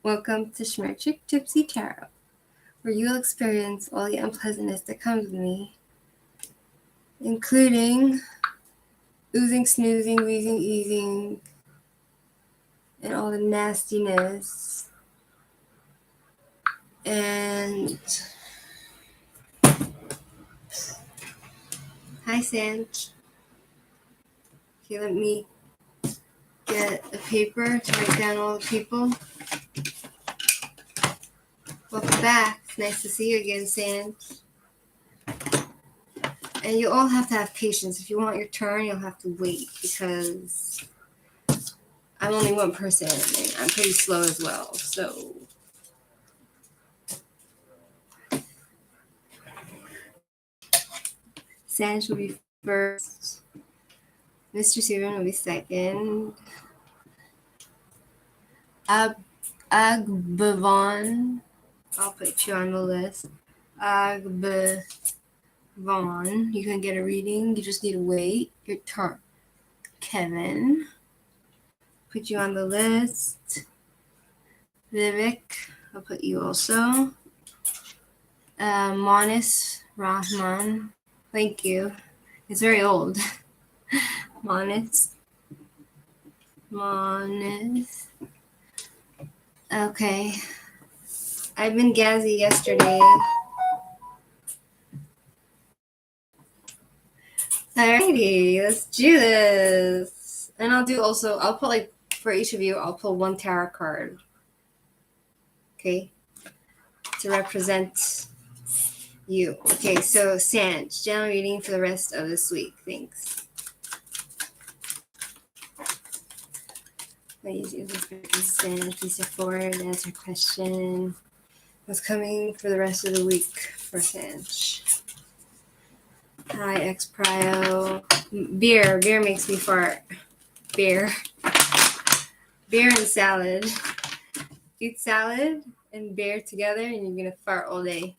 Welcome to Shmirchik Gypsy Tarot, where you will experience all the unpleasantness that comes with me, including oozing, snoozing, wheezing, easing, and all the nastiness. And hi, Sanj. Okay, let me get a paper to write down all the people. Welcome back. It's nice to see you again, Sanj. And you all have to have patience. If you want your turn, you'll have to wait because I'm only one person and I'm pretty slow as well. So Sanj will be first. Mr. Steven will be second. Agbavon, I'll put you on the list. Agbavon, you can get a reading. You just need to wait your turn. Kevin, put you on the list. Vivek, I'll put you also. Monis Rahman, thank you. It's very old. Monis. Okay. I've been Gazzy yesterday. Alrighty, let's do this. And I'll put for each of you, I'll pull one tarot card. Okay? To represent you. Okay, so Sanj, general reading for the rest of this week. Thanks. Please Sanj, please step forward and answer question. What's coming for the rest of the week for Sanj? Hi, ex-prio. Beer makes me fart. Beer and salad. Eat salad and beer together and you're gonna fart all day.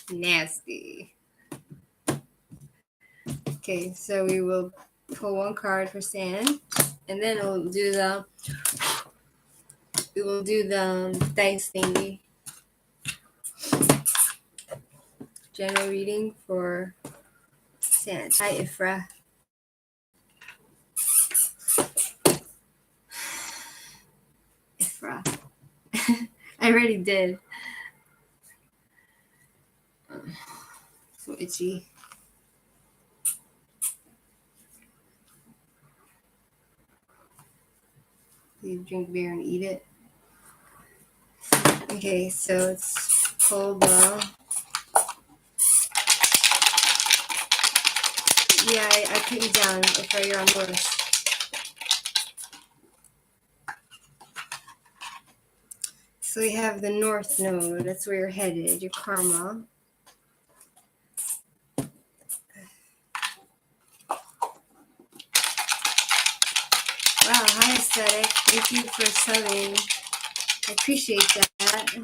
Nasty. Okay, so we will pull one card for Sanj, and then we will do the dice thingy. General reading for Sanj. Hi, Ifra. I already did. So itchy. You drink beer and eat it. Okay, so let's pull the. Yeah, I put you down if you're on the list. So we have the North Node. That's where you're headed, your karma. Wow, hi aesthetic. Thank you for subbing. I appreciate that.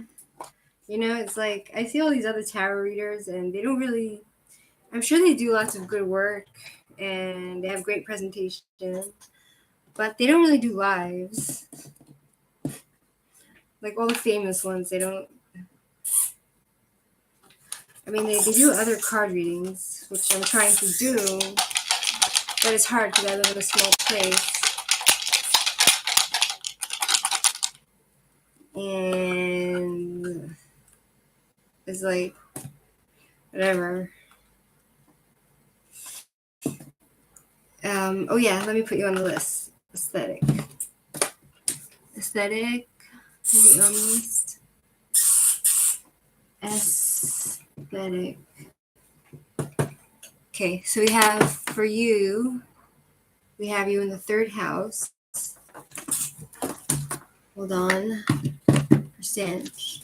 You know, it's like I see all these other tarot readers and they don't really, I'm sure they do lots of good work and they have great presentations, but they don't really do lives. Like all the famous ones, they don't. I mean, they do other card readings, which I'm trying to do, but it's hard because I live in a small place. And it's like, whatever. Oh yeah, let me put you on the list. Aesthetic. Put you on the list. Aesthetic. Okay, so we have for you, we have you in the third house. Hold on. For Sanj.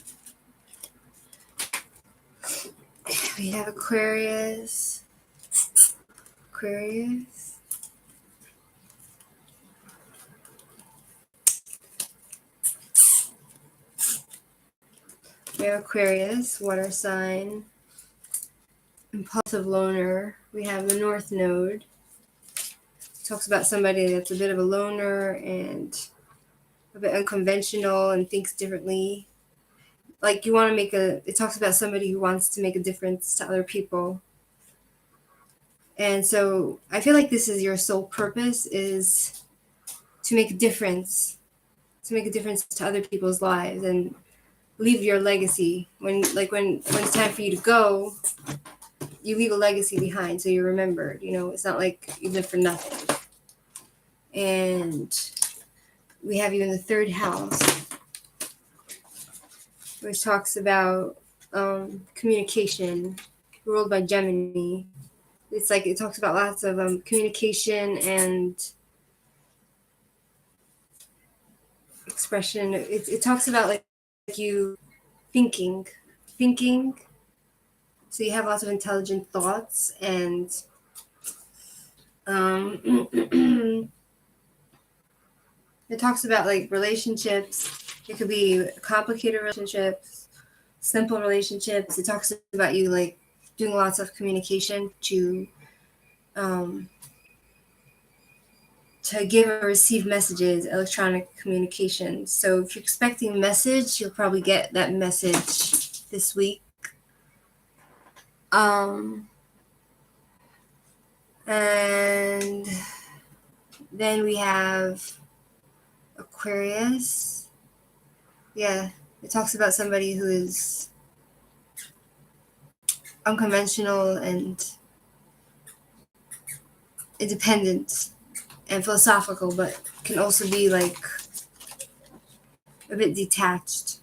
We have Aquarius. We have Aquarius, water sign. Impulsive loner. We have the North Node. Talks about somebody that's a bit of a loner and a bit unconventional and thinks differently. Like you want to it talks about somebody who wants to make a difference to other people. And so I feel like this is your sole purpose, is to make a difference, to other people's lives and leave your legacy. When it's time for you to go, you leave a legacy behind so you're remembered. It's not like you live for nothing. And we have you in the third house, which talks about communication, ruled by Gemini. It's like it talks about lots of communication and expression. It talks about like you thinking. So you have lots of intelligent thoughts, and it talks about like relationships. It could be complicated relationships, simple relationships. It talks about you like doing lots of communication to give or receive messages, electronic communication. So if you're expecting a message, you'll probably get that message this week. And then we have Aquarius. Yeah, it talks about somebody who is unconventional and independent and philosophical, but can also be like a bit detached.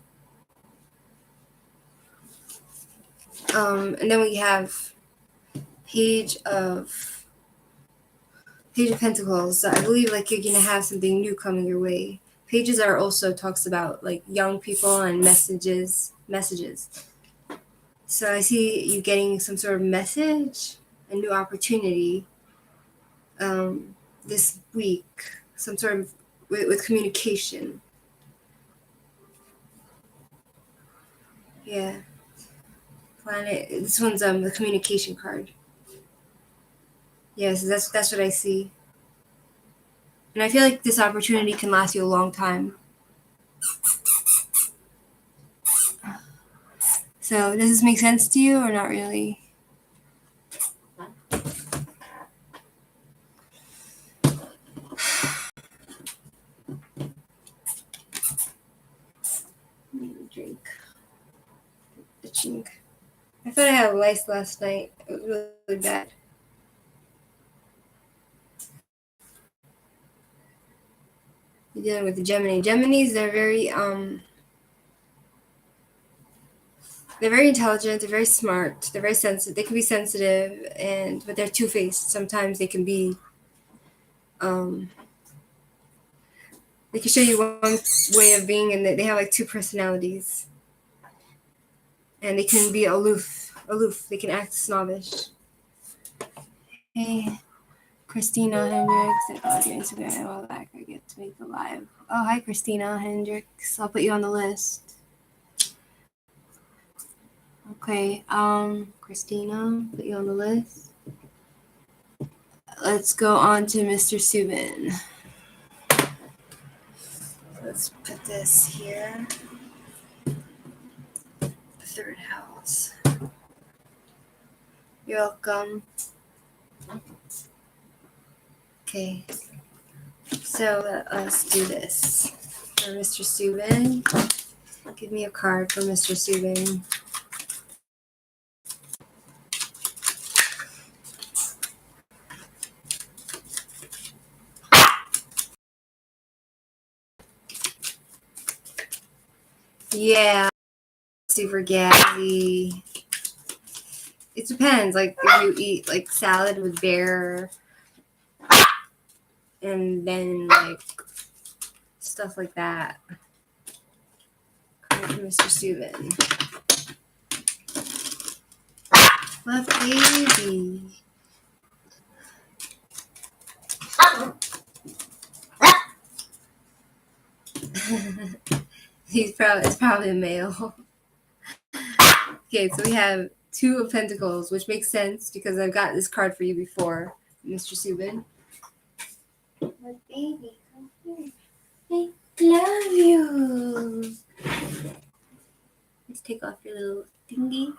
And then we have Page of Pentacles. So I believe like you're gonna have something new coming your way. Pages are also talks about like young people and messages. So I see you getting some sort of message, a new opportunity this week, some sort of with communication. Yeah. Planet. This one's the communication card. Yes, that's what I see. And I feel like this opportunity can last you a long time. So does this make sense to you or not really? Drink. Itching. I thought I had lice last night. It was really bad. You're dealing with the Gemini. Geminis, they're very intelligent, they're very smart, they're very sensitive. They can be sensitive, but they're two-faced. Sometimes they can be they can show you one way of being, and they have like two personalities. And they can be aloof. They can act snobbish. Hey, Christina Hendricks, I followed your Instagram a while back. I get to make the live. Oh, hi, Christina Hendricks. I'll put you on the list. Okay, Christina, put you on the list. Let's go on to Mr. Subin. Let's put this here. The third house. You're welcome. Okay, so let's do this for Mr. Subin. Give me a card for Mr. Subin. Yeah, super gassy. It depends. Like if you eat like salad with bear, and then like stuff like that. Card for Mr. Subin. Love baby. It's probably a male. Okay, so we have Two of Pentacles, which makes sense because I've got this card for you before, Mr. Subin. My baby, come here. Hey, Love you. Let's take off your little thingy.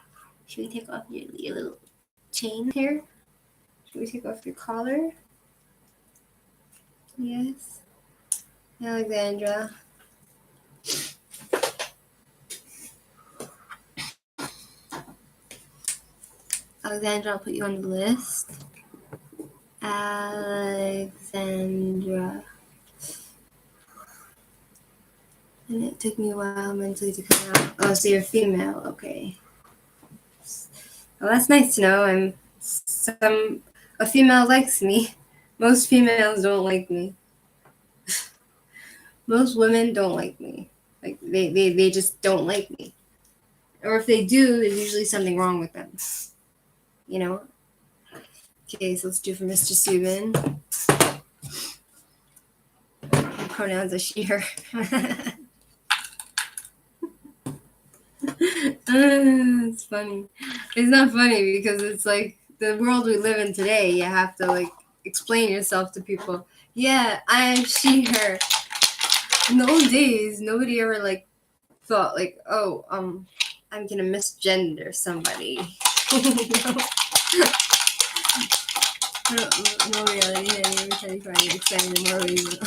Should we take off your little chain here? Should we take off your collar? Yes. Alexandra. Alexandra, I'll put you on the list. Alexandra. And it took me a while mentally to come out. Oh, so you're female. Okay. Well, that's nice to know. A female likes me. Most females don't like me. Most women don't like me. Like they just don't like me. Or if they do, there's usually something wrong with them. You know? Okay, so let's do for Mr. Subin. Pronouns are she, her. It's funny. It's not funny because it's like the world we live in today. You have to like explain yourself to people. Yeah, I'm she, her. In the old days, nobody ever like thought like, oh, I'm gonna misgender somebody. No reality. Every time you find it exciting more reason.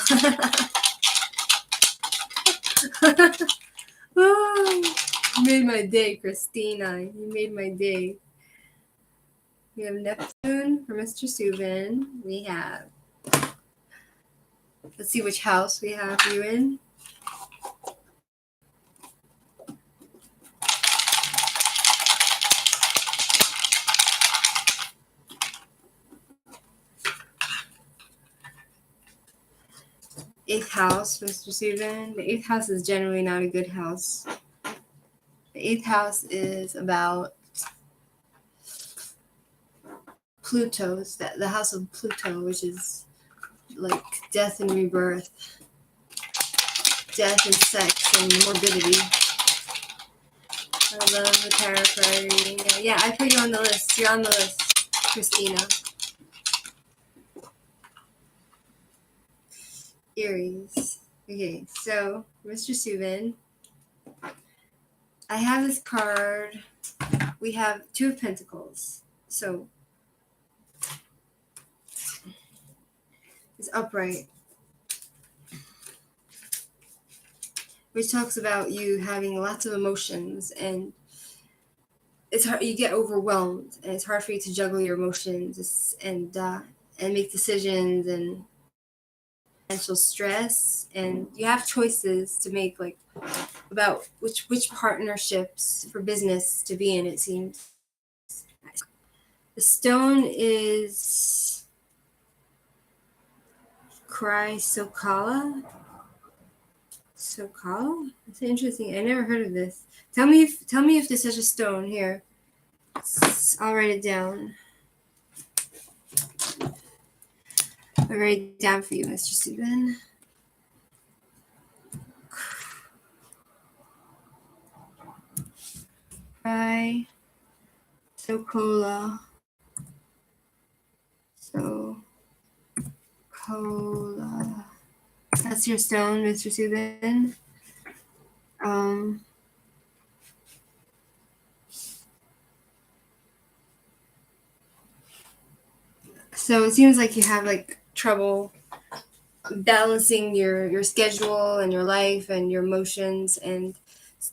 Oh, you made my day, Christina. You made my day. We have Neptune for Mr. Subin. We have, let's see which house we have you in. Eighth house, Mr. Subin. The eighth house is generally not a good house. The eighth house is about Pluto's, the house of Pluto, which is like death and rebirth, death and sex and morbidity. I love the tarot card reading. Yeah, I put you on the list. You're on the list, Christina. Aries. Okay, so Mr. Subin, I have this card. We have Two of Pentacles. So it's upright, which talks about you having lots of emotions, and it's hard. You get overwhelmed, and it's hard for you to juggle your emotions and make decisions, and financial stress, and you have choices to make, like about which partnerships for business to be in. It seems the stone is Sokala. That's interesting. I never heard of this. Tell me if there's such a stone here. I'll write it down. I'll write it down for you, Mr. Subin. Sokola. That's your stone, Mr. Subin. So it seems like you have like trouble balancing your schedule and your life and your emotions. And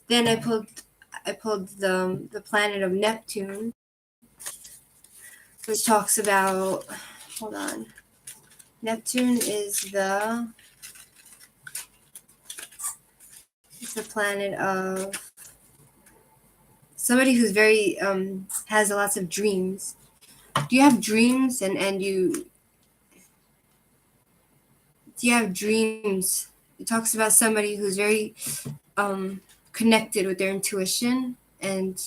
then I pulled the planet of Neptune, which talks about, hold on. Neptune is the planet of somebody who's very has lots of dreams. Do you have dreams do you have dreams? It talks about somebody who's very connected with their intuition and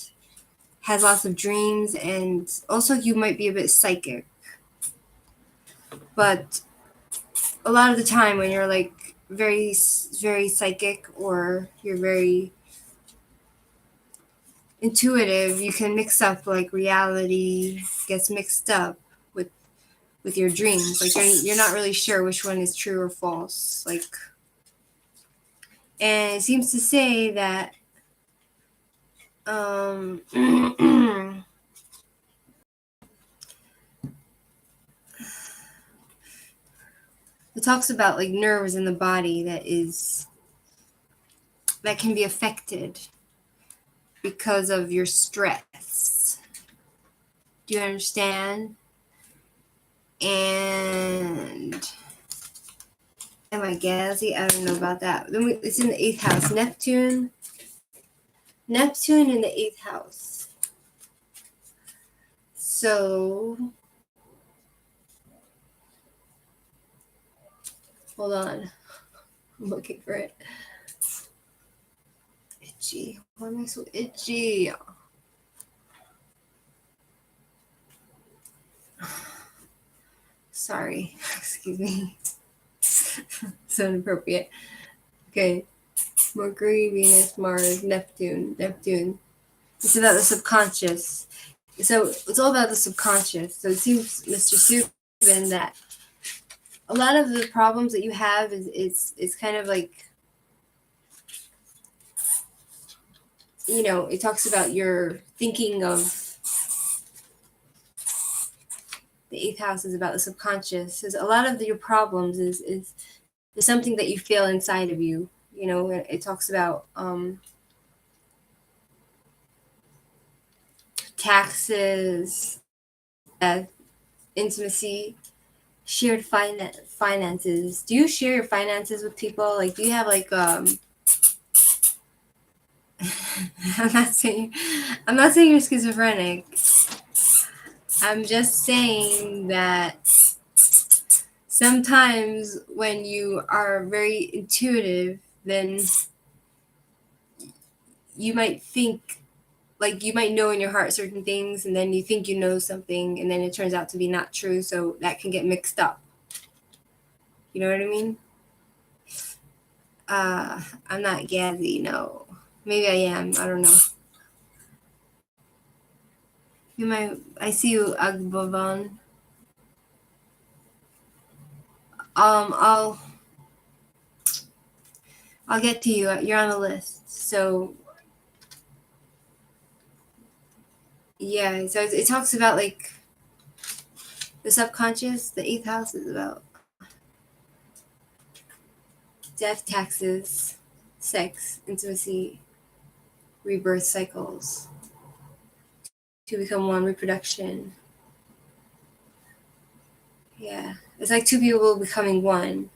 has lots of dreams, and also you might be a bit psychic. But a lot of the time when you're like very, very psychic or you're very intuitive, you can mix up, like reality gets mixed up with your dreams. Like you're not really sure which one is true or false. Like And it seems to say that it talks about like nerves in the body that can be affected because of your stress. Do you understand? And am I gassy? I don't know about that. Then it's in the 8th house. Neptune in the 8th house. So hold on. I'm looking for it. Itchy. Why am I so itchy? Sorry. Excuse me. So inappropriate. Okay. Mercury, Venus, Mars, Neptune. It's about the subconscious. So it's all about the subconscious. So it seems, Mr. Subin, that a lot of the problems that you have is kind of like, you know, it talks about your thinking of the 8th house is about the subconscious. Because a lot of your problems is something that you feel inside of you. You know, it talks about taxes, intimacy, shared finances. Do you share your finances with people? Like, do you have like I'm not saying you're schizophrenic. I'm just saying that sometimes when you are very intuitive, then you might think, like, you might know in your heart certain things, and then you think you know something, and then it turns out to be not true, so that can get mixed up. You know what I mean? I'm not gassy, no. Maybe I am, I don't know. I see you, Agbavan. I'll get to you. You're on the list. So yeah, so it talks about like the subconscious. The 8th house is about death, taxes, sex, intimacy, rebirth cycles, to become one, reproduction. Yeah, it's like two people becoming one.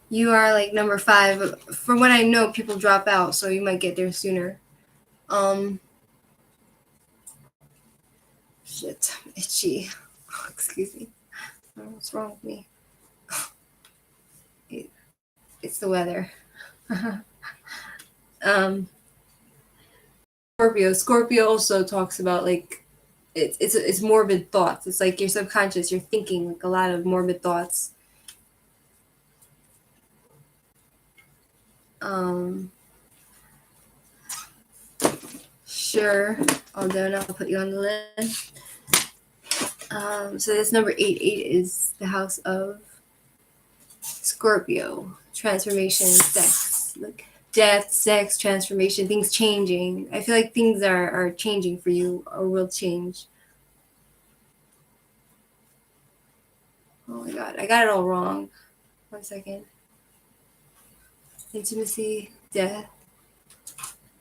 You are like number 5. From what I know, people drop out, so you might get there sooner. Shit, I'm itchy. Excuse me. What's wrong with me? It's the weather. Scorpio also talks about like it's morbid thoughts. It's like your subconscious, you're thinking like a lot of morbid thoughts. Sure, although I'll put you on the list. So that's number 8. 8 is the house of Scorpio. Transformation, sex, like death, sex, transformation, things changing. I feel like things are changing for you or will change. Oh my god, I got it all wrong. 1 second. Intimacy, death,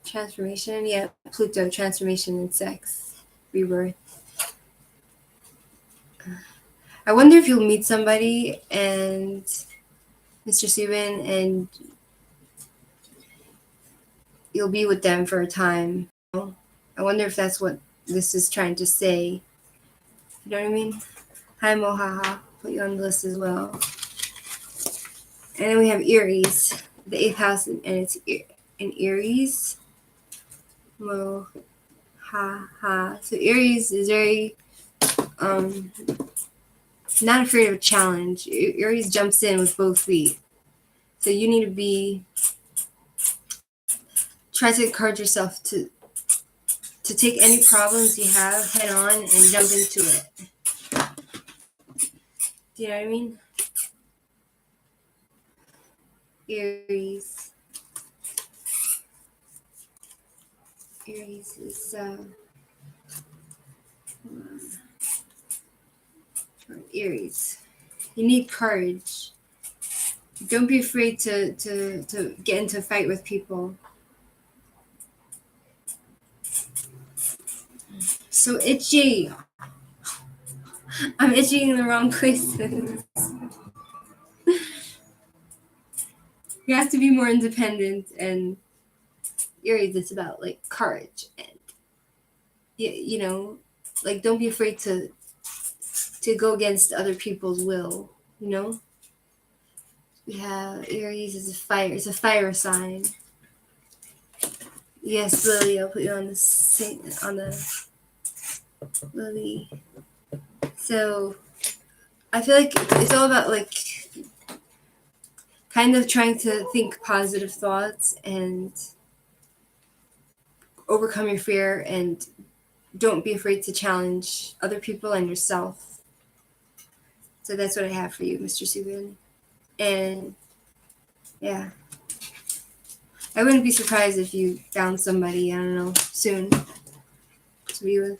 transformation. Yeah, Pluto, transformation and sex, rebirth. I wonder if you'll meet somebody and Mr. Subin and you'll be with them for a time. I wonder if that's what this is trying to say. You know what I mean? Hi, Mohaha. Put you on the list as well. And then we have Aries, the 8th house, and it's in Aries. Mohaha. So Aries is very not afraid of a challenge. Aries jumps in with both feet. So you need to try to encourage yourself to take any problems you have head on and jump into it. Do you know what I mean? Aries. Aries is Aries. You need courage. Don't be afraid to get into a fight with people. So itchy. I'm itching in the wrong places. You have to be more independent, and Aries, it's about like courage and you know, like don't be afraid to go against other people's will. You know. Yeah, Aries is a fire. It's a fire sign. Yes, Lily. I'll put you on the Lily. So I feel like it's all about like kind of trying to think positive thoughts and overcome your fear, and don't be afraid to challenge other people and yourself. So that's what I have for you, Mr. Subin. And yeah, I wouldn't be surprised if you found somebody, I don't know, soon to be with.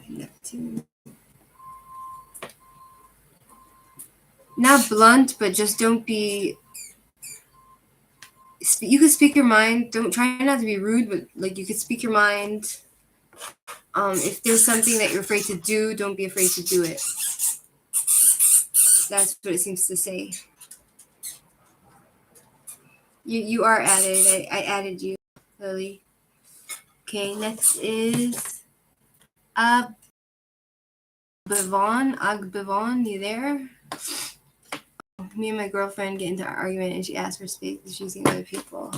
Neptune. Not blunt, but just don't be. You could speak your mind. Don't try not to be rude, but like you could speak your mind. If there's something that you're afraid to do, don't be afraid to do it. That's what it seems to say. You are added. I added you, Lily. Okay, next is Agbivon, you there? Me and my girlfriend get into an argument and she asked for space because she's seeing other people.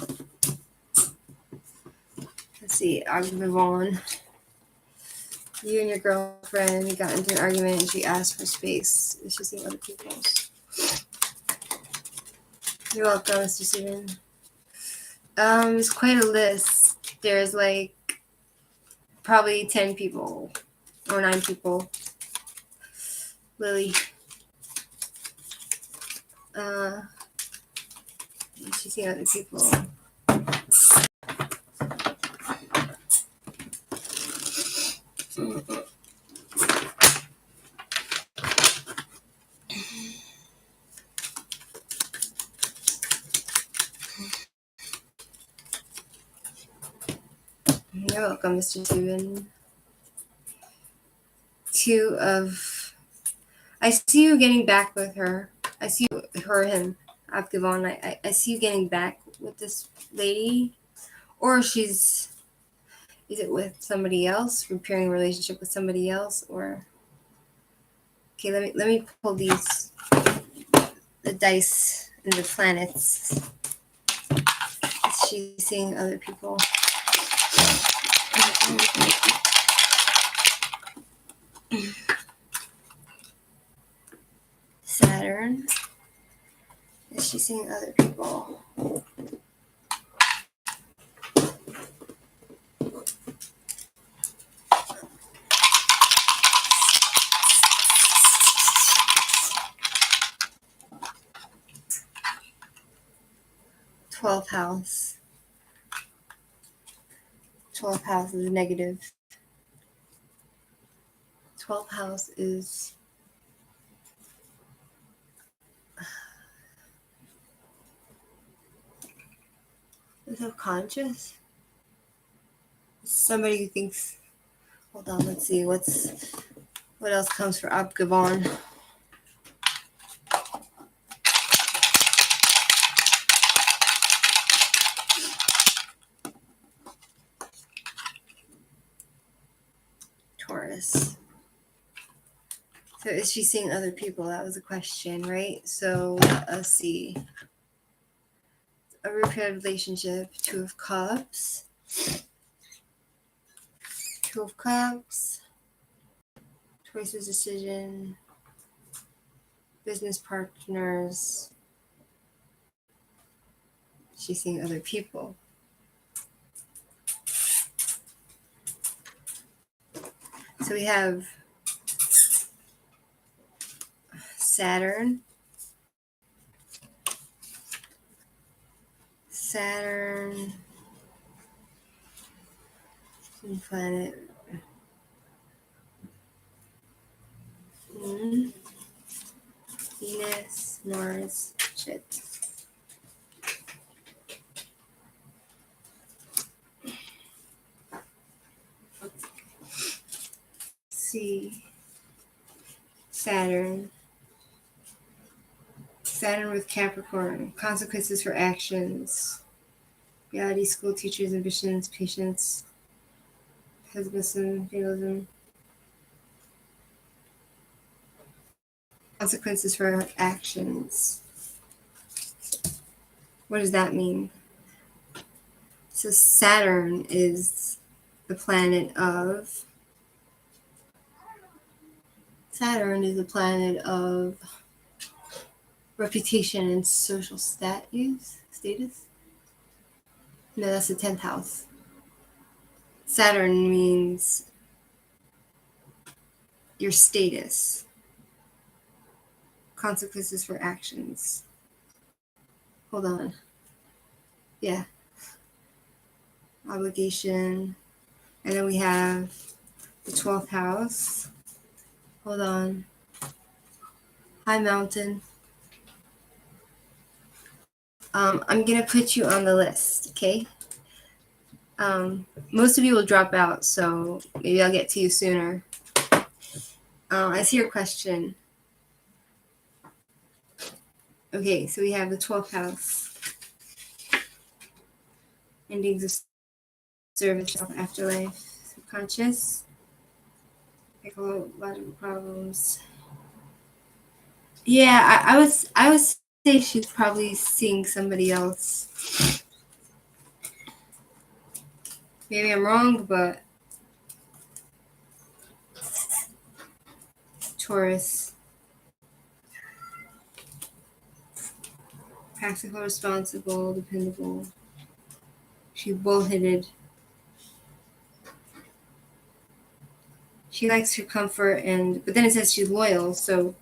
Let's see, Agbivon. You and your girlfriend got into an argument and she asked for space. She's seeing other people. You're welcome, Mr. Steven. It's quite a list. There's like probably 10 people or 9 people. Lily. She's seeing other people. You're welcome, Mr. Steven. 2 of... I see you getting back with her. I see him, Abgavon. I see you getting back with this lady. Or she's... Is it with somebody else? Repairing a relationship with somebody else? Or... Okay, let me pull these... The dice and the planets. She's seeing other people. Saturn. Is she seeing other people? Twelfth house. 12th house is negative. 12th house is subconscious. Somebody who thinks. Hold on, let's see what else comes for Abgavon. Taurus. So is she seeing other people? That was a question, right? So let's see. A repaired relationship. 2 of Cups. 2 of Cups. Choices, decision. Business partners. She's seeing other people. So So we have Saturn. Saturn, planet. Venus, Mars, shit. See, Saturn with Capricorn, consequences for actions, reality, school teachers, ambitions, patience, pessimism, fatalism, consequences for actions. What does that mean? So Saturn is the planet of reputation and social status. No, that's the 10th house. Saturn means your status, consequences for actions. Hold on. Yeah. Obligation. And then we have the 12th house. Hold on. Hi, Mountain. I'm going to put you on the list, okay? Most of you will drop out, so maybe I'll get to you sooner. I see your question. Okay, so we have the 12th house. Endings of service, afterlife, subconscious, psychological problems. Yeah, I would say she's probably seeing somebody else. Maybe I'm wrong, but Taurus, practical, responsible, dependable. She's bullheaded. She likes her comfort, but then it says she's loyal. So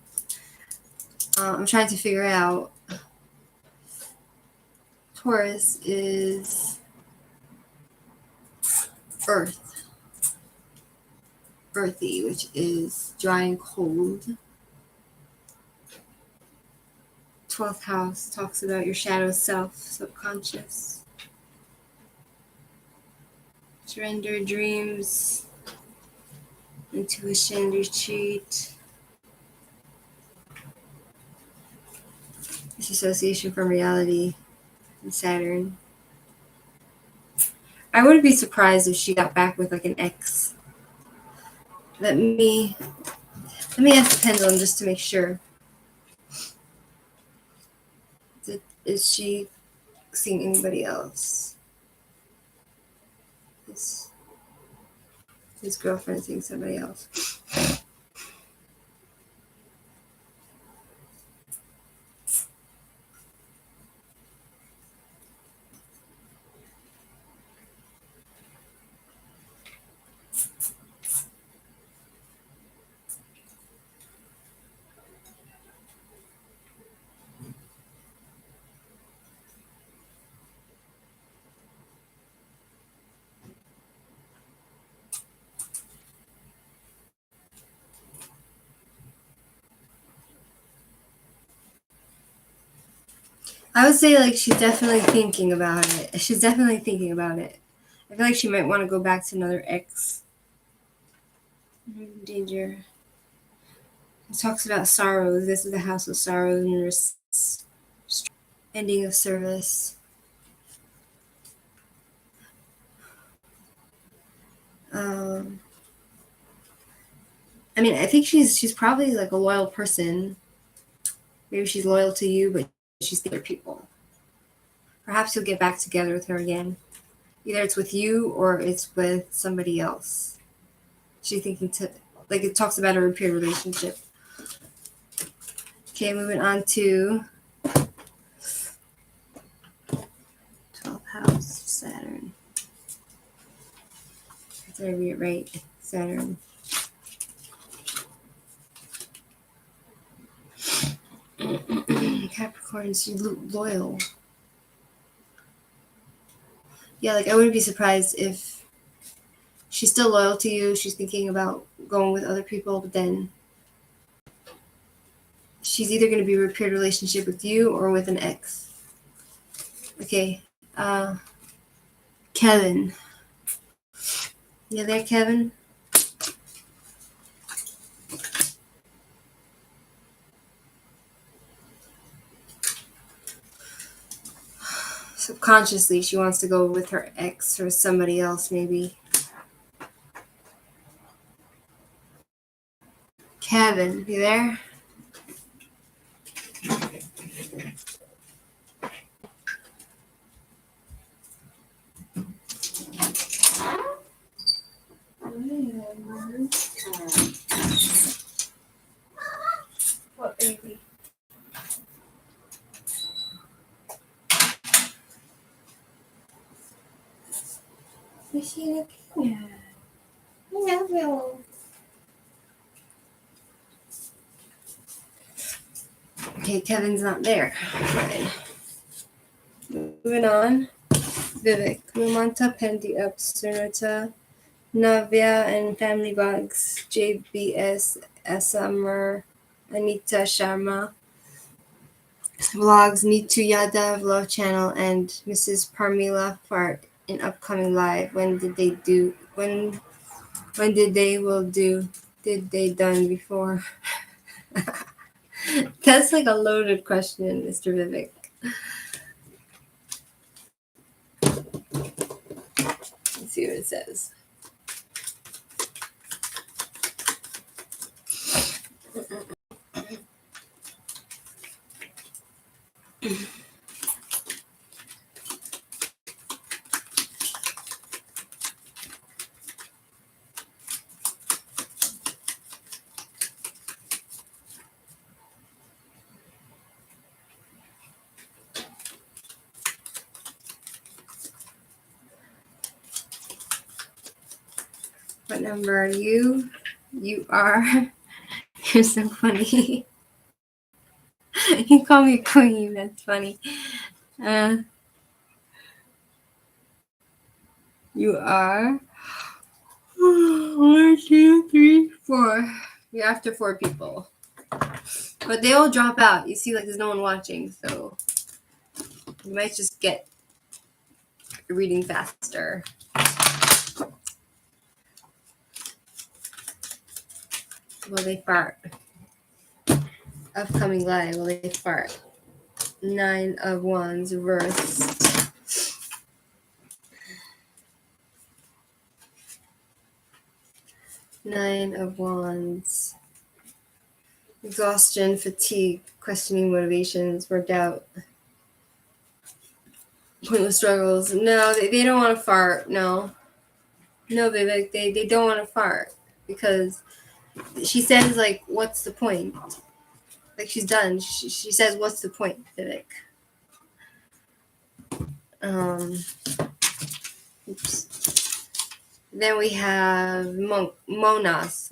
I'm trying to figure out. Taurus is earth, earthy, which is dry and cold. 12th house talks about your shadow self, subconscious. Surrender, dreams, intuition, retreat. Disassociation from reality and Saturn. I wouldn't be surprised if she got back with like an ex. Let me ask the pendulum just to make sure. Is she seeing anybody else? His girlfriend seeing somebody else. I would say like she's definitely thinking about it. I feel like she might want to go back to another ex. Danger. It talks about sorrows. This is the house of sorrows and risks. Ending of service. I mean, I think she's probably like a loyal person. Maybe she's loyal to you, but she's the other people. Perhaps you'll get back together with her again. Either it's with you or it's with somebody else. She's thinking like it talks about a repair relationship. Okay, moving on to 12th house, Saturn. Did I read it right? Saturn. Capricorn's loyal. Yeah, like I wouldn't be surprised if she's still loyal to you. She's thinking about going with other people, but then she's either going to be a repaired relationship with you or with an ex. Okay. Kevin. You there, Kevin? Subconsciously, she wants to go with her ex or somebody else, maybe. Kevin, you there? What baby? What's she looking at? Hello. Okay, Kevin's not there. Fine. Moving on. Vivek, Mumanta, Pendi Up, Sunata, Navya, and Family Bugs, JBS, Asamar, Anita Sharma, Vlogs, Neetu Yadav, Love Channel, and Mrs. Parmila Fart in upcoming live. When did they do? When did they will do? Did they done before? That's like a loaded question, Mr. Vivek. Let's see what it says. What number are you? You are. You're so funny. You call me queen. That's funny. You are. 1, 2, 3, 4. You're after 4 people. But they all drop out. You see, like, there's no one watching, so you might just get reading faster. Will they fart? Upcoming live, will they fart? 9 of Wands, reverse. 9 of Wands. Exhaustion, fatigue, questioning motivations, or doubt. Pointless struggles. No, they don't want to fart. No, Vivek, they don't want to fart because she says, like, what's the point? Like, she's done. She says, what's the point, Vivek? Oops. Then we have Monas.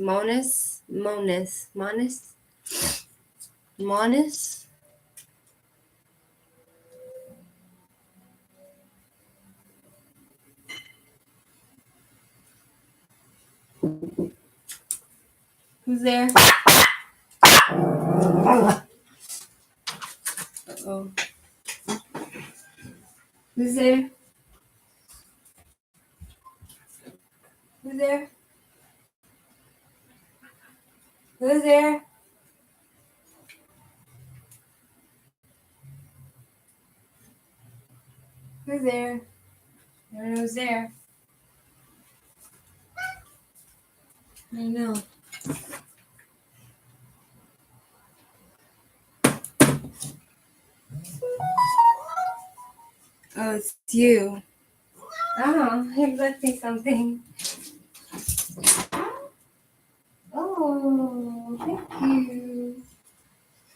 Who's there? Uh-oh. Who's there? Who's there? Who's there? Who's there? I don't know who's there. I know. Oh, it's you. Oh, you left me something. Oh, thank you.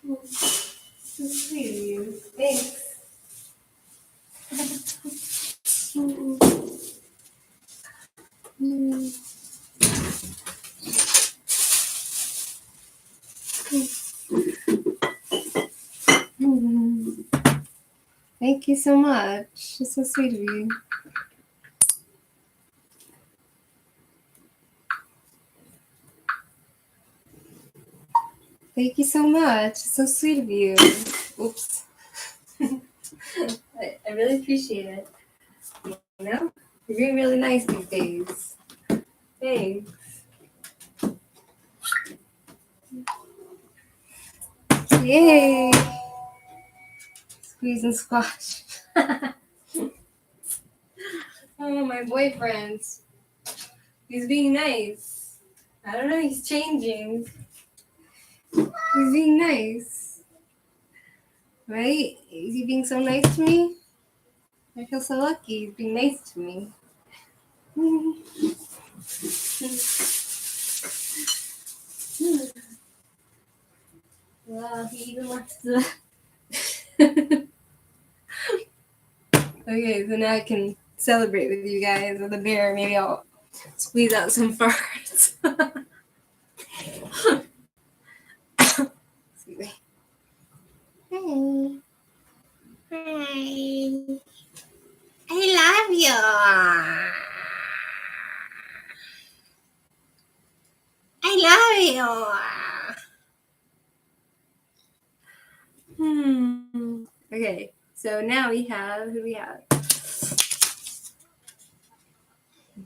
So sweet of you. Thanks. Thank you so much. It's so sweet of you. Thank you so much. It's so sweet of you. Oops. I really appreciate it. You know? You're being really nice these days. Thanks. Yay! Squeeze and squash. Oh, my boyfriend. He's being nice. I don't know, he's changing. He's being nice. Right? Is he being so nice to me? I feel so lucky he's being nice to me. Wow, he even left the... Okay, so now I can celebrate with you guys with a beer. Maybe I'll squeeze out some farts. Excuse me. Hey. Hi. I love you. I love you. Okay, so now we have, who do we have?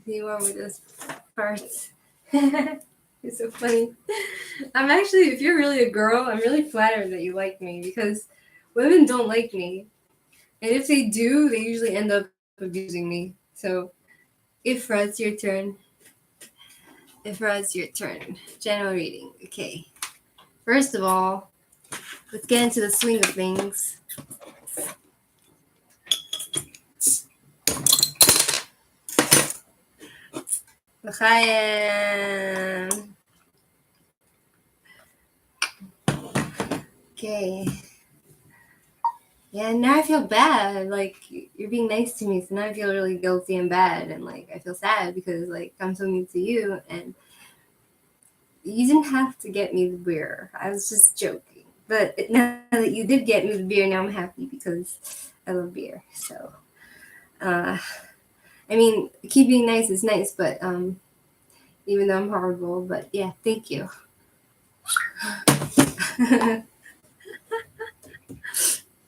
The one with those farts. It's so funny. I'm actually, if you're really a girl, I'm really flattered that you like me because women don't like me. And if they do, they usually end up abusing me. So, Ifra, it's your turn. Ifra, it's your turn. General reading. Okay. First of all, let's get into the swing of things. L'chaim. Okay. Yeah, now I feel bad. Like, you're being nice to me, so now I feel really guilty and bad. And, like, I feel sad because, like, I'm so mean to you. And you didn't have to get me the beer. I was just joking. But now that you did get me the beer, now I'm happy because I love beer. So, I mean, keep being nice is nice, but even though I'm horrible, but yeah, thank you.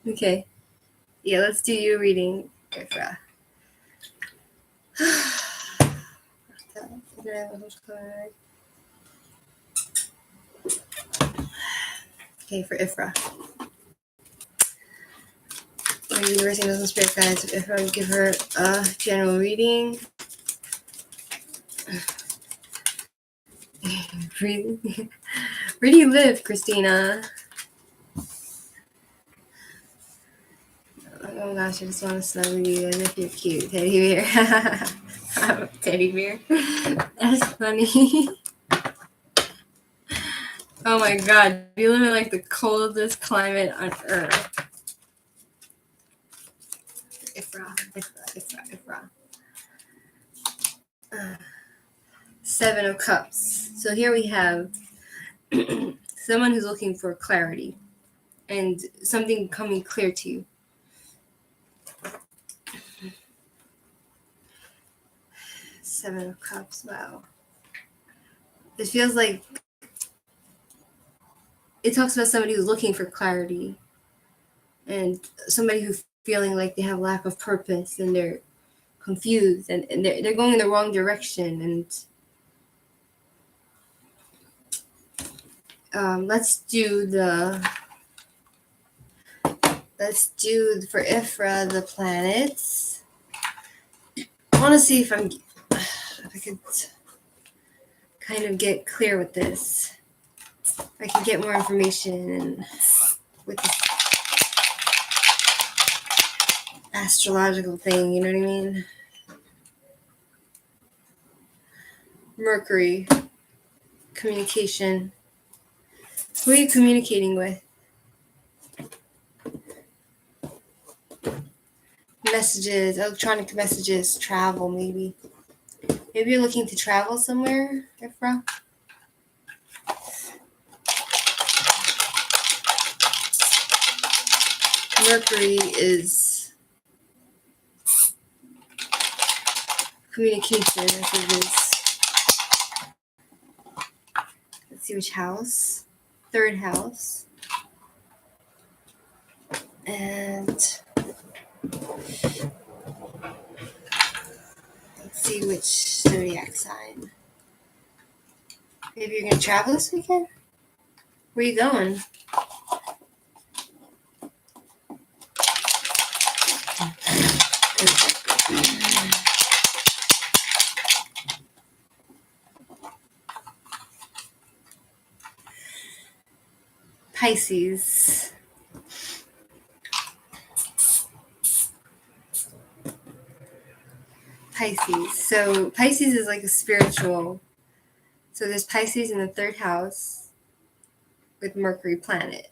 Okay. Yeah, let's do your reading, Ifra. Okay, for Ifra. My University Muslim Spirit Guides of Ifra would give her a general reading. Where do you live, Christina? Oh gosh, I just want to snuggle you as if you're cute. Teddy bear. Teddy bear. That's funny. Oh my god, you live in like the coldest climate on earth. Ifra. 7 of Cups. So here we have someone who's looking for clarity and something coming clear to you. Seven of Cups. Wow. It feels like it talks about somebody who's looking for clarity and somebody who's feeling like they have lack of purpose and they're confused and they're going in the wrong direction. And let's do for Ifra the planets. I want to see if I could kind of get clear with this. I can get more information and with this astrological thing, you know what I mean? Mercury, communication. Who are you communicating with? Messages, electronic messages, travel maybe. Maybe you're looking to travel somewhere, Ifra? Mercury is communication. That's what it is. Let's see which house. Third house. And let's see which zodiac sign. Maybe you're gonna travel this weekend? Where are you going? Pisces. Pisces. So Pisces is like a spiritual. So there's Pisces in the third house with Mercury planet.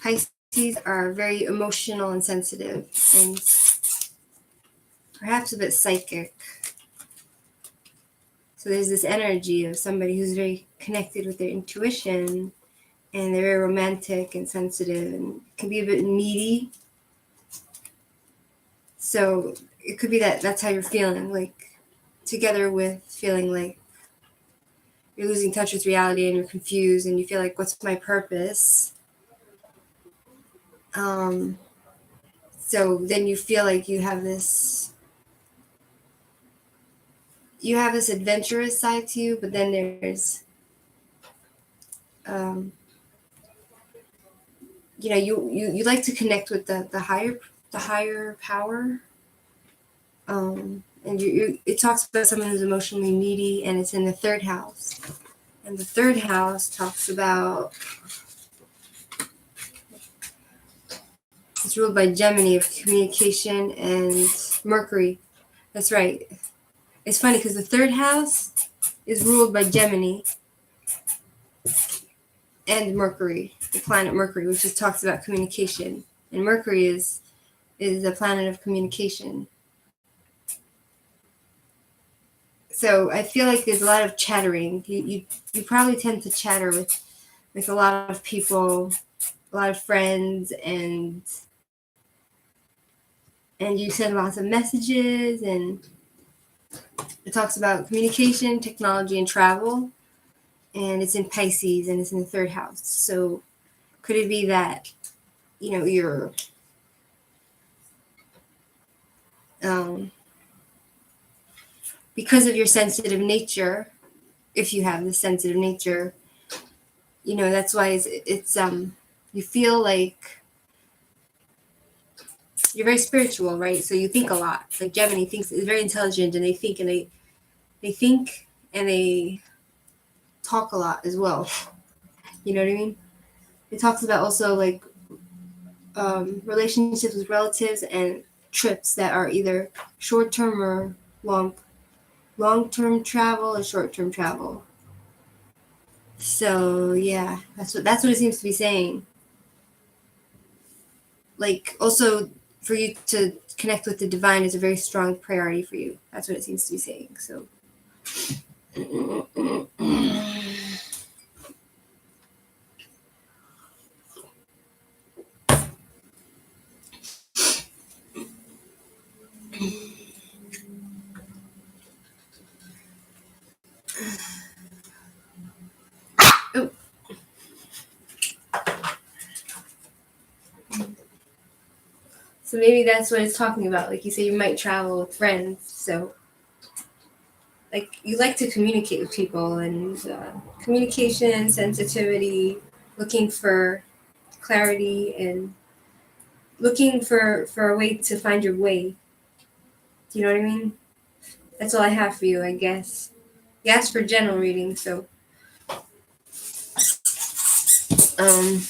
Pisces are very emotional and sensitive and perhaps a bit psychic. So there's this energy of somebody who's very connected with their intuition, and they're very romantic and sensitive and can be a bit needy. So it could be that that's how you're feeling, like together with feeling like you're losing touch with reality and you're confused and you feel like, what's my purpose? So then you feel like you have this adventurous side to you, but then there's you like to connect with the higher power, and it talks about someone who's emotionally needy, and it's in the third house, and the third house talks about, it's ruled by Gemini of communication and Mercury. That's right. It's funny because the third house is ruled by Gemini and Mercury, the planet Mercury, which just talks about communication. And Mercury is the planet of communication. So I feel like there's a lot of chattering. You probably tend to chatter with a lot of people, a lot of friends, and you send lots of messages, and it talks about communication, technology, and travel. And it's in Pisces, and it's in the third house. So could it be that, you're because of your sensitive nature, if you have this sensitive nature, that's why it's you feel like you're very spiritual, right? So you think a lot. Like Gemini is very intelligent, and they think and they talk a lot as well. You know what I mean? It talks about also like relationships with relatives and trips that are either short-term or long-term travel or short-term travel. So yeah, that's what it seems to be saying. Like also for you to connect with the divine is a very strong priority for you. That's what it seems to be saying. So oh. So maybe that's what it's talking about. Like you say, you might travel with friends. So like you like to communicate with people, and communication, sensitivity, looking for clarity, and looking for a way to find your way. Do you know what I mean? That's all I have for you, I guess. You asked for general reading, so I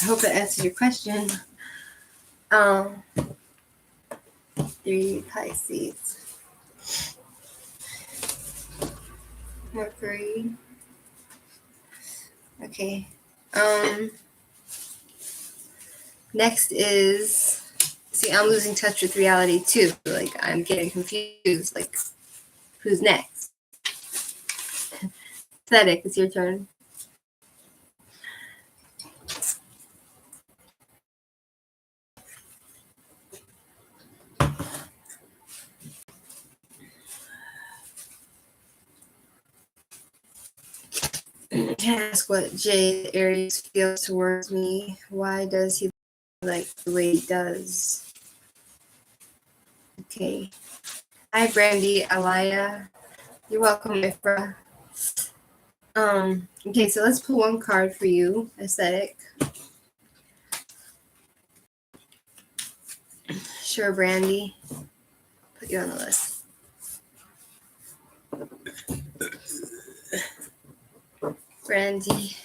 hope that answers your question. 3 Pisces. Mercury. Okay. Next is, see, I'm losing touch with reality too. Like I'm getting confused. Like, who's next? Pathetic, it's your turn. Ask what Jay Aries feels towards me. Why does he like the way he does? Okay. Hi, Brandy, Alaya. You're welcome, Ifra. Okay, so let's pull one card for you, aesthetic. Sure, Brandy. Put you on the list. Brandy.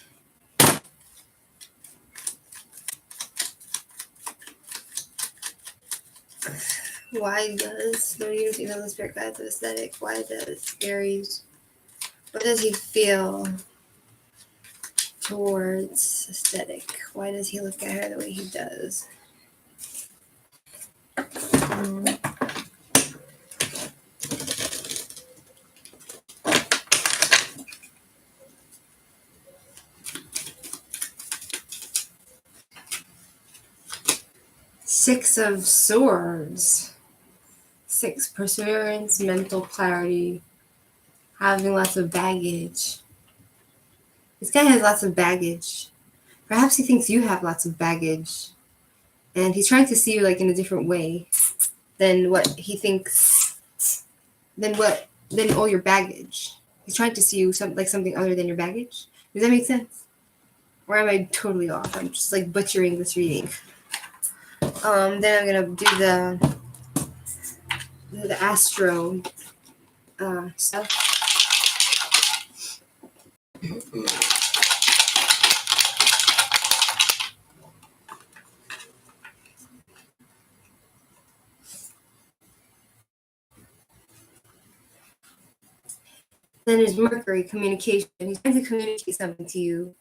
Why does the unity of the spirit guides of aesthetic? Why does Aries? What does he feel towards aesthetic? Why does he look at her the way he does? Six of Swords. 6, perseverance, mental clarity, having lots of baggage. This guy has lots of baggage. Perhaps he thinks you have lots of baggage. And he's trying to see you like in a different way than what he thinks, than all your baggage. He's trying to see you like something other than your baggage. Does that make sense? Or am I totally off? I'm just like butchering this reading. Then I'm gonna do the astro stuff. Then there's Mercury, communication. He's trying to communicate something to you.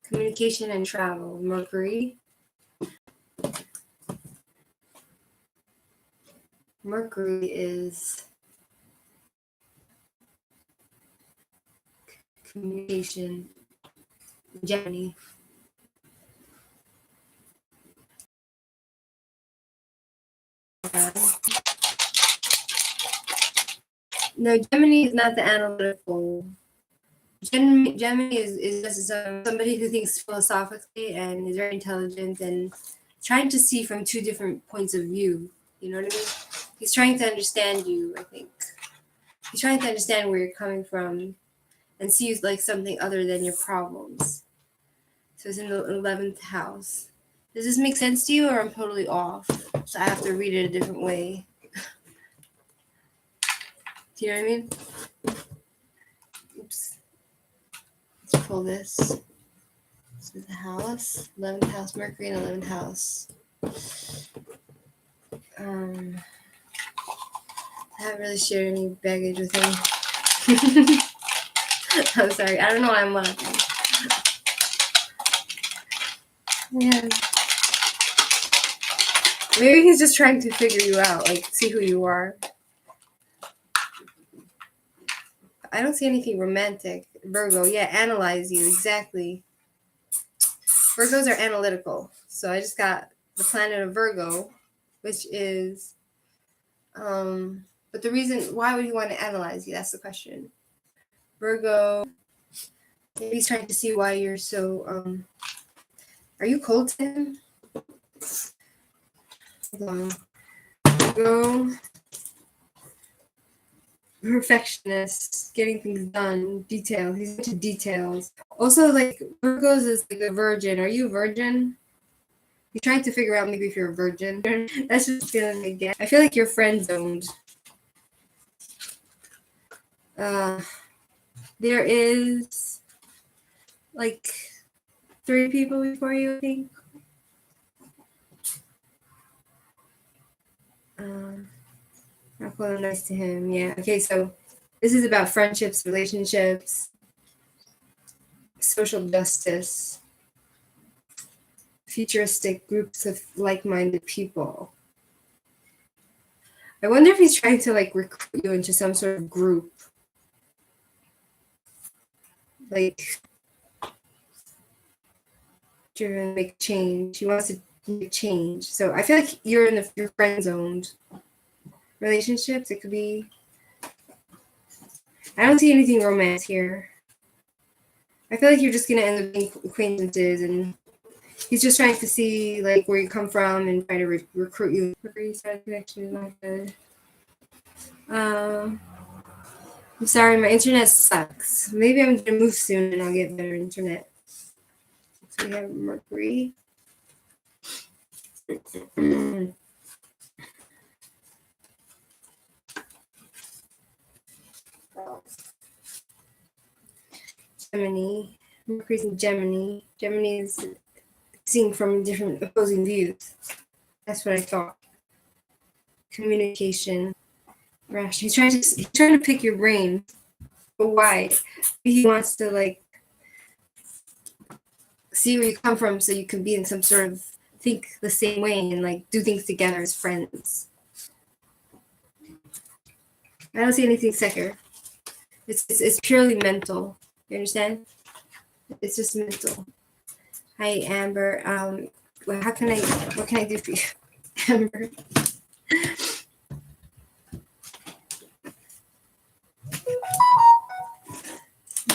Communication and travel. Mercury. Mercury is communication. Gemini. No, Gemini is not the analytical. Gemini is just somebody who thinks philosophically and is very intelligent and trying to see from two different points of view. You know what I mean? He's trying to understand you, I think. He's trying to understand where you're coming from and see you like something other than your problems. So it's in the 11th house. Does this make sense to you, or I'm totally off? So I have to read it a different way. Do you know what I mean? Oops. Let's pull this. This is the house. 11th house, Mercury in 11th house. I haven't really shared any baggage with him. I'm sorry. I don't know why I'm laughing. Yeah. Maybe he's just trying to figure you out, like see who you are. I don't see anything romantic. Virgo, yeah, analyze you, exactly. Virgos are analytical. So I just got the planet of Virgo, which is, but the reason, why would he want to analyze you? That's the question. Virgo, maybe he's trying to see why you're so, are you cold to him? Hold on. Virgo, perfectionist, getting things done, details. He's into details. Also, like Virgos is like a virgin. Are you a virgin? You're trying to figure out maybe if you're a virgin. That's just feeling I get. I feel like you're friend zoned. There is like 3 people before you, I think. Not feeling nice to him. Yeah. Okay, so this is about friendships, relationships, social justice, futuristic groups of like-minded people. I wonder if he's trying to like recruit you into some sort of group. Like to make change. He wants to make change. So I feel like you're in your friend zoned relationships. It could be. I don't see anything romance here. I feel like you're just gonna end up being acquaintances, and he's just trying to see like where you come from and try to recruit you. Mercury side connection is not good. I'm sorry, my internet sucks. Maybe I'm gonna move soon and I'll get better internet. So we have Mercury. Gemini. Mercury's in Gemini. Gemini is seeing from different opposing views. That's what I thought. Communication. Rash. He's trying to pick your brain. But why? He wants to like see where you come from so you can be in some sort of think the same way and like do things together as friends. I don't see anything second. It's purely mental. You understand? It's just mental. Hi Amber. What can I do for you, Amber?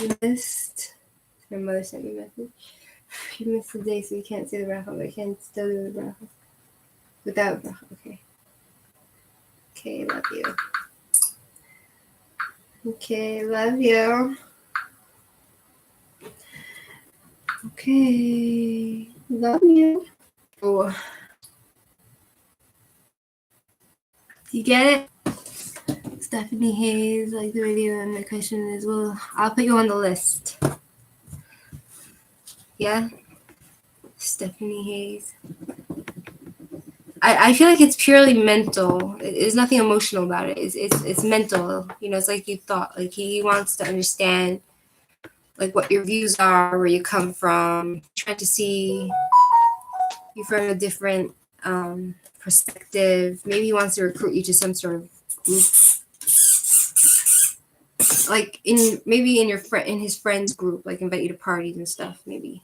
You missed. My mother sent me a message. You missed the day, so you can't say the bracha, but I can still do the bracha. Without bracha, okay. Okay, love you. Okay, love you. Okay, love you. Oh. You get it? Stephanie Hayes, like the video, and the question is, well, I'll put you on the list. Yeah? Stephanie Hayes. I feel like it's purely mental. There's nothing emotional about it. It's mental. You know, it's like you thought. Like he wants to understand like what your views are, where you come from, trying to see you from a different perspective. Maybe he wants to recruit you to some sort of group. Like in his friends group, like invite you to parties and stuff, maybe.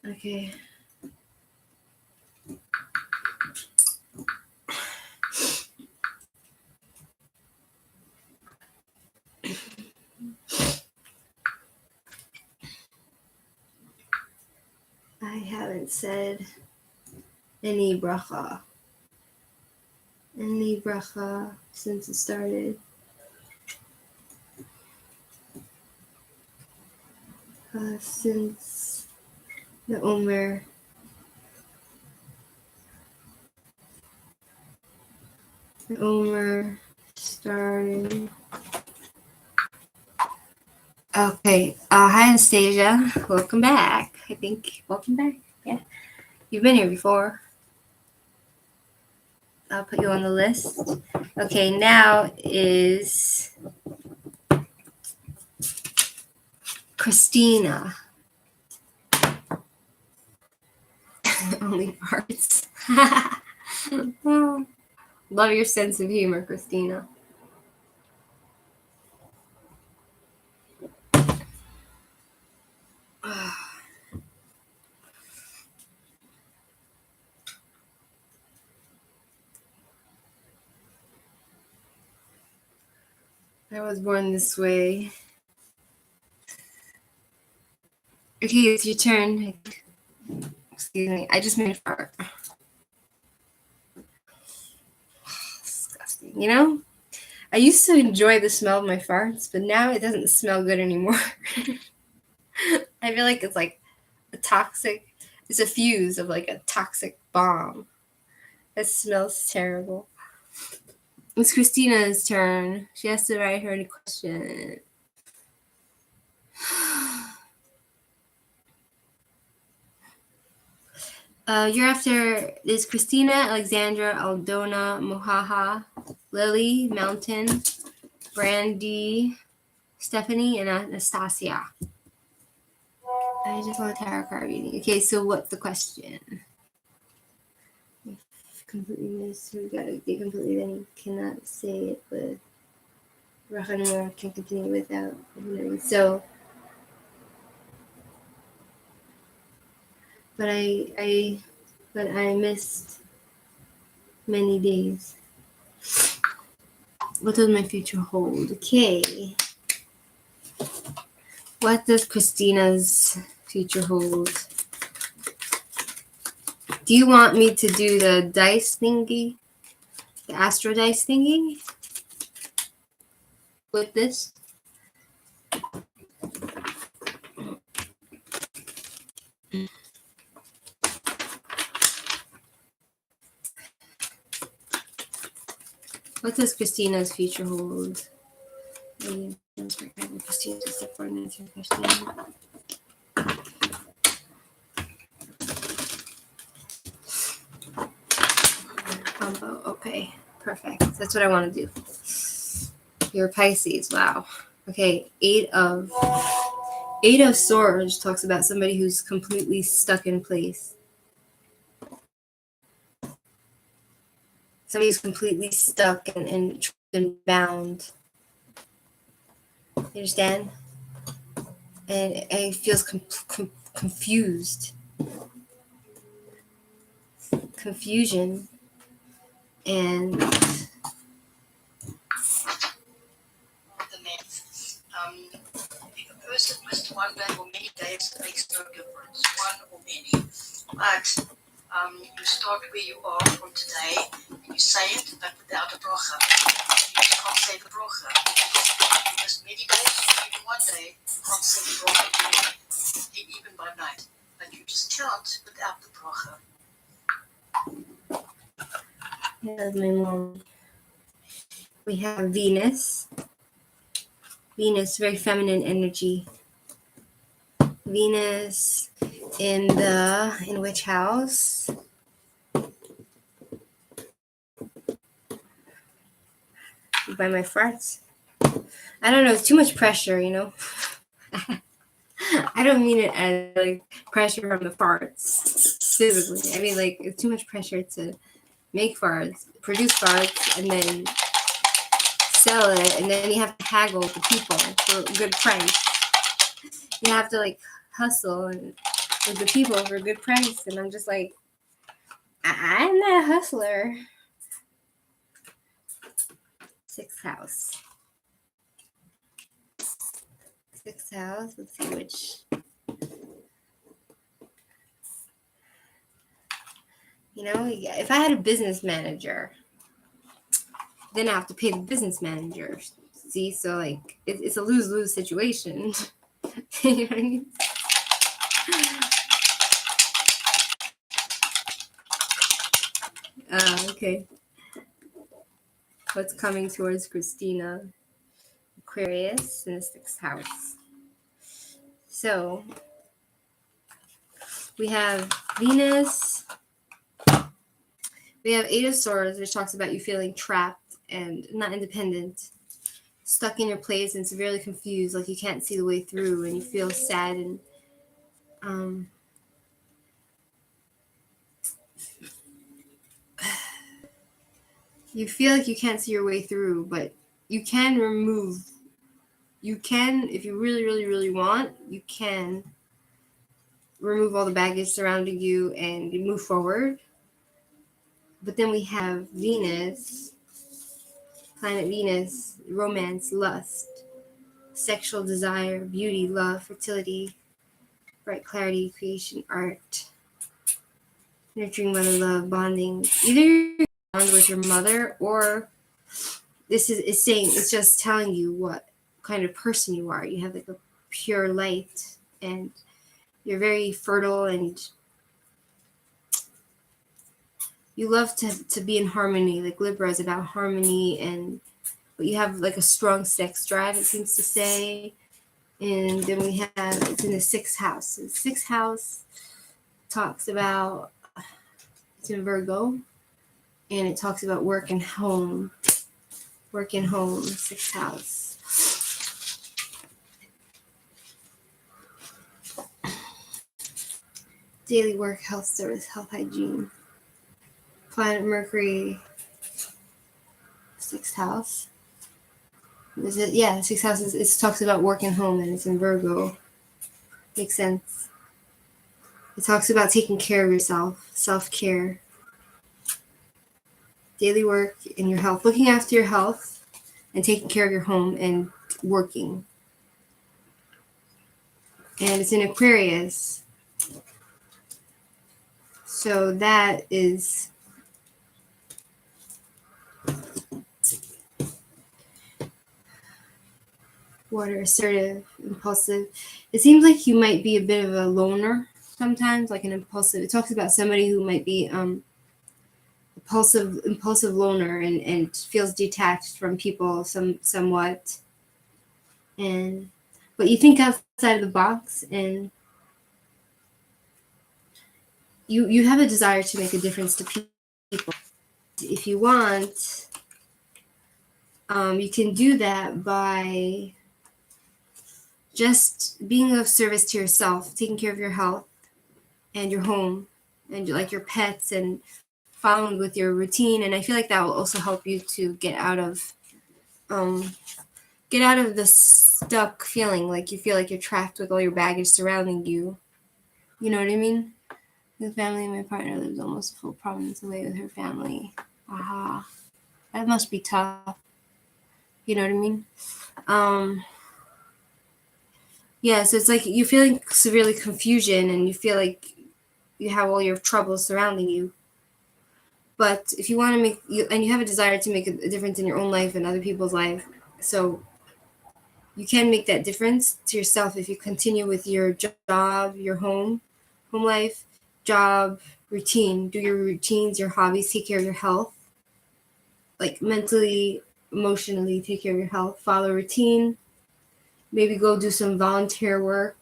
Okay. I haven't said any bracha. Any bracha since it started. Since the Omer. The Omer started. Okay. Hi, Anastasia. Welcome back. I think. Welcome back. Yeah. You've been here before. I'll put you on the list. Okay. Now is Christina. Only parts. Love your sense of humor, Christina. I was born this way. Okay, it's your turn. Excuse me. I just made a fart. Disgusting. You know, I used to enjoy the smell of my farts, but now it doesn't smell good anymore. I feel like it's like it's a fuse of like a toxic bomb. It smells terrible. It's Christina's turn. She has to write her question. Year after is Christina, Alexandra, Aldona, Mohaha, Lily, Mountain, Brandy, Stephanie, and Anastasia. I just want a tarot card reading. Okay, so what's the question? If completely missed, we gotta get completely, then you cannot say it with Rachanur can continue without. So, but I missed many days. What does my future hold? Okay. What does Christina's future hold? Do you want me to do the dice thingy? The astro dice thingy? With this? What does Christina's future hold? Christina, just for an answer question. Combo. Okay, perfect. That's what I want to do. You're Pisces. Wow. Okay, eight of Swords talks about somebody who's completely stuck in place. Somebody who's completely stuck and bound. You understand? And it feels confused. Confusion. And if a person missed one day or many days, it makes no difference, one or many. But you start where you are from today, and you say it, but without a bracha. You can't say the bracha. If you missed many days, or even one day, you can't say the bracha even by night. But you just count without the bracha. Yeah, my mom. We have Venus. Venus, very feminine energy. Venus in which house? By my farts. I don't know, it's too much pressure, you know. I don't mean it as like pressure from the farts physically. I mean like it's too much pressure to make farts, produce farts, and then sell it, and then you have to haggle with the people for a good price. You have to like hustle and with the people for a good price, and I'm just like, I'm not a hustler. Sixth house. Sixth house. Let's see which. You know, if I had a business manager, then I have to pay the business manager. See, so like it's a lose-lose situation. You know what I mean? Okay. What's coming towards Christina? Aquarius in the sixth house. So we have Venus. We have Eight of Swords, which talks about you feeling trapped and not independent, stuck in your place and severely confused, like you can't see the way through, and you feel sad and you feel like you can't see your way through, but you can, if you really, really, really want, you can remove all the baggage surrounding you and move forward. But then we have Venus, planet Venus, romance, lust, sexual desire, beauty, love, fertility, bright clarity, creation, art, nurturing mother love, bonding. Either you bond with your mother, or this is saying, it's just telling you what kind of person you are. You have like a pure light, and you're very fertile, and you love to be in harmony. Like Libra is about harmony, but you have like a strong sex drive, it seems to say. And then we have, it's in the sixth house. The sixth house talks about, it's in Virgo, and it talks about work and home. Work and home, sixth house. Daily work, health service, health hygiene. Planet Mercury, sixth house. Is it? Yeah, sixth house it talks about work and home, and it's in Virgo. Makes sense. It talks about taking care of yourself, self-care. Daily work and your health, looking after your health and taking care of your home and working. and it's in Aquarius. So that is water, assertive, impulsive. It seems like you might be a bit of a loner sometimes, like an impulsive. It talks about somebody who might be impulsive loner and feels detached from people somewhat. And but you think outside of the box, and you have a desire to make a difference to people. If you want, you can do that by just being of service to yourself, taking care of your health and your home and like your pets, and following with your routine. And I feel like that will also help you to get out of the stuck feeling, like you feel like you're trapped with all your baggage surrounding you. You know what I mean? The family of my partner lives almost a full province away with her family. Aha. That must be tough. You know what I mean? Yeah, so it's like you're feeling severely confusion and you feel like you have all your troubles surrounding you. But if you want to you have a desire to make a difference in your own life and other people's life, so you can make that difference to yourself if you continue with your job, your home life, job, routine, do your routines, your hobbies, take care of your health, like mentally, emotionally, take care of your health, follow routine, maybe go do some volunteer work.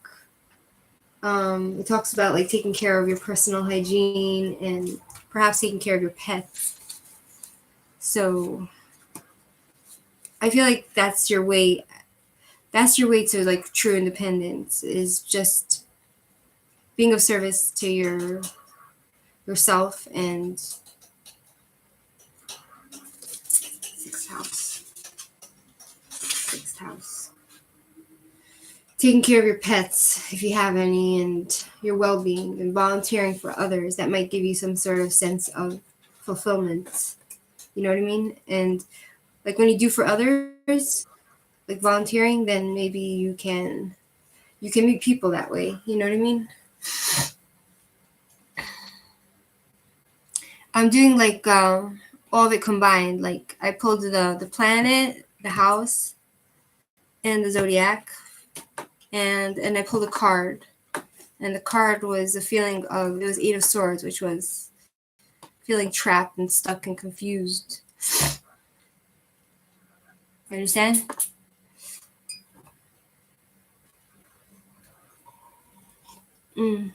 It talks about like taking care of your personal hygiene and perhaps taking care of your pets. So I feel like that's your way. That's your way to like true independence, is just being of service to yourself. And sixth house, taking care of your pets if you have any, and your well-being, and volunteering for others. That might give you some sort of sense of fulfillment. You know what I mean? And like when you do for others, like volunteering, then maybe you can meet people that way. You know what I mean? I'm doing like all of it combined. Like I pulled the planet, the house, and the zodiac, and I pulled a card. And the card was a feeling of, it was Eight of Swords, which was feeling trapped and stuck and confused. You understand? No,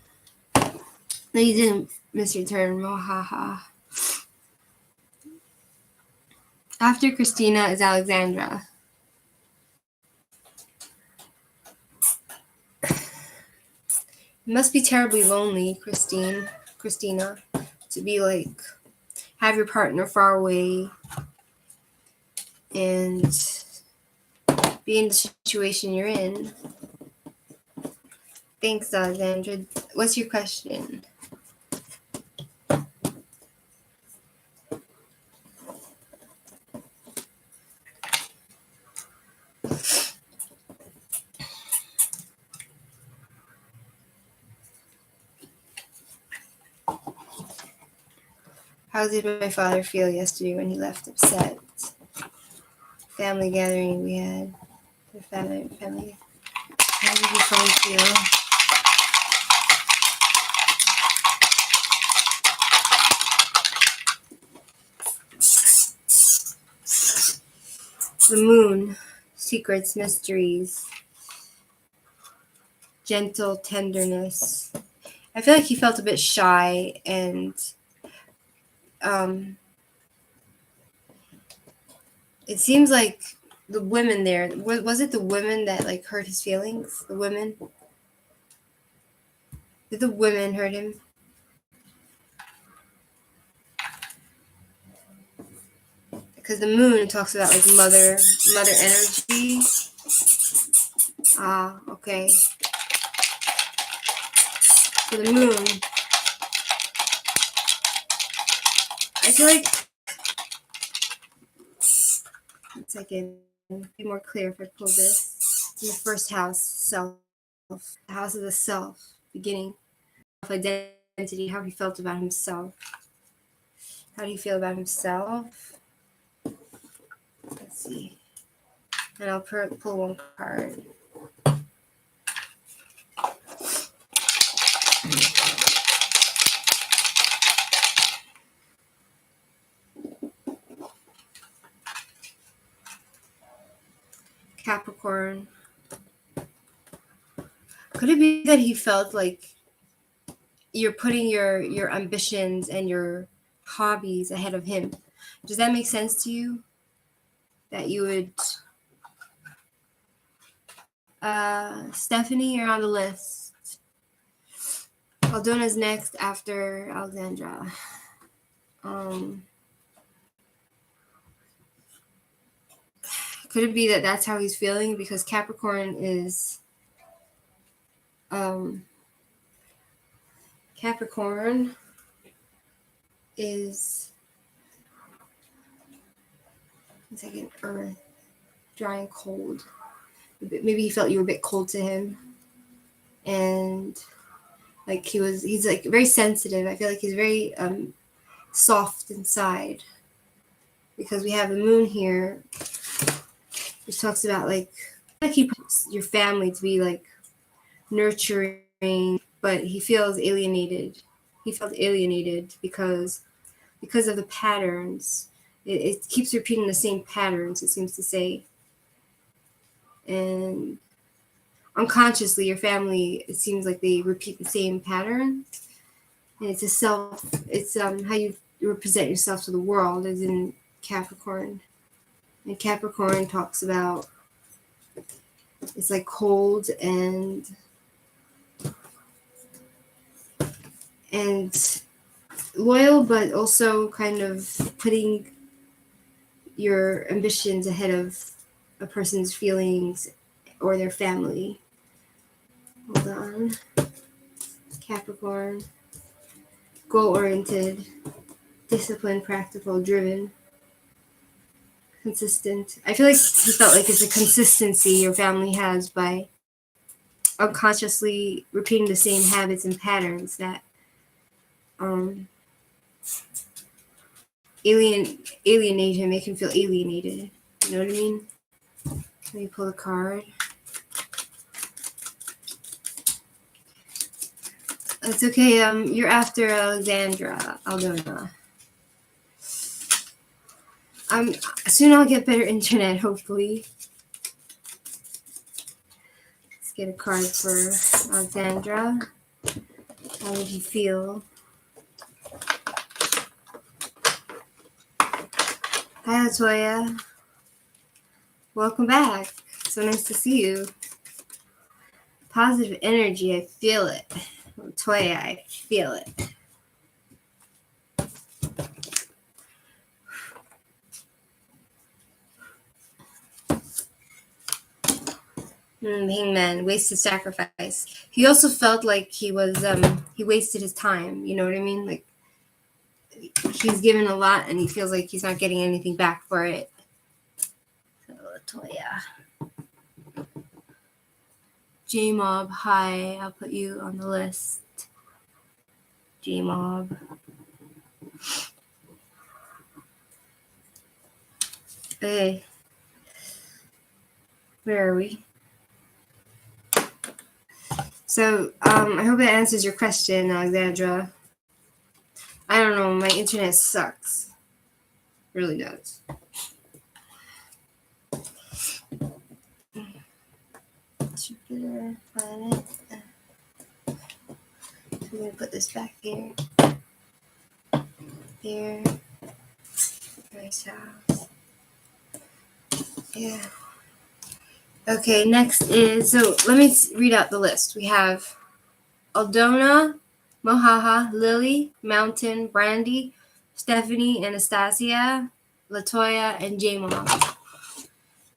you didn't miss your turn. Mohaha. After Christina is Alexandra. It must be terribly lonely, Christina, to be like, have your partner far away and be in the situation you're in. Thanks, Alexandra. What's your question? How did my father feel yesterday when he left upset? Family gathering we had. The family. How did your father feel? The moon. Secrets, mysteries. Gentle tenderness. I feel like he felt a bit shy, and it seems like the women there, was it the women that like hurt his feelings? The women? Did the women hurt him? Because the moon talks about like mother energy. Ah, okay. So the moon, I feel like, 1 second, be more clear if I pull this. In the first house, self. the house of the self, beginning of identity, how he felt about himself. How do you feel about himself? Let's see. And I'll pull one card. Capricorn. Could it be that he felt like you're putting your ambitions and your hobbies ahead of him? Does that make sense to you? That you would... Stephanie, you're on the list. Aldona's next after Alexandra. Could it be that that's how he's feeling? Because Capricorn is... Capricorn is... It's like an earth, dry and cold. Maybe he felt you were a bit cold to him. And like he's like very sensitive. I feel like he's very soft inside. Because we have the moon here, which talks about like he wants your family to be like nurturing, but he feels alienated. He felt alienated because of the patterns. It keeps repeating the same patterns, it seems to say. And unconsciously, your family, it seems like they repeat the same pattern. And it's how you represent yourself to the world, as in Capricorn. And Capricorn talks about it's like cold and loyal, but also kind of putting your ambitions ahead of a person's feelings or their family. Hold on. Capricorn. Goal-oriented, disciplined, practical, driven, consistent. I feel like he felt like it's a consistency your family has by unconsciously repeating the same habits and patterns that alienate him, make him feel alienated. You know what I mean? Let me pull a card. It's okay. You're after Alexandra Aldona. Soon I'll get better internet, hopefully. Let's get a card for Alexandra. How would you feel? Hi, Latoya. Welcome back. So nice to see you. Positive energy, I feel it. Latoya, I feel it. Hangman, wasted sacrifice. He also felt like he was he wasted his time. You know what I mean? Like he's given a lot and he feels like he's not getting anything back for it. So Latoya. J-Mob, hi. I'll put you on the list. J-Mob. Hey. Where are we? So, I hope that answers your question, Alexandra. I don't know, my internet sucks. It really does. Jupiter, planet. So we're going to put this back here. Here. Nice house. Yeah. Okay, next is, so let me read out the list. We have Aldona, Mohaha, Lily, Mountain, Brandy, Stephanie, Anastasia, Latoya, and J-Mom.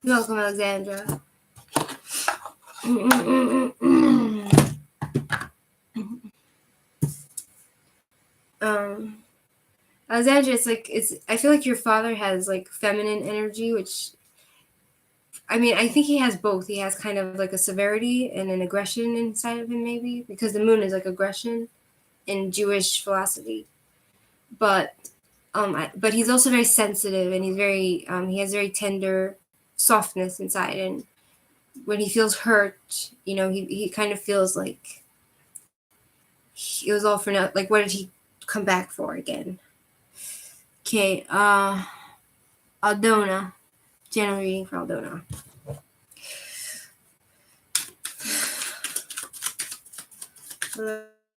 You're welcome, Alexandra. Alexandra, I feel like your father has like feminine energy, which I mean, I think he has both. He has kind of like a severity and an aggression inside of him, maybe, because the moon is like aggression in Jewish philosophy. But but he's also very sensitive, and he's very he has very tender softness inside. And when he feels hurt, he kind of feels like it was all for nothing. Like, what did he come back for again? Okay, Aldona. General reading for Aldona.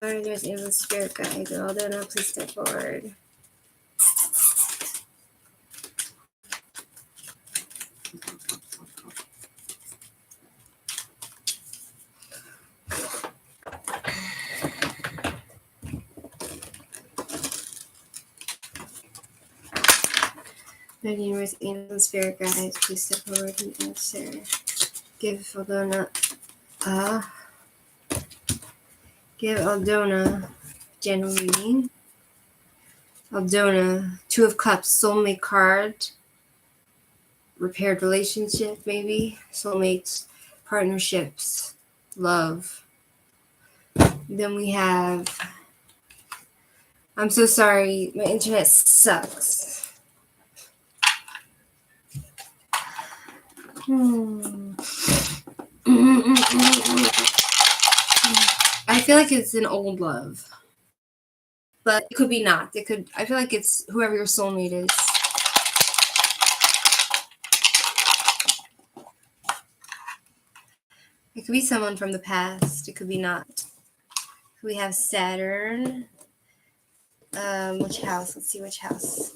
There's a spirit guide. Aldona, please step forward. The universe, angels, and spirit guides, please step forward and answer. Give Aldona general reading. Aldona, Two of Cups, soulmate card, repaired relationship, maybe, soulmates, partnerships, love. Then we have, I'm so sorry, my internet sucks. I feel like it's an old love, but it could be not. I feel like it's whoever your soulmate is. It could be someone from the past. It could be not. We have Saturn. Which house? Let's see which house.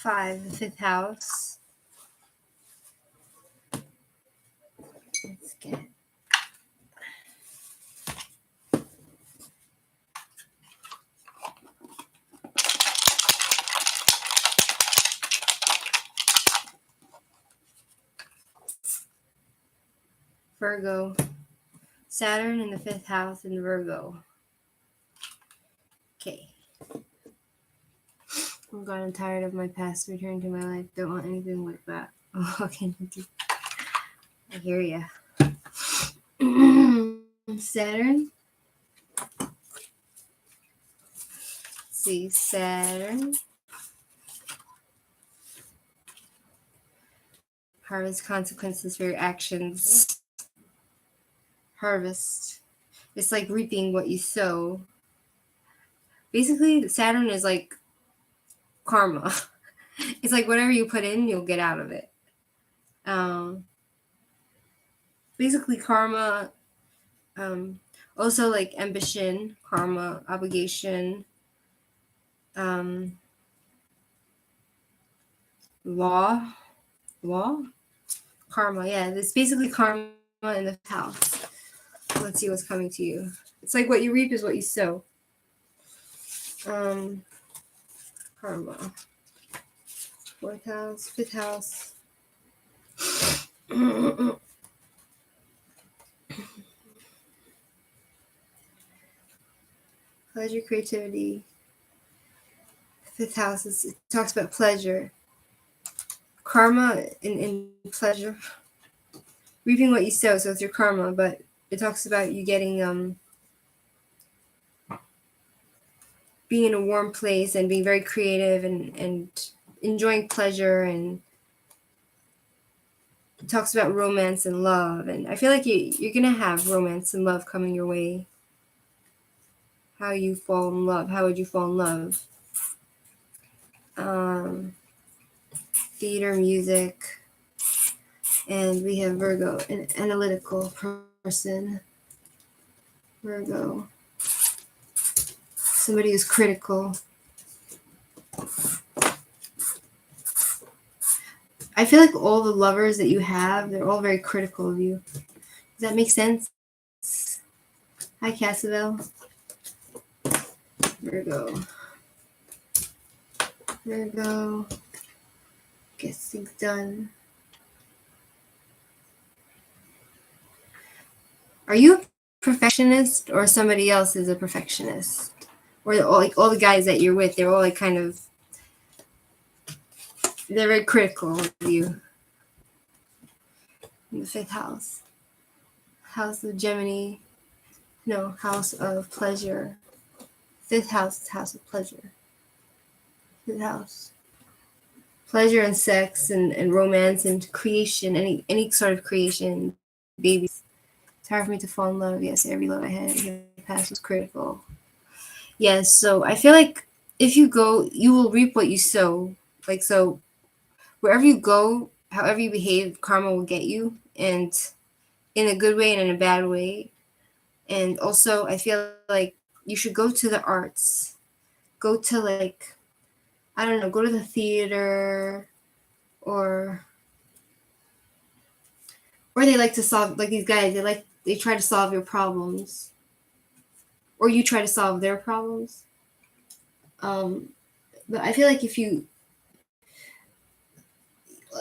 Five, the fifth house. Let's get Virgo. Saturn in the fifth house in Virgo. Okay. I'm glad I'm tired of my past. Return to my life. Don't want anything like that. Oh, okay. I hear ya. Saturn. Let's see, Saturn. Harvest consequences for your actions. Harvest. It's like reaping what you sow. Basically, Saturn is like karma. It's like whatever you put in, you'll get out of it. Basically, karma. Also, like ambition, karma, obligation, law, karma. Yeah, it's basically karma in the house. Let's see what's coming to you. It's like what you reap is what you sow. Karma. Fourth house, fifth house. Pleasure, creativity. Fifth house it talks about pleasure. Karma in pleasure. Reaping what you sow, so it's your karma, but it talks about you getting being in a warm place and being very creative and enjoying pleasure, and it talks about romance and love. And I feel like you're gonna have romance and love coming your way. How you fall in love? How would you fall in love? Theater, music, and we have Virgo, an analytical person. Virgo, somebody who's critical. I feel like all the lovers that you have, they're all very critical of you. Does that make sense? Hi, Cassavelle. Virgo. Get things done. Are you a perfectionist or somebody else is a perfectionist? Or all the guys that you're with, they're all like kind of, they're very critical of you. In the 5th house. House of Gemini. No, house of pleasure. 5th house is house of pleasure. 5th house. Pleasure and sex and romance and creation, any sort of creation, babies. It's hard for me to fall in love. Yes, every love I had in the past was critical. Yes, so I feel like if you go, you will reap what you sow. Like, so wherever you go, however you behave, karma will get you, and in a good way and in a bad way. And also, I feel like you should go to the arts. Go to, like, I don't know, go to the theater, or they like to solve, like these guys, they try to solve your problems, or you try to solve their problems. But I feel like if you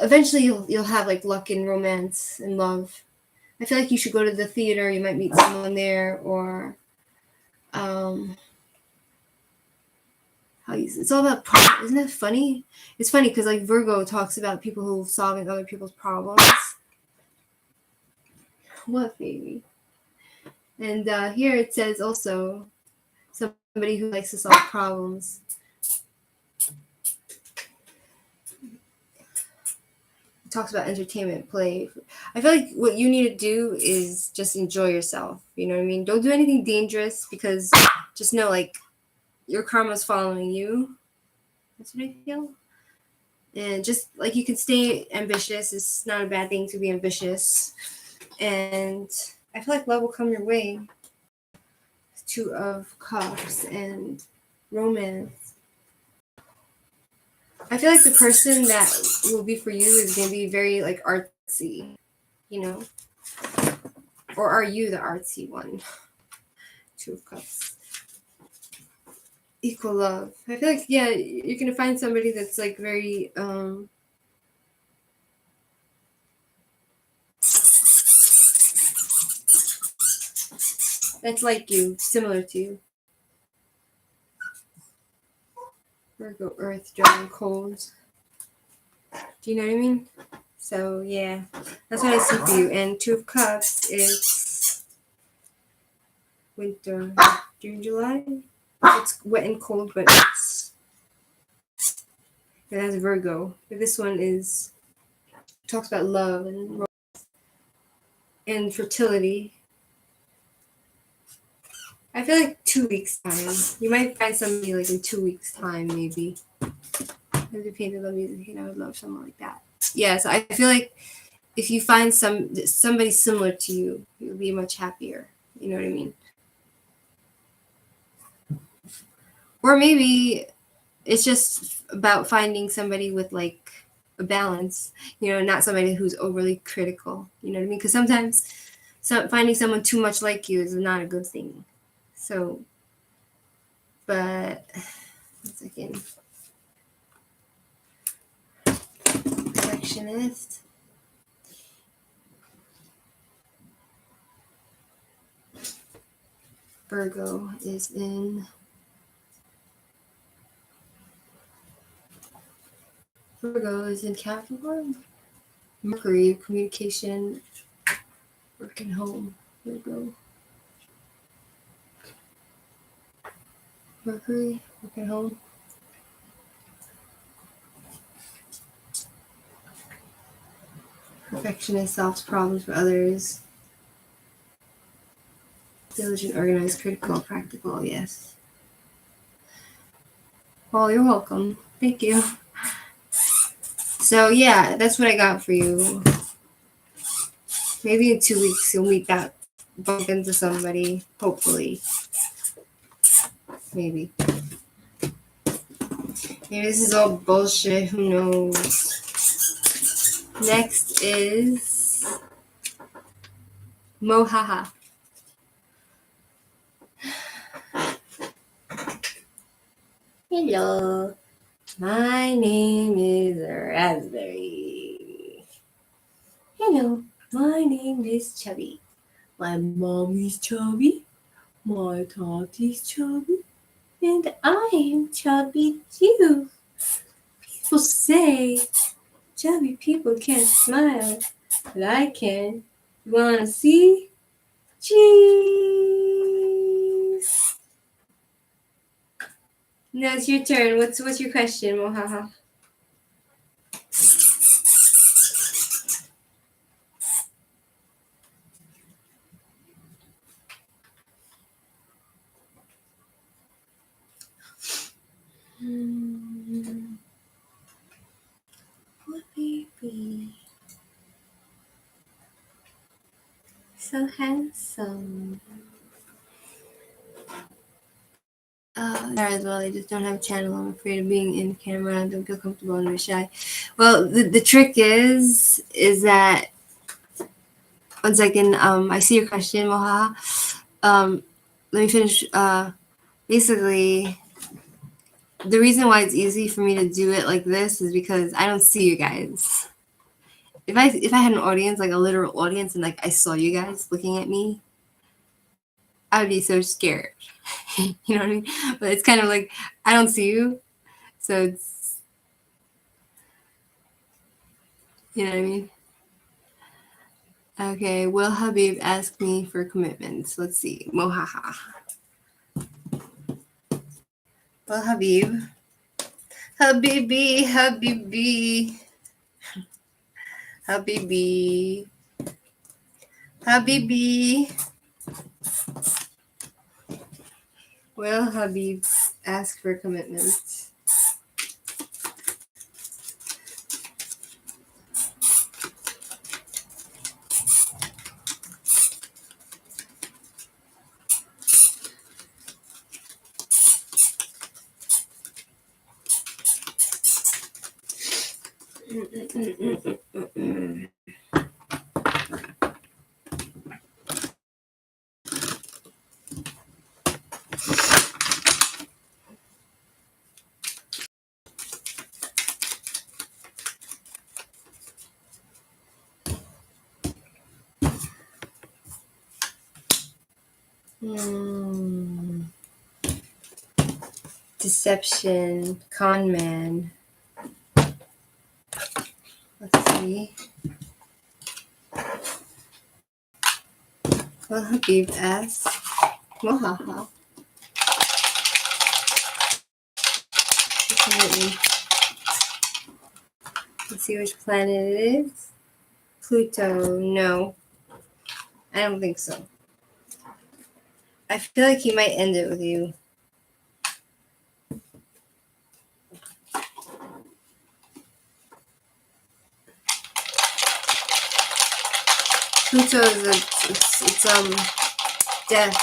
eventually you'll have like luck in romance and love. I feel like you should go to the theater. You might meet someone there, or it's all about problems. Isn't that funny? It's funny because like Virgo talks about people who are solving other people's problems. What, baby? And here it says also somebody who likes to solve problems. It talks about entertainment, play. I feel like what you need to do is just enjoy yourself. You know what I mean? Don't do anything dangerous, because just know, like, your karma's following you. That's what I feel. And just like you can stay ambitious. It's not a bad thing to be ambitious. And I feel like love will come your way. 2 of Cups and romance. I feel like the person that will be for you is going to be very like artsy, you know? Or are you the artsy one? 2 of Cups. Equal love. I feel like, yeah, you're going to find somebody that's like very that's like you, similar to you. Virgo, earth, dry, cold. Do you know what I mean? So, yeah, that's what I see for you. And 2 of Cups is winter, June, July. It's wet and cold, but it has Virgo. But this one talks about love and fertility. I feel like 2 weeks time. You might find somebody like in 2 weeks time, maybe. If you painted love music, I would love someone like that. Yeah, so I feel like if you find somebody similar to you, you'll be much happier. You know what I mean? Or maybe it's just about finding somebody with like a balance, not somebody who's overly critical. You know what I mean? Because sometimes finding someone too much like you is not a good thing. So, but 1 second. Perfectionist. Virgo is in Capricorn. Mercury, communication, work and home. Virgo. Mercury, work and home. Perfectionist, solves problems for others. Diligent, organized, critical, practical, yes. Well, you're welcome. Thank you. So, yeah, that's what I got for you. Maybe in 2 weeks you'll bump into somebody, hopefully. Maybe. Maybe this is all bullshit, who knows. Next is Mohaha. Hello. My name is Raspberry. Hello, my name is Chubby. My mom is chubby. My dad is chubby. And I am chubby too. People say chubby people can't smile, but I can. You wanna see? Cheese! Now it's your turn. What's your question, Mohaha? Poor baby. So handsome. There as well. I just don't have a channel. I'm afraid of being in camera. I don't feel comfortable and I'm shy. Well, the trick is that 1 second. I see your question, Moha. Let me finish. Basically, the reason why it's easy for me to do it like this is because I don't see you guys. If I had an audience, like a literal audience, and like I saw you guys looking at me, I would be so scared. You know what I mean? But it's kind of like I don't see you, so it's, you know what I mean? Okay, will Habib ask me for commitments? Let's see. Mohaha. Well, Habib. Habibi, Habibi. Habibi. Habibi. Will Habib ask for commitments? Deception, con man. Let's see. Will Habib ask? Mohaha. Let's see which planet it is. Pluto. No, I don't think so. I feel like he might end it with you. Pluto is death,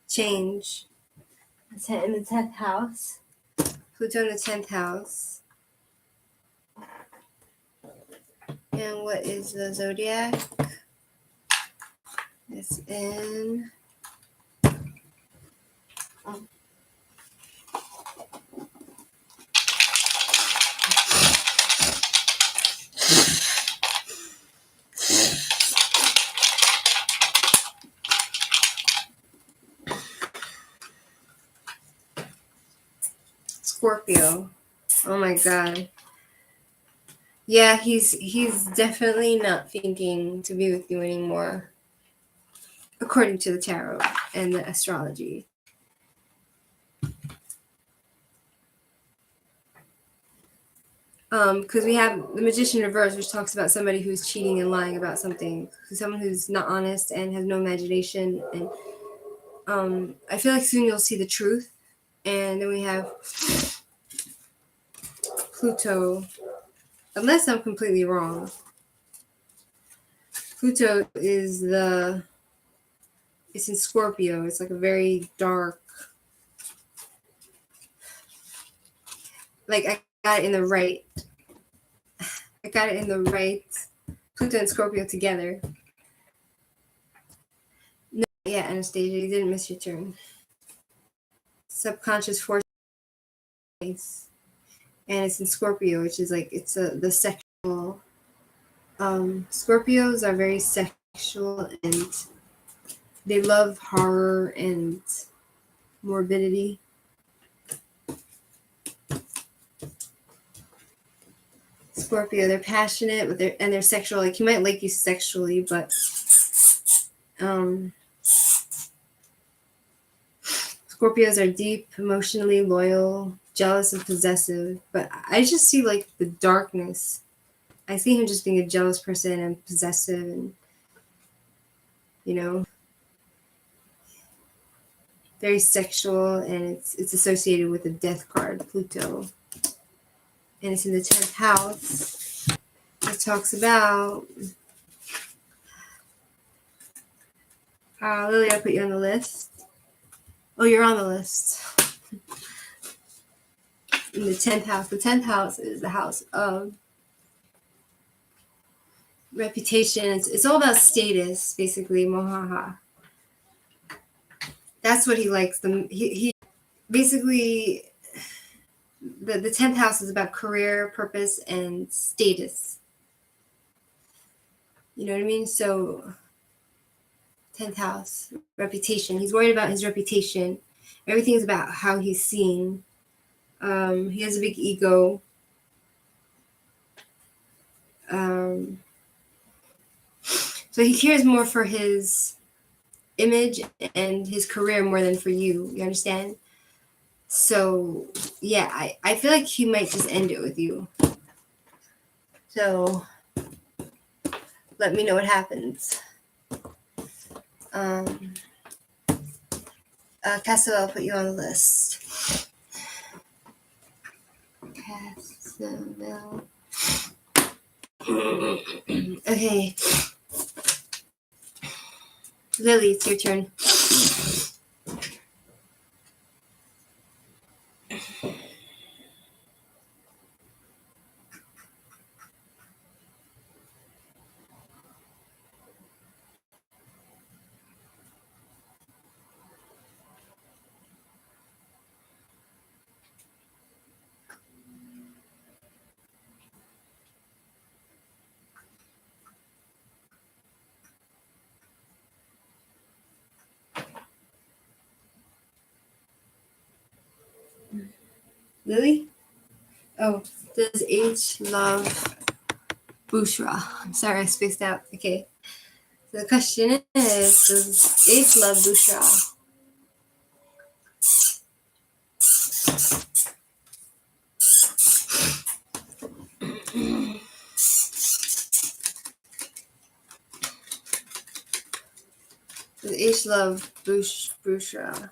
change. In the 10th house. Pluto in the 10th house. And what is the zodiac? It's in Scorpio. Oh my god. Yeah, he's definitely not thinking to be with you anymore, according to the tarot and the astrology. Because we have the Magician reverse, which talks about somebody who's cheating and lying about something, someone who's not honest and has no imagination. And I feel like soon you'll see the truth. And then we have Pluto, unless I'm completely wrong. Pluto is it's in Scorpio. It's like a very dark, like I got it in the right. I got it in the right. Pluto and Scorpio together. No, yeah, Anastasia, you didn't miss your turn. Subconscious force and it's in Scorpio, which is like the sexual. Scorpios are very sexual and they love horror and morbidity. Scorpio, they're passionate, but they're sexual. Like he might like you sexually, but Scorpios are deep, emotionally loyal, jealous, and possessive. But I just see like the darkness. I see him just being a jealous person and possessive, and very sexual, and it's associated with the death card, Pluto, and it's in the 10th house. It talks about Lily. I put you on the list. Oh, you're on the list. In the 10th house. The 10th house is the house of reputation. It's all about status, basically. Mohaha. That's what he likes. He basically the 10th house is about career, purpose, and status. You know what I mean? So 10th house, reputation. He's worried about his reputation. Everything's about how he's seen. He has a big ego. So he cares more for his image and his career more than for you. You understand? So, yeah, I feel like he might just end it with you. So, let me know what happens. Castle, I'll put you on the list. Castle. Okay. Lily, it's your turn. Lily? Oh, does H love Bushra? I'm sorry, I spaced out. Okay. So the question is, does H love Bushra? Does H love Bushra?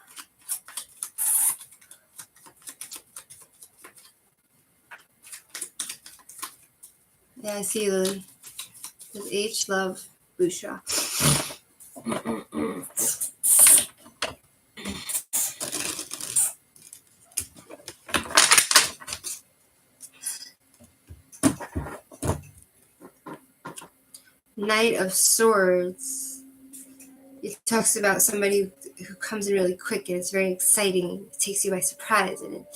Yeah, I see, Lily. Does H love Bushra? Knight of Swords. It talks about somebody who comes in really quick and it's very exciting. It takes you by surprise and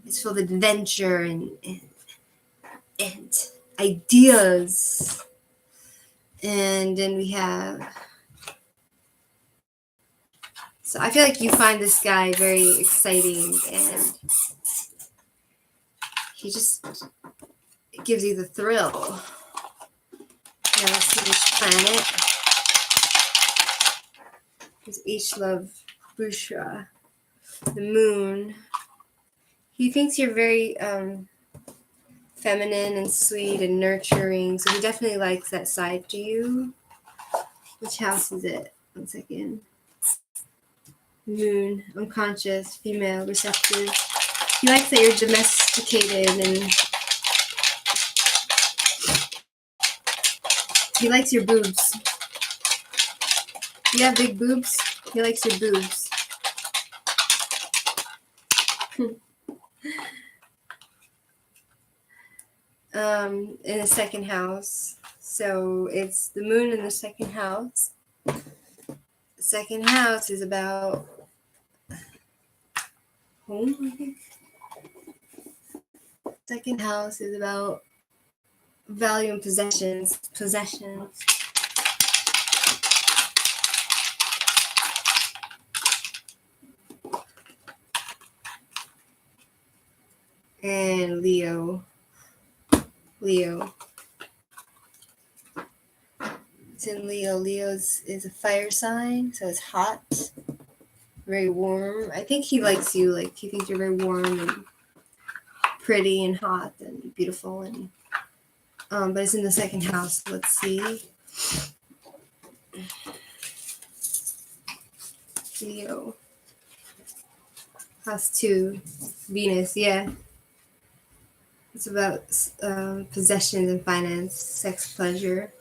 it's full of adventure and ideas. And then we have... So I feel like you find this guy very exciting and he just gives you the thrill. Now let's see this planet. Does H love Bushra? The moon. He thinks you're very feminine and sweet and nurturing, so he definitely likes that side to you. Which house is it? 1 second. Moon, unconscious, female, receptive. He likes that you're domesticated and he likes your boobs. You have big boobs? He likes your boobs. In the second house. So it's the moon in the second house. The second house is about home, I think. Second house is about value and possessions. And Leo. It's in Leo. Leo is a fire sign, so it's hot, very warm. I think he likes you. Like, he thinks you're very warm and pretty and hot and beautiful. And but it's in the second house. Let's see. Leo. House 2. Venus. Yeah. It's about possessions and finance, sex, pleasure.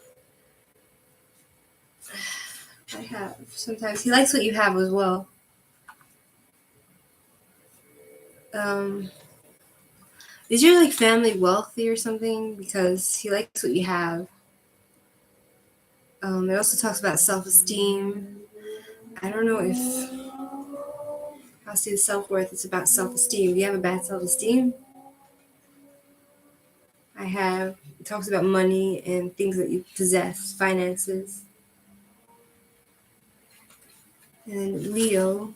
I have. Sometimes he likes what you have as well. Is your like family wealthy or something? Because he likes what you have. It also talks about self-esteem. I don't know if I'll see the self-worth. It's about self-esteem. Do you have a bad self-esteem? I have. It talks about money and things that you possess, finances. And Leo.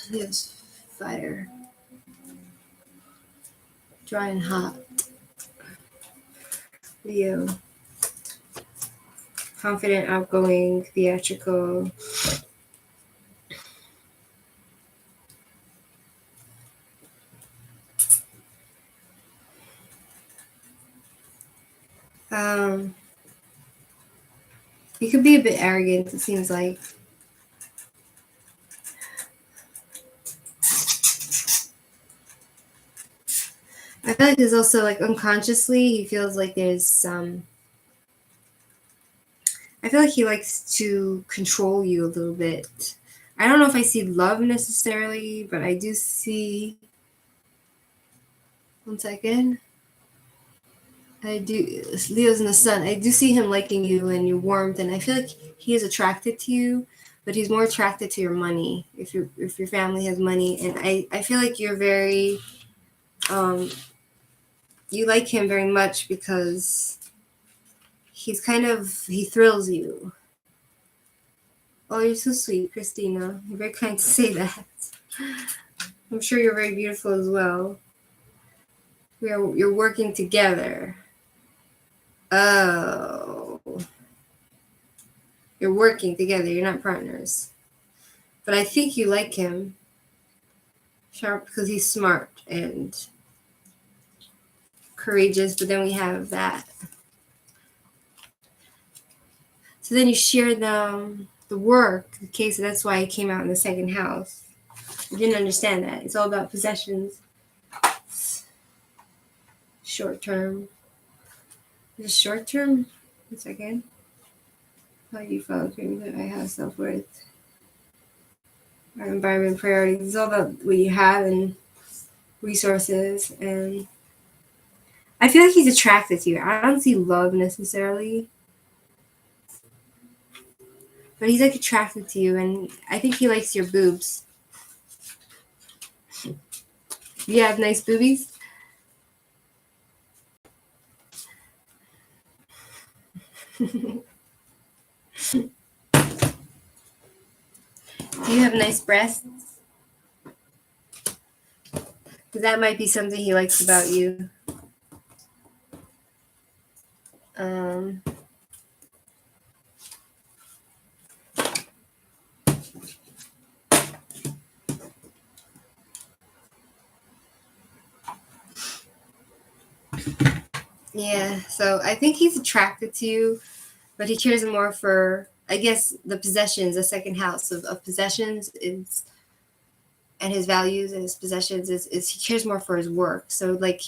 Leo's fire. Dry and hot. Leo. Confident, outgoing, theatrical. He could be a bit arrogant, it seems like. I feel like there's also like unconsciously he feels like there's some. I feel like he likes to control you a little bit. I don't know if I see love necessarily, but I do see. One second. I do. Leo's in the sun. I do see him liking you and your warmth, and I feel like he is attracted to you, but he's more attracted to your money. If your family has money, and I feel like you're very. You like him very much because he thrills you. Oh, you're so sweet, Christina. You're very kind to say that. I'm sure you're very beautiful as well. You're working together. Oh. You're working together. You're not partners. But I think you like him. Sharp because he's smart and courageous. But then we have that. So then you share the work. Okay, so that's why it came out in the second house. I didn't understand that. It's all about possessions. Short term. Is it short term? 1 second. How you follow that I have self-worth. Our environment priorities. It's all about what you have and resources. And I feel like he's attracted to you. I don't see love necessarily. But he's like attracted to you, and I think he likes your boobs. You have nice boobies? Do you have nice breasts? Because that might be something he likes about you. Yeah, so I think he's attracted to you, but he cares more for, I guess, the possessions, the second house of possessions is, and his values and his possessions is he cares more for his work. So, like,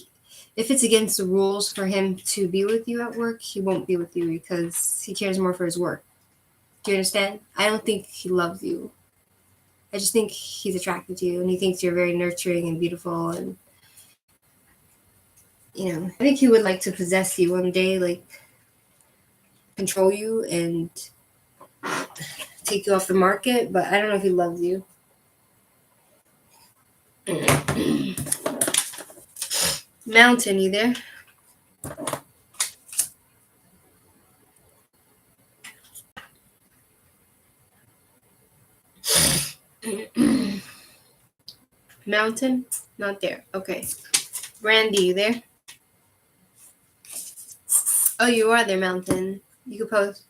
if it's against the rules for him to be with you at work, he won't be with you because he cares more for his work. Do you understand? I don't think he loves you. I just think he's attracted to you, and he thinks you're very nurturing and beautiful, and I think he would like to possess you one day, like control you and take you off the market, but I don't know if he loves you. Mountain, you there? Mountain? Not there. Okay. Randy, you there? Oh, you are there, Mountain. You can post.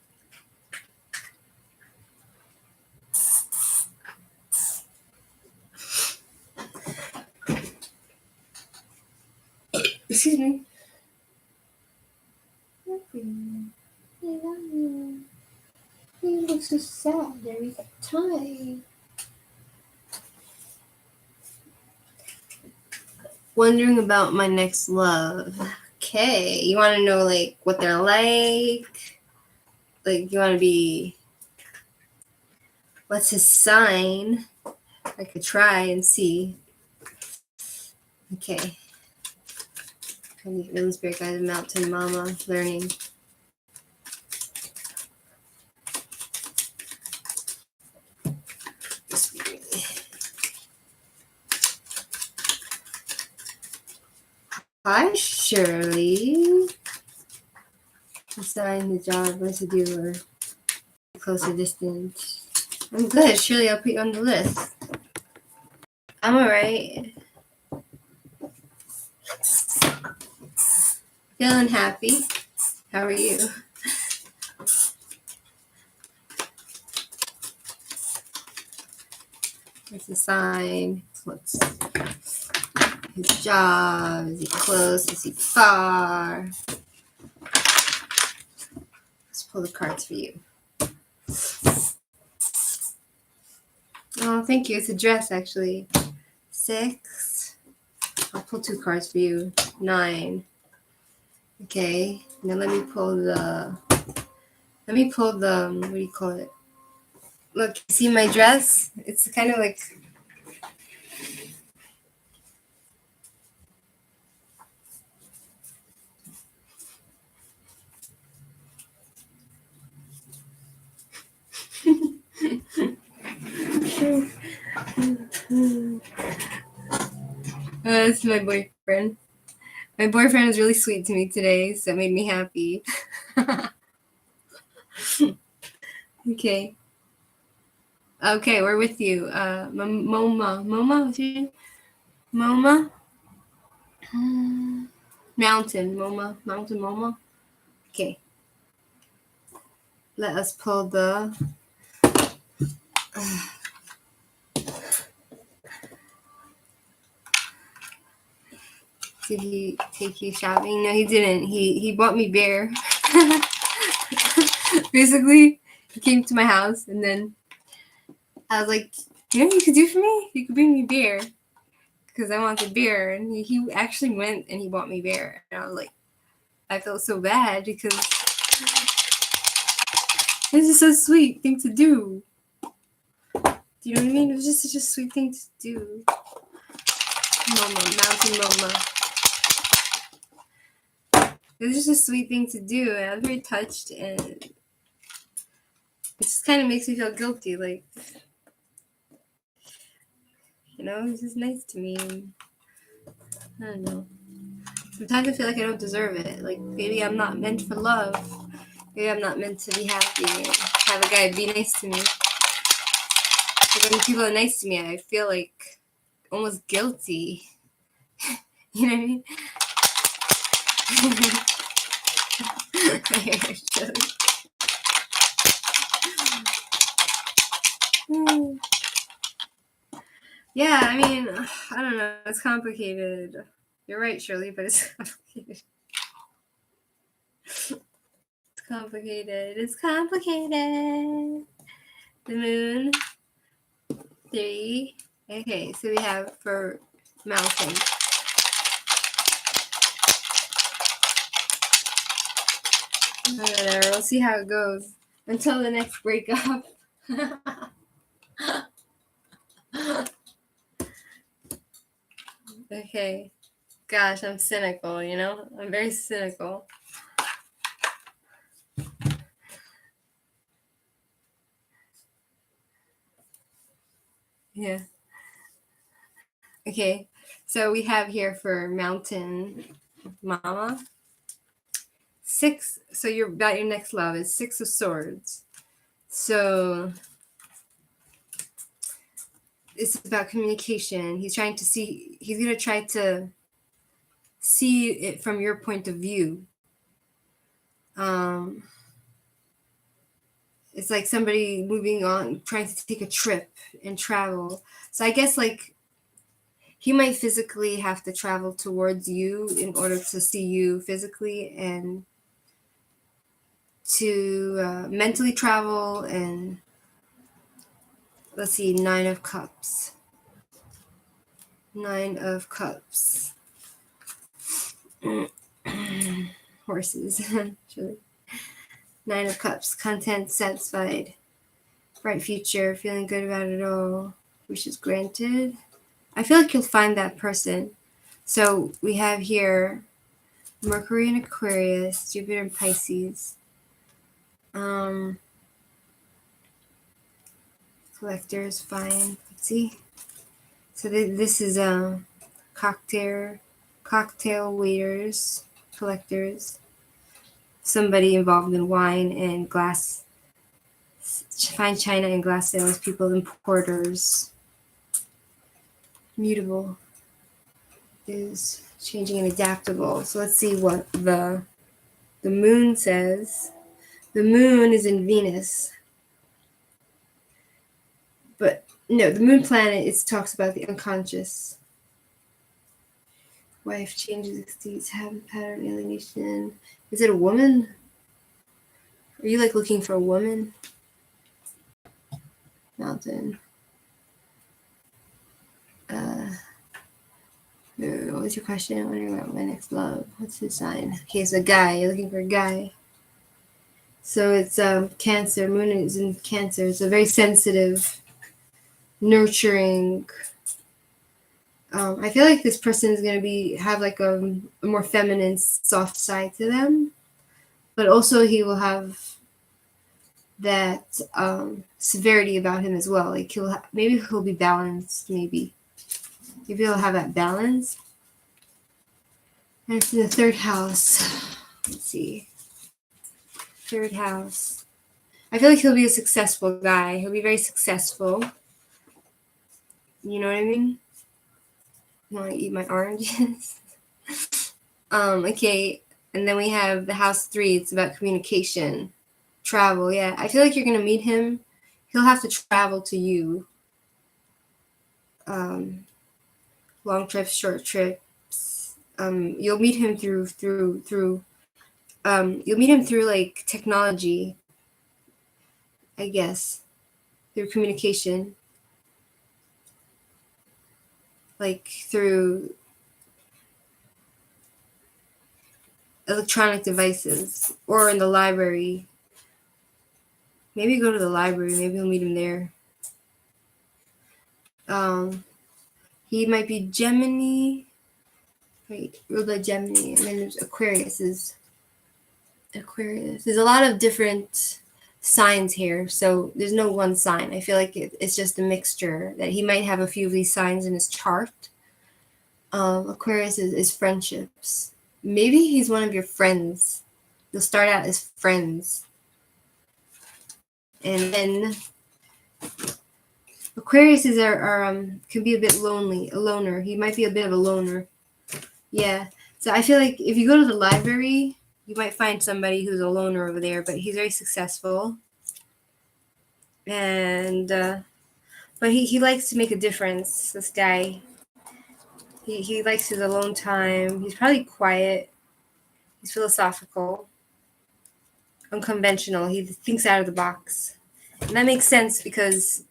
Excuse me. You look so sad every time. Wondering about my next love. Okay. You want to know, like, what they're like? Like, you want to be... What's his sign? I could try and see. Okay. Really Spirit Guide, Mountain Mama, learning. Hi, Shirley. Assign the job, what to do, or closer distance. I'm good, Shirley. I'll put you on the list. I'm alright. Feeling happy. How are you? What's the sign? What's his job? Is he close? Is he far? Let's pull the cards for you. Oh, thank you. It's a dress, actually. 6. I'll pull 2 cards for you. 9. Okay. Now let me pull the... what do you call it? Look, see my dress? It's kind of like... That's my boyfriend. My boyfriend was really sweet to me today, so it made me happy. Okay. Okay, we're with you. Moma. Moma? What's your name? Moma? Mountain. Moma. Mountain Moma? Okay. Let us pull the... Did he take you shopping? No, he didn't. He bought me beer. Basically, he came to my house, and then I was like, you know what you could do for me? You could bring me beer. Because I wanted beer. And he actually went and he bought me beer. And I was like, I felt so bad because this is a sweet thing to do. Do you know what I mean? It was just such a sweet thing to do. Mama, Mountain Mama. It was just a sweet thing to do, and I was very touched, and it just kind of makes me feel guilty, like, you know, it's just nice to me. And I don't know. Sometimes I feel like I don't deserve it. Like, maybe I'm not meant for love. Maybe I'm not meant to be happy and have a guy be nice to me. Like, when people are nice to me, I feel like almost guilty. You know what I mean? Yeah, I mean, I don't know. It's complicated. You're right, Shirley, but it's complicated. It's complicated. It's complicated. The moon. 3. Okay, so we have for Mountain. Whatever, we'll see how it goes. Until the next breakup. Okay. Gosh, I'm cynical, you know? I'm very cynical. Yeah. Okay, so we have here for Mountain Mama 6. So you're about your next love is 6 of Swords. So it's about communication. He's trying to see. He's gonna try to see it from your point of view. Um, it's like somebody moving on, trying to take a trip and travel. So I guess like he might physically have to travel towards you in order to see you physically and to mentally travel. And let's see, 9 of Cups. 9 of Cups. Horses. 9 of Cups. Content satisfied. Bright future. Feeling good about it all. Wishes granted. I feel like you'll find that person. So we have here Mercury in Aquarius, Jupiter in Pisces. Collector is fine. Let's see. So this is cocktail waiters, collectors, somebody involved in wine and glass, fine china and glass sales, people, importers. Mutable is changing and adaptable. So let's see what the moon says. The moon is in Venus. But no, the moon planet, it talks about the unconscious. Wife changes, exceeds, habit, pattern, alienation. Is it a woman? Are you like looking for a woman? Mountain. What was your question? I'm wondering about my next love. What's his sign? Okay, it's a guy. You're looking for a guy. So it's Cancer. Moon is in Cancer. It's a very sensitive, nurturing. I feel like this person is going to have like a more feminine, soft side to them, but also he will have that severity about him as well. Like maybe he'll be balanced. Maybe he'll have that balance. And it's in the 3rd house. Let's see. 3rd house. I feel like he'll be a successful guy. He'll be very successful. You know what I mean? I want to eat my oranges. Okay. And then we have the house 3. It's about communication, travel. Yeah. I feel like you're going to meet him. He'll have to travel to you. Long trips, short trips. You'll meet him through you'll meet him through like technology, I guess, through communication, like through electronic devices or in the library. Maybe go to the library. Maybe you'll meet him there. He might be Gemini. Wait, ruled by Gemini. And then there's Aquarius. There's a lot of different signs here, so there's no one sign. I feel like it's just a mixture, that he might have a few of these signs in his chart. Aquarius is friendships. Maybe he's one of your friends. You'll start out as friends, and then Aquarius can be a bit lonely, a loner. He might be a bit of a loner. Yeah. So I feel like if you go to the library, you might find somebody who's a loner over there, but he's very successful. And but he likes to make a difference, this guy. He likes his alone time. He's probably quiet. He's philosophical, unconventional. He thinks out of the box. And that makes sense because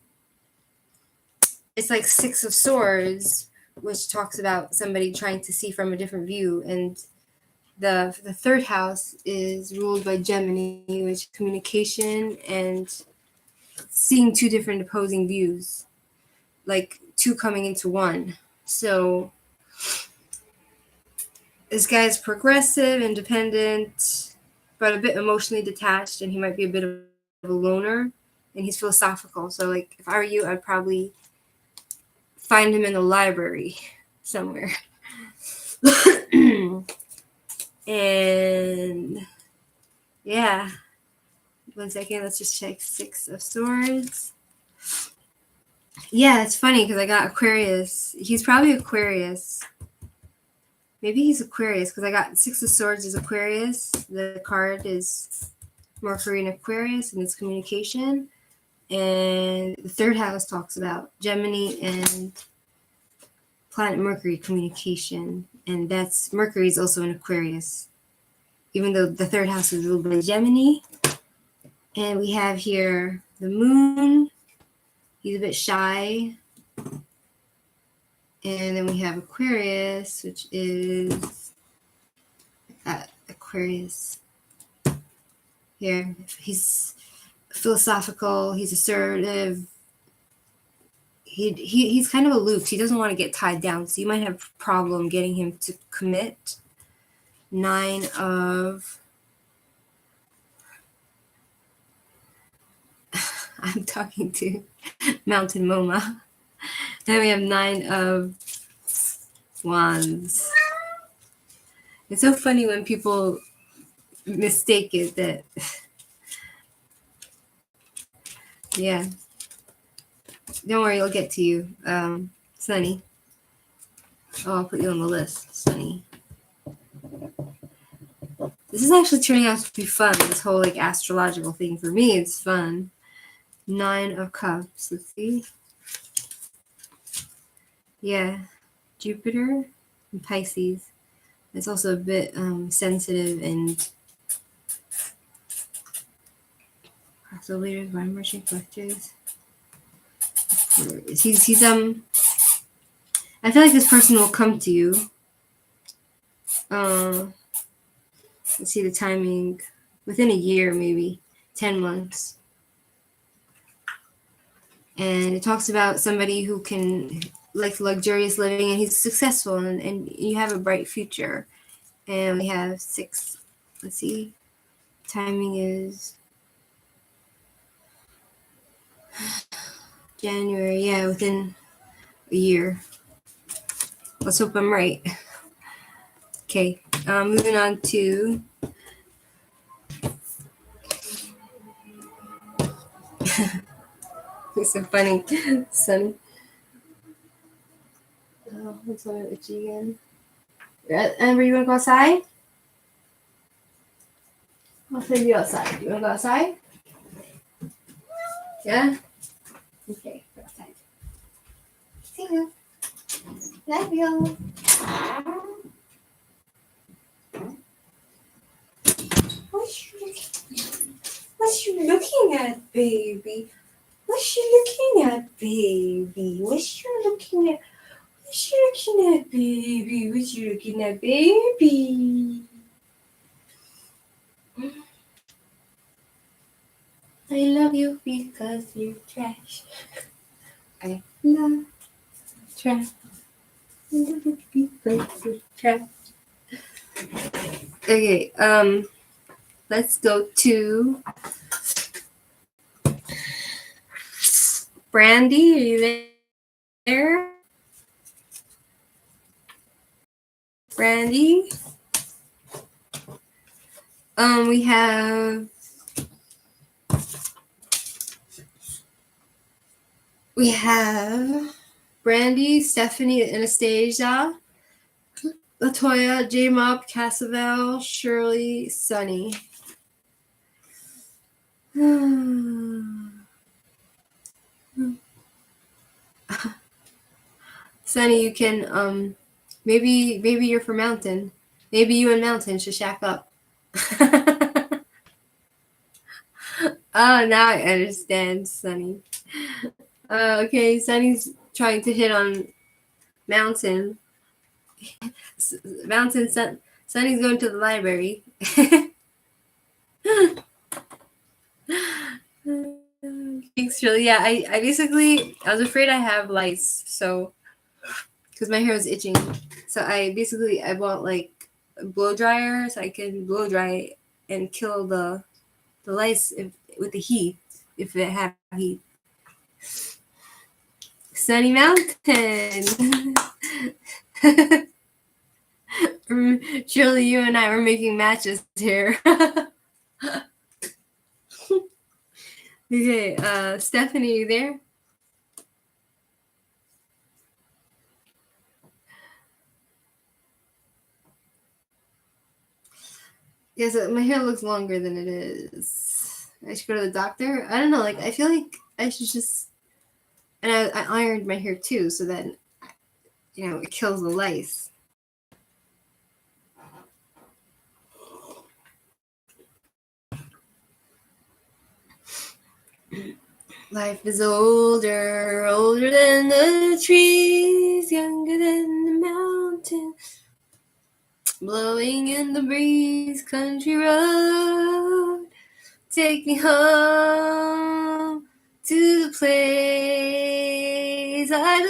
it's like 6 of Swords, which talks about somebody trying to see from a different view. And the 3rd house is ruled by Gemini, which is communication and seeing 2 different opposing views, like 2 coming into one. So this guy is progressive, independent, but a bit emotionally detached, and he might be a bit of a loner, and he's philosophical. So like if I were you, I'd probably find him in the library somewhere. And yeah, 1 second, let's just check 6 of Swords. Yeah, it's funny because I got Aquarius. He's probably Aquarius. Maybe he's Aquarius because I got 6 of Swords is Aquarius. The card is Mercury in Aquarius and it's communication. And the 3rd house talks about Gemini and planet Mercury communication. And that's Mercury is also in Aquarius, even though the 3rd house is a little bit of Gemini. And we have here the moon. He's a bit shy. And then we have Aquarius, which is Aquarius. Here, he's philosophical. He's assertive. He's kind of aloof. He doesn't want to get tied down, so you might have a problem getting him to commit. 9 of... I'm talking to Mountain Moma. Then we have 9 of Wands. It's so funny when people mistake it that... Yeah. Don't worry, it'll get to you. Sunny. Oh, I'll put you on the list, Sunny. This is actually turning out to be fun, this whole like astrological thing. For me, it's fun. 9 of Cups. Let's see. Yeah. Jupiter and Pisces. It's also a bit sensitive and oscillators, vibration collectors. He's I feel like this person will come to you. Let's see the timing. Within a year, maybe 10 months. And it talks about somebody who can like luxurious living and he's successful and you have a bright future. And we have 6. Let's see. Timing is January. Yeah, within a year. Let's hope I'm right. Okay. Moving on to it's so funny. Sunny. Oh, what's on itchy again? Amber, you want to go outside? I'll send you outside. You want to go outside? Yeah? Okay, go outside. See you. Love you. What's you looking at, baby? What you looking at, baby? What you looking at? What you looking at, baby? What you looking at, baby? I love you because you're trash. I love trash. I love you because you're trash. Okay, let's go to Brandy. Are you there? Brandy? We have Brandy, Stephanie, Anastasia, Latoya, J-Mob, Cassavel, Shirley, Sunny. Sunny, you can maybe you're from Mountain. Maybe you and Mountain should shack up. Oh, now I understand, Sunny. Okay, Sunny's trying to hit on Mountain. Sunny's going to the library. Thanks, Shirley. Yeah, I basically, I was afraid I have lice, so, because my hair was itching. So I bought like a blow dryer so I can blow dry and kill the lice with the heat, if it had heat. Sunny Mountain. Surely you and I were making matches here. Okay, Stephanie, you there? Yes, my hair looks longer than it is. I should go to the doctor. I don't know, like I feel like I should just, and I ironed my hair too, so that it kills the lice. Life is older, older than the trees, younger than the mountains, blowing in the breeze, country road, take me home to the place I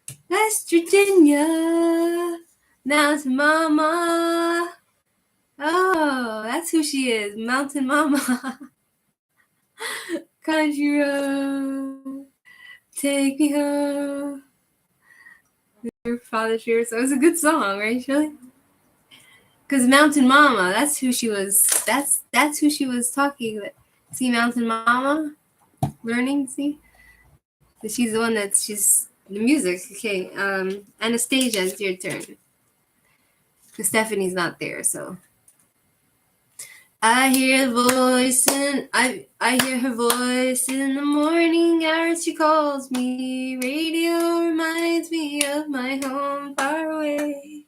belong, West Virginia, Mountain Mama. Oh, that's who she is, Mountain Mama. Country road, take me home. Your father's favorite song. It's a good song, right, Shirley? Because Mountain Mama, that's who she was. That's who she was talking with. See, Mountain Mama, learning. See, so she's the one she's the music. Okay, Anastasia, it's your turn. Because Stephanie's not there, so. I hear the voice and I hear her voice in the morning hours. She calls me. Radio reminds me of my home far away.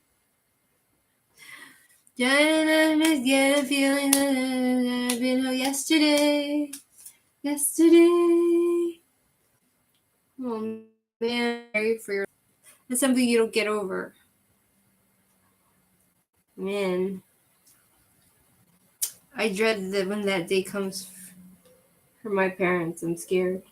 Get a feeling that I've been yesterday. Oh man, that's something you don't get over. Man, I dread that when that day comes for my parents. I'm scared.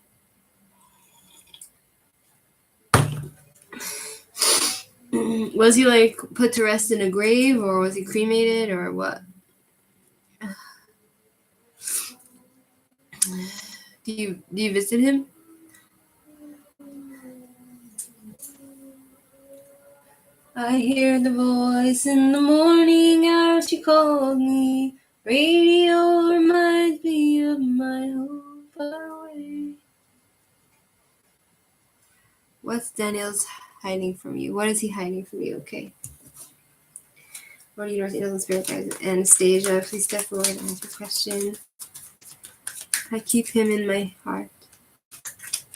Was he like put to rest in a grave, or was he cremated, or what? Do you visit him? I hear the voice in the morning hours. She called me. Radio reminds me of my home far away. What's Daniel's hiding from you? What is he hiding from you? Okay. What are you angels and spirit guides? Anastasia, please step forward and answer the question. I keep him in my heart,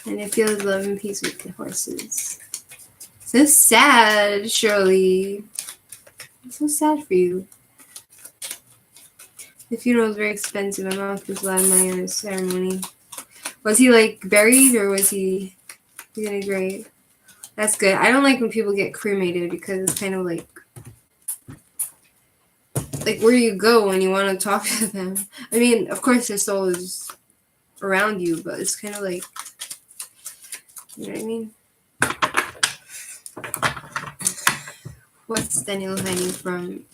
and I feel his love and peace with the horses. So sad, Shirley. I'm so sad for you. The funeral was very expensive. My mom spent a lot of money on the ceremony. Was he like buried, or was he in a grave? That's good. I don't like when people get cremated because it's kind of like where you go when you want to talk to them. I mean, of course their soul is around you, but it's kind of like, you know what I mean? What's Daniel hiding from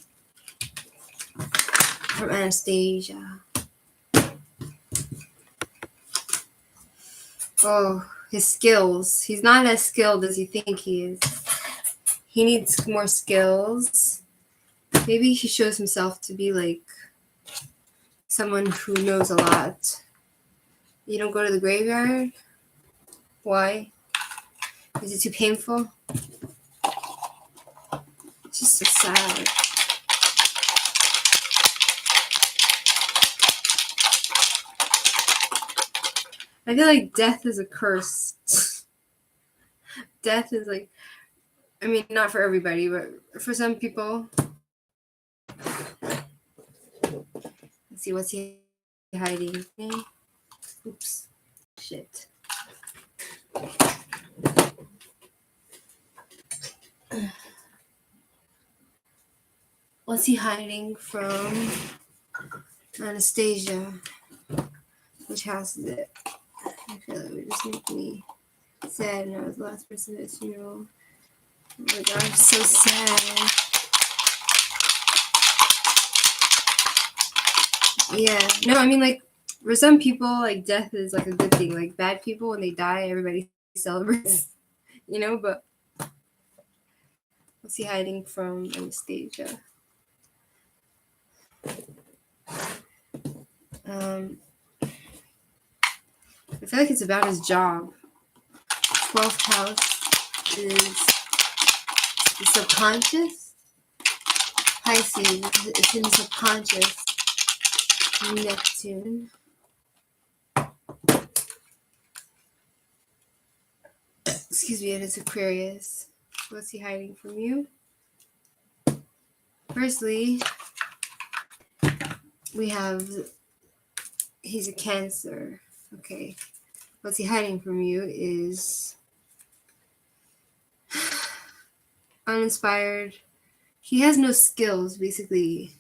Anastasia? Oh, his skills. He's not as skilled as you think he is. He needs more skills. Maybe he shows himself to be like someone who knows a lot. You don't go to the graveyard? Why? Is it too painful? It's just so sad. I feel like death is a curse. Death is like, I mean, not for everybody, but for some people. Let's see, what's he hiding? Okay. Oops. Shit. What's he hiding from Anastasia? Which house is it? I feel like it just makes me sad, and I was the last person at his funeral. Oh my god, I'm so sad. Yeah. No, I mean, like, For some people, like death is like a good thing. Like bad people, when they die, everybody celebrates, you know. But what's he hiding from Anastasia? I feel like it's about his job. 12th house is the subconscious. Pisces, it's in the subconscious. Neptune. Excuse me, it is Aquarius. What's he hiding from you? Firstly, we have he's a Cancer. Okay. What's he hiding from you is uninspired. He has no skills, basically.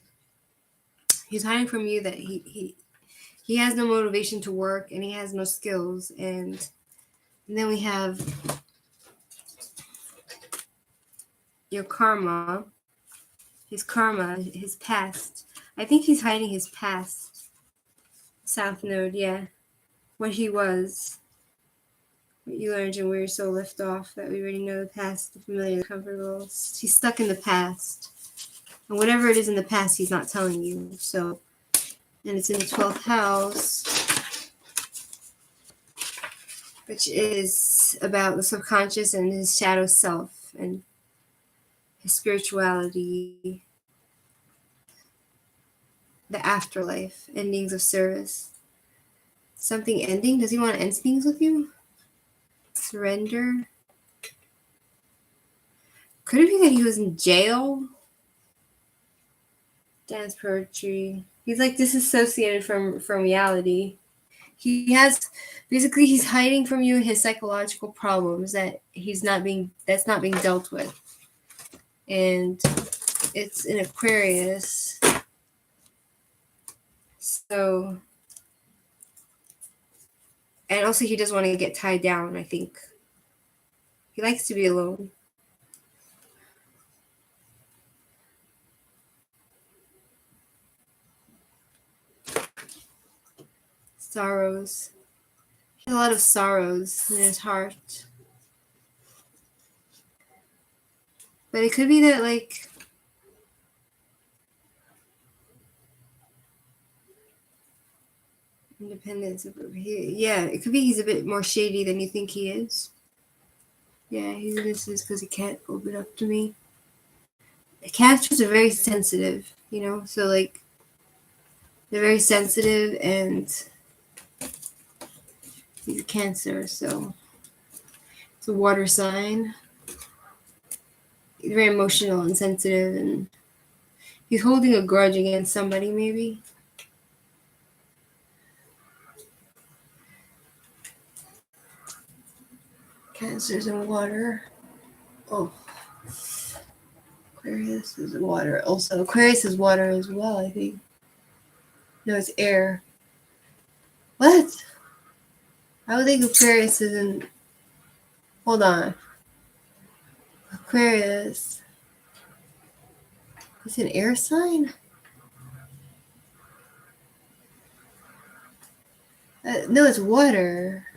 He's hiding from you that he has no motivation to work and he has no skills. And then we have your karma, his past. I think he's hiding his past. South Node, yeah. What he was. What you learned and where your soul left off. That we already know the past, the familiar, the comfortable. He's stuck in the past. And whatever it is in the past, he's not telling you. So, and it's in the 12th house, which is about the subconscious and his shadow self and his spirituality, the afterlife, endings of service. Something ending? Does he want to end things with you? Surrender? Could it be that he was in jail? Dance poetry. He's like disassociated from reality. He has basically he's hiding from you his psychological problems that's not being dealt with. And it's in Aquarius. So, and also he doesn't want to get tied down, I think. He likes to be alone. Sorrows. He has a lot of sorrows in his heart. But it could be that, like, independence. It could be he's a bit more shady than you think he is. Yeah, this is because he can't open up to me. The Cancers are very sensitive, you know? So, like, they're very sensitive and he's a Cancer, so it's a water sign. He's very emotional and sensitive, and he's holding a grudge against somebody, maybe. Cancers in water. Oh. Aquarius is water. Also, Aquarius is water as well, I think. No, it's air. What? I would think Aquarius is in... Hold on. Aquarius. It's an air sign? No, it's water.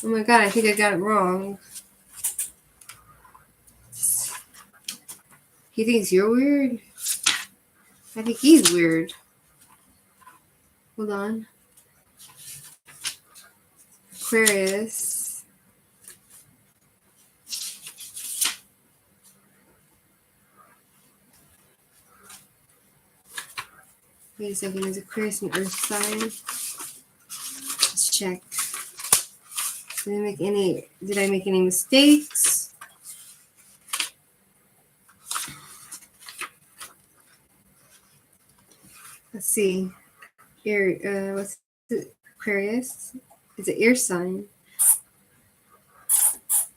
Oh my god, I think I got it wrong. He thinks you're weird? I think he's weird. Hold on. Aquarius. Wait a second, is Aquarius an earth sign? Let's check. Did I make any mistakes? Let's see. Air, what's it? Aquarius? It's an air sign.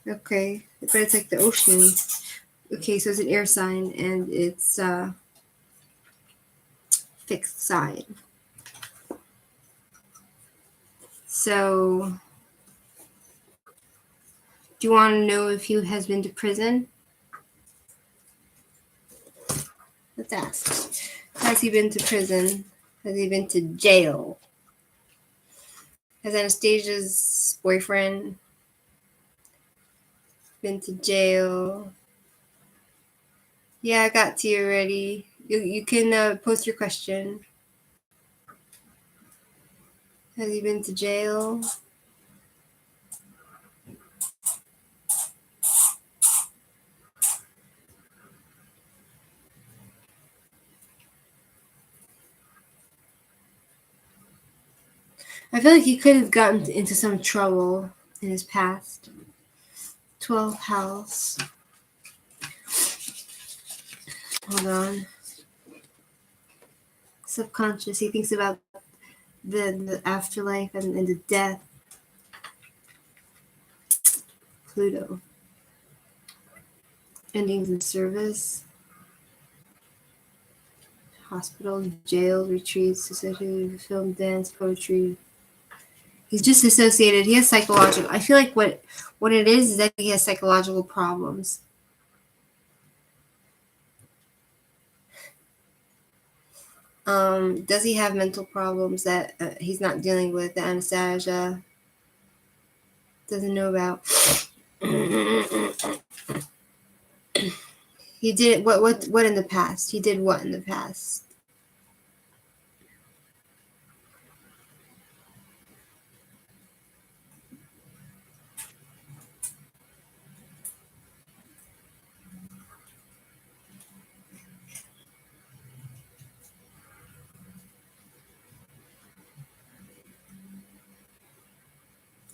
Okay, but it's like the ocean. Okay, so it's an air sign and it's fixed sign. So, do you want to know if he has been to prison? Let's ask. Has he been to prison? Has he been to jail? Has Anastasia's boyfriend been to jail? Yeah, I got to you already. You can post your question. Has he been to jail? I feel like he could have gotten into some trouble in his past. 12th house. Hold on. Subconscious. He thinks about the afterlife and the death. Pluto. Endings in service. Hospital, jail, retreats, associated with film, dance, poetry. He's just associated. He has psychological. I feel like what it is that he has psychological problems. Does he have mental problems that he's not dealing with? That Anastasia doesn't know about. He did what in the past? He did what in the past?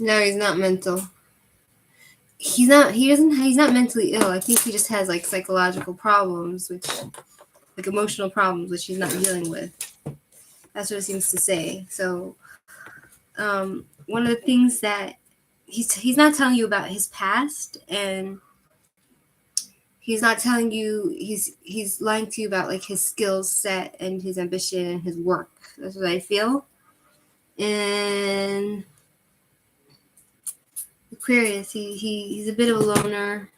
No, he's not mental. He's not mentally ill. I think he just has like psychological problems, like emotional problems, which he's not dealing with. That's what it seems to say. So, one of the things that he's not telling you about his past, and he's not telling you he's lying to you about like his skill set and his ambition and his work. That's what I feel. And Aquarius, he's a bit of a loner,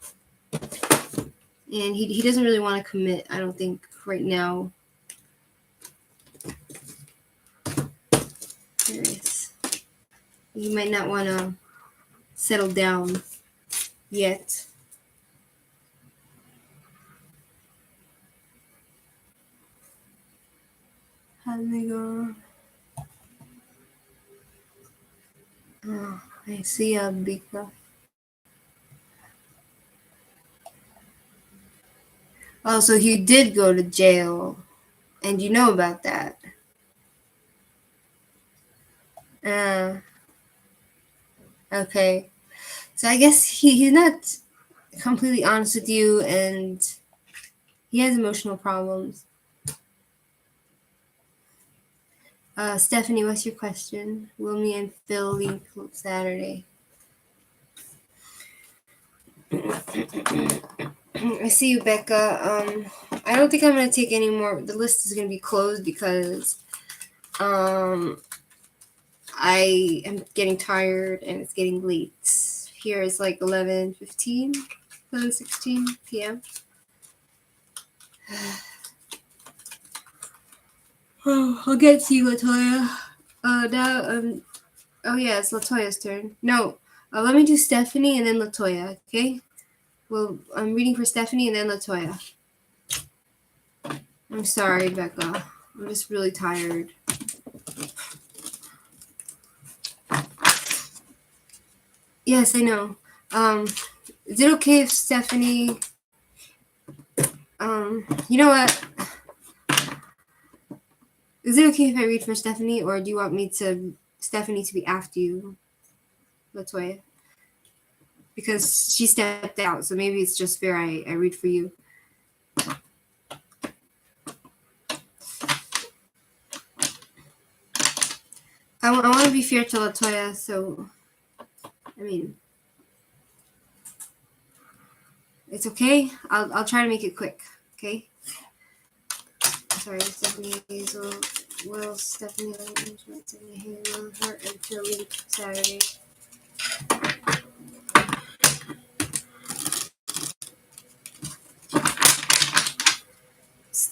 and he doesn't really want to commit. I don't think right now. Aquarius, you might not want to settle down yet. How do they go? Oh, I see a big. Oh, so he did go to jail, and you know about that. Okay. So I guess he's not completely honest with you, and he has emotional problems. Stephanie, what's your question? Will me and Phil leave Saturday? I see you, Becca. I don't think I'm gonna take any more. The list is gonna be closed because I am getting tired and it's getting late. Here it's like 11:15, 11:16 p.m. Oh, I'll get to you, Latoya. Oh yeah, it's Latoya's turn. No, let me do Stephanie and then Latoya, okay? Well, I'm reading for Stephanie and then Latoya. I'm sorry, Becca. I'm just really tired. Yes, I know. Is it okay if Stephanie... you know what? Is it okay if I read for Stephanie, or do you want Stephanie to be after you, Latoya? Because she stepped out, so maybe it's just fair I read for you. I want to be fair to Latoya, so I mean, it's okay. I'll try to make it quick. Okay. Sorry, Stephanie will Stephanie will her until leave Saturday.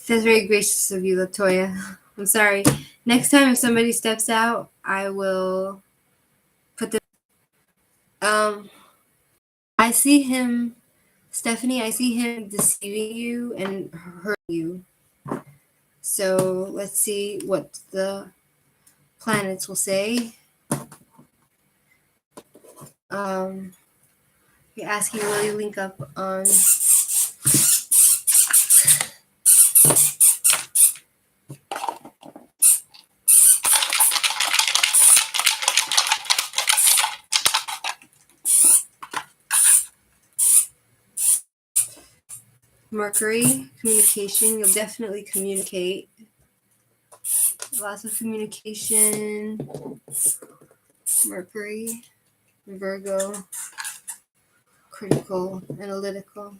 That's very gracious of you, Latoya. I'm sorry. Next time if somebody steps out, I will put them. I see him, Stephanie, I see him deceiving you and hurting you. So let's see what the planets will say. You're asking, will you link up on Mercury? Communication. You'll definitely communicate. Lots of communication. Mercury, Virgo, critical, analytical.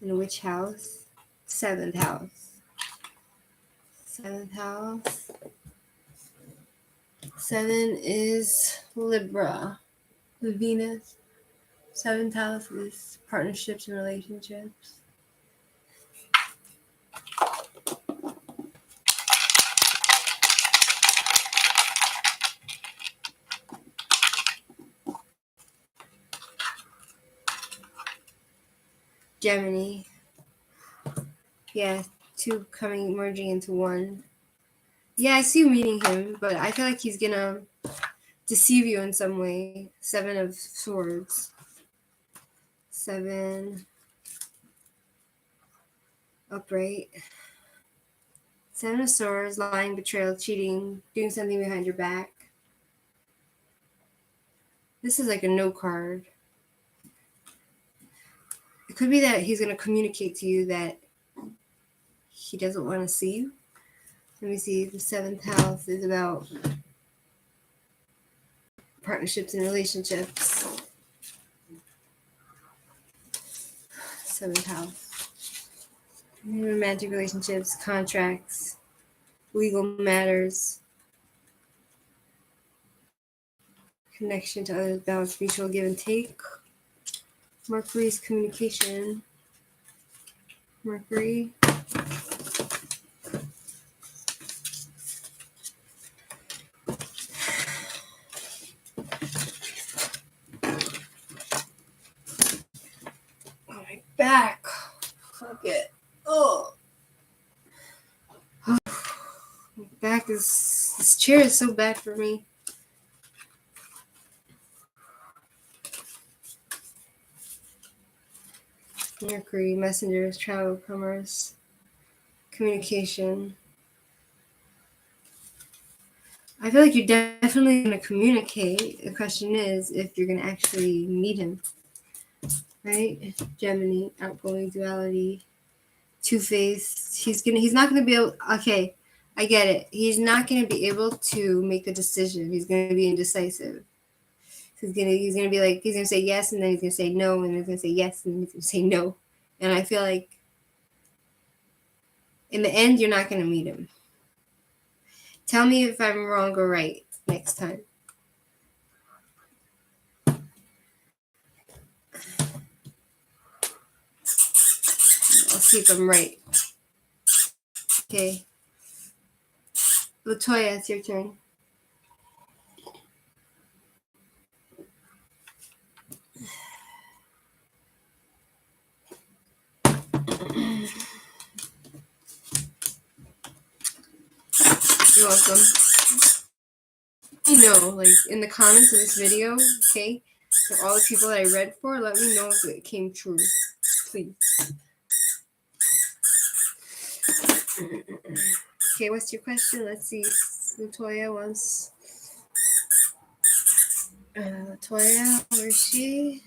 In which house? Seventh house. Seventh house. 7 is Libra, the Venus. 7th house is partnerships and relationships. Gemini. Yeah, 2 merging into 1. Yeah, I see you meeting him, but I feel like he's gonna deceive you in some way. 7 of Swords. 7 upright. 7 of Swords, lying, betrayal, cheating, doing something behind your back. This is like a no card. It could be that he's going to communicate to you that he doesn't want to see you. Let me see. The 7th house is about partnerships and relationships. 7th house. Romantic relationships, contracts, legal matters, connection to others, balance, mutual give and take. Mercury's communication. Mercury. Oh, my back. Fuck it. Oh. My back is. This chair is so bad for me. Mercury, messengers, travel, commerce, communication. I feel like you're definitely going to communicate. The question is if you're going to actually meet him. Right? Gemini, outgoing, duality, two-faced. He's not going to be able. Okay, I get it. He's not going to be able to make a decision. He's going to be indecisive. He's gonna be like, he's gonna say yes and then he's gonna say no and then he's gonna say yes and then he's gonna say no. And I feel like in the end you're not gonna meet him. Tell me if I'm wrong or right next time. I'll see if I'm right. Okay. Latoya, it's your turn. You're welcome. Like in the comments of this video, okay, for all the people that I read for, let me know if it came true, please. Okay, what's your question? Let's see. Latoya wants. Latoya, where is she?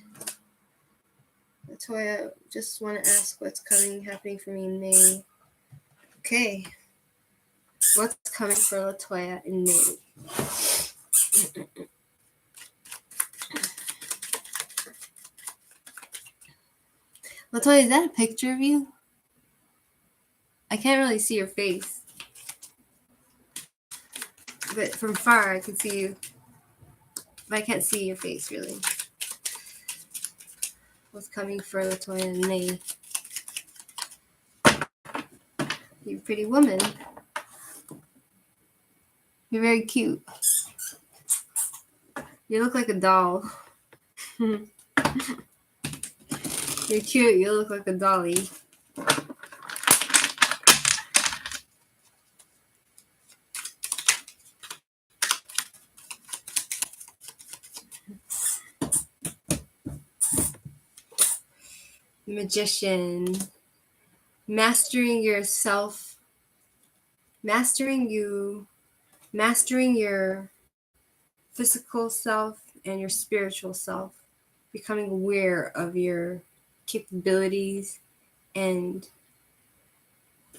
Latoya, just want to ask what's happening for me in May. Okay. What's coming for Latoya in May? Latoya, is that a picture of you? I can't really see your face. But from far, I can see you. But I can't see your face, really. What's coming for Latoya and May? You're a pretty woman. You're very cute. You look like a doll. You're cute. You look like a dolly. Magician. Mastering yourself. Mastering your physical self and your spiritual self. Becoming aware of your capabilities, and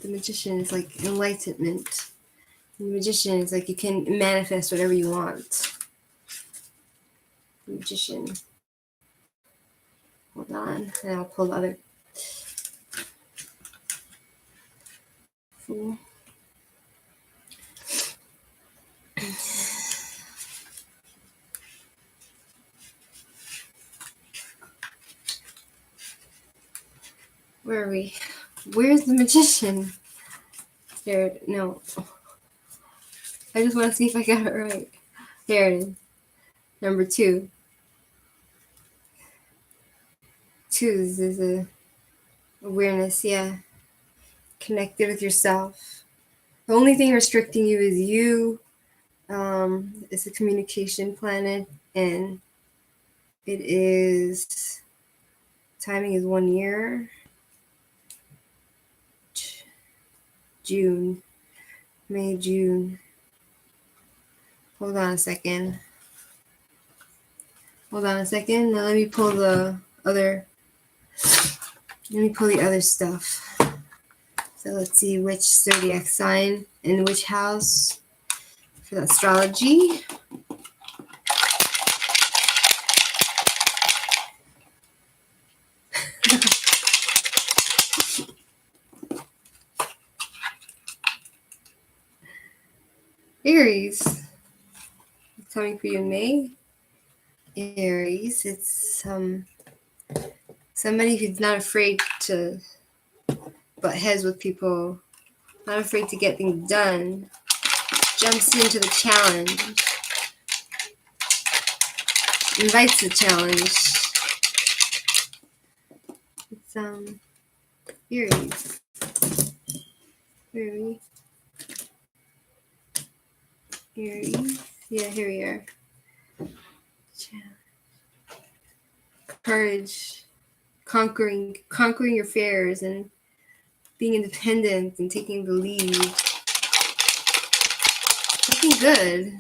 the magician is like enlightenment. The magician is like you can manifest whatever you want. The magician. Hold on, and I'll pull the other. Fool. Where are we? Where's the magician? There, no. I just want to see if I got it right. There it is. Number 2. 2 is a awareness, yeah. Connected with yourself. The only thing restricting you is you. It's a communication planet, and it is timing is 1 year. June. May, June. Hold on a second. Now let me pull the other stuff. So let's see which zodiac sign in which house for the astrology. Aries. It's coming for you in May. Aries, it's somebody who's not afraid to butt heads with people, not afraid to get things done, jumps into the challenge, invites the challenge. It's Aries. Aries. Yeah, here we are. Courage, conquering your fears and being independent and taking the lead. Looking good.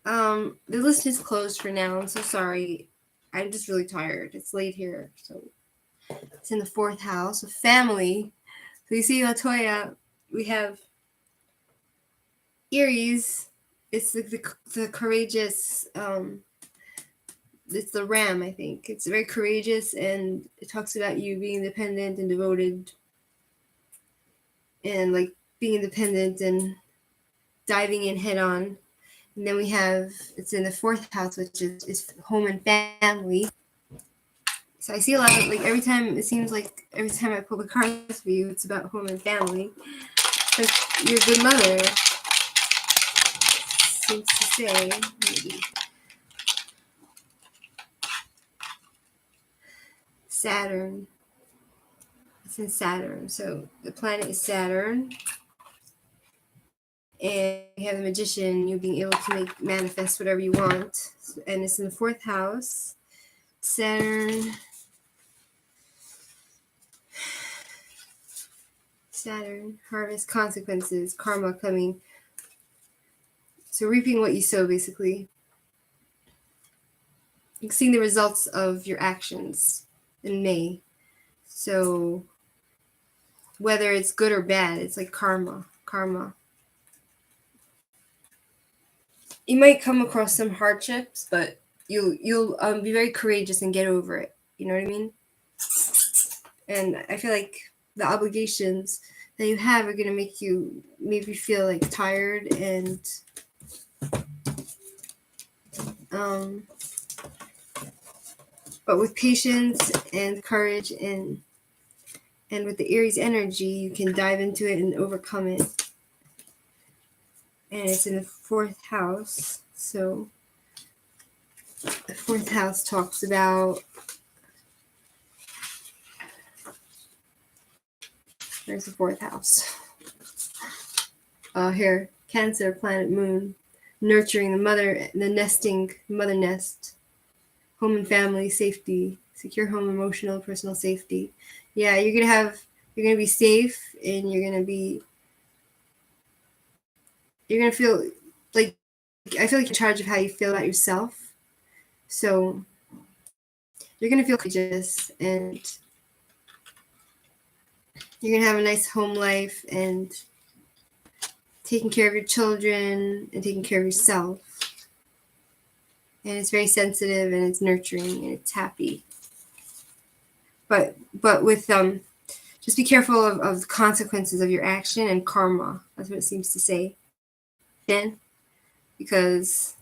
The list is closed for now. I'm so sorry. I'm just really tired. It's late here, so it's in the 4th house of family. So you see, Latoya, we have Aries. It's the courageous. It's the ram, I think. It's very courageous, and it talks about you being independent and devoted, and like being independent and diving in head on. And then we have, it's in the 4th house, which is home and family. So I see a lot of, like, every time I pull the cards for you, it's about home and family. Because you're a good mother, seems to say. Maybe. Saturn. It's in Saturn. So the planet is Saturn. And you have the magician, you being able to manifest whatever you want. And it's in the 4th house. Saturn, harvest, consequences, karma coming. So reaping what you sow, basically. You're seeing the results of your actions in May. So whether it's good or bad, it's like karma. You might come across some hardships, but you'll be very courageous and get over it. You know what I mean? And I feel like the obligations that you have are going to make you maybe feel like tired and But with patience and courage and with the Aries energy, you can dive into it and overcome it. And it's in the 4th house. So the 4th house talks about, where's the 4th house? Here, Cancer, planet Moon, nurturing the mother, the nesting, mother nest, home and family, safety, secure home, emotional, personal safety. Yeah, you're gonna be safe, and you're gonna feel like, I feel like you're in charge of how you feel about yourself. So you're gonna feel courageous, and you're gonna have a nice home life, and taking care of your children and taking care of yourself. And it's very sensitive, and it's nurturing, and it's happy. But with just be careful of the consequences of your action and karma. That's what it seems to say. Then, because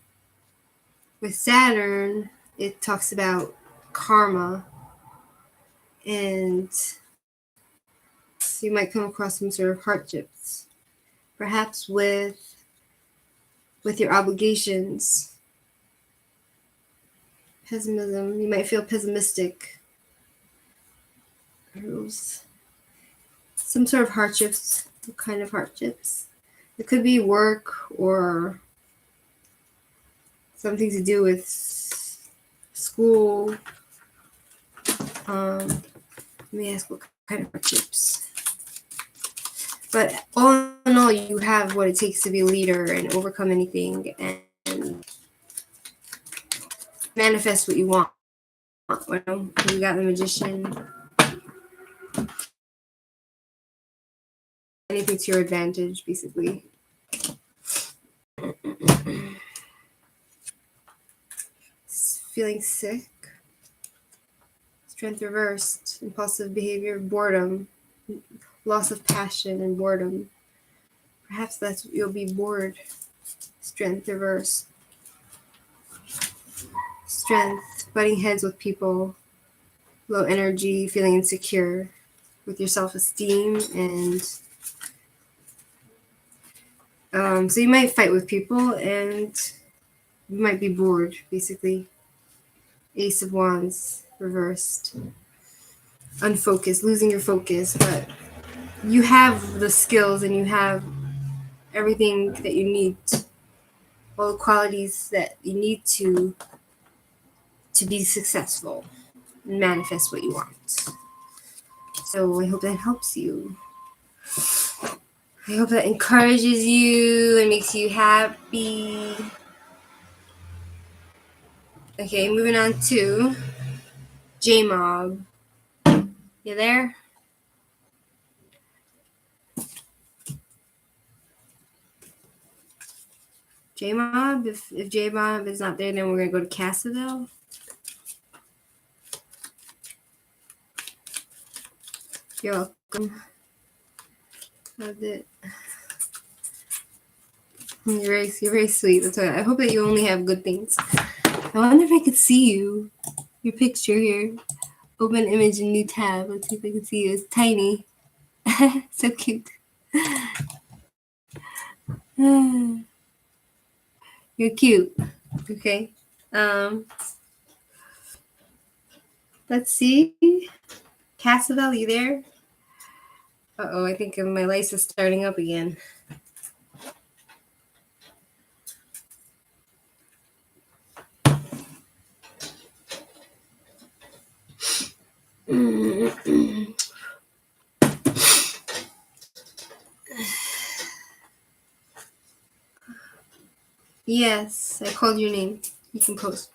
with Saturn, it talks about karma, and so you might come across some sort of hardships, perhaps with your obligations. Pessimism, you might feel pessimistic. Some sort of hardships. What kind of hardships? It could be work or something to do with school. Let me ask what kind of hardships. But all in all, you have what it takes to be a leader and overcome anything and manifest what you want. You got the Magician. Anything to your advantage, basically. Feeling sick. Strength reversed. Impulsive behavior. Boredom. Loss of passion and boredom. Perhaps you'll be bored. Strength reversed. Strength. Butting heads with people. Low energy. Feeling insecure with your self-esteem. And so you might fight with people, and you might be bored, basically. Ace of Wands reversed. Unfocused, losing your focus, but you have the skills and you have everything that you need, all the qualities that you need to be successful and manifest what you want. So I hope that helps you. I hope that encourages you and makes you happy. Okay, moving on to J-Mob. You there? J-Mob? If J-Mob is not there, then we're going to go to Cassaville. You're welcome. Loved it. You're very sweet. That's why I hope that you only have good things. I wonder if I could see you. Your picture here. Open image in new tab. Let's see if I can see you. It's tiny. So cute. You're cute. Okay. Let's see. Cassaville, you there? Uh-oh, I think my lights is starting up again. Yes, I called your name. You can post.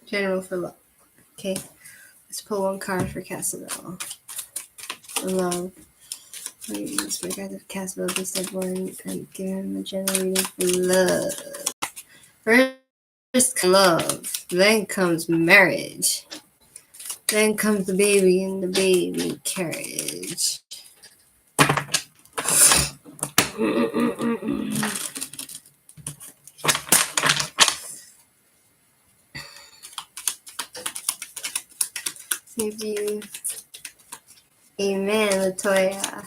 General for love. Okay, let's pull one card for Cassaville. Love. Let's break out of Cassaville this one and give him a general reading for love. First love, then comes marriage, then comes the baby and the baby carriage. Thank you. Amen, Latoya.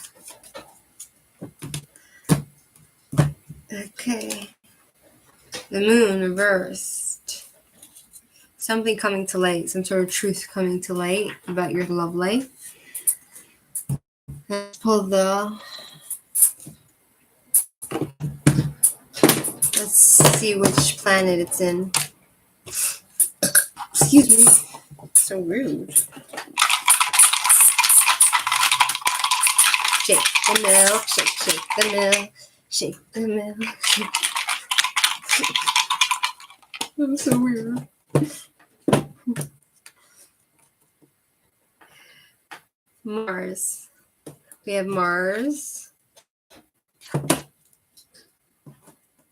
Okay. The moon reversed. Something coming to light, some sort of truth coming to light about your love life. Let's pull let's see which planet it's in. Excuse me. So rude. Shake the milk, shake the milk, shake the milk. That was so weird. Mars. We have Mars.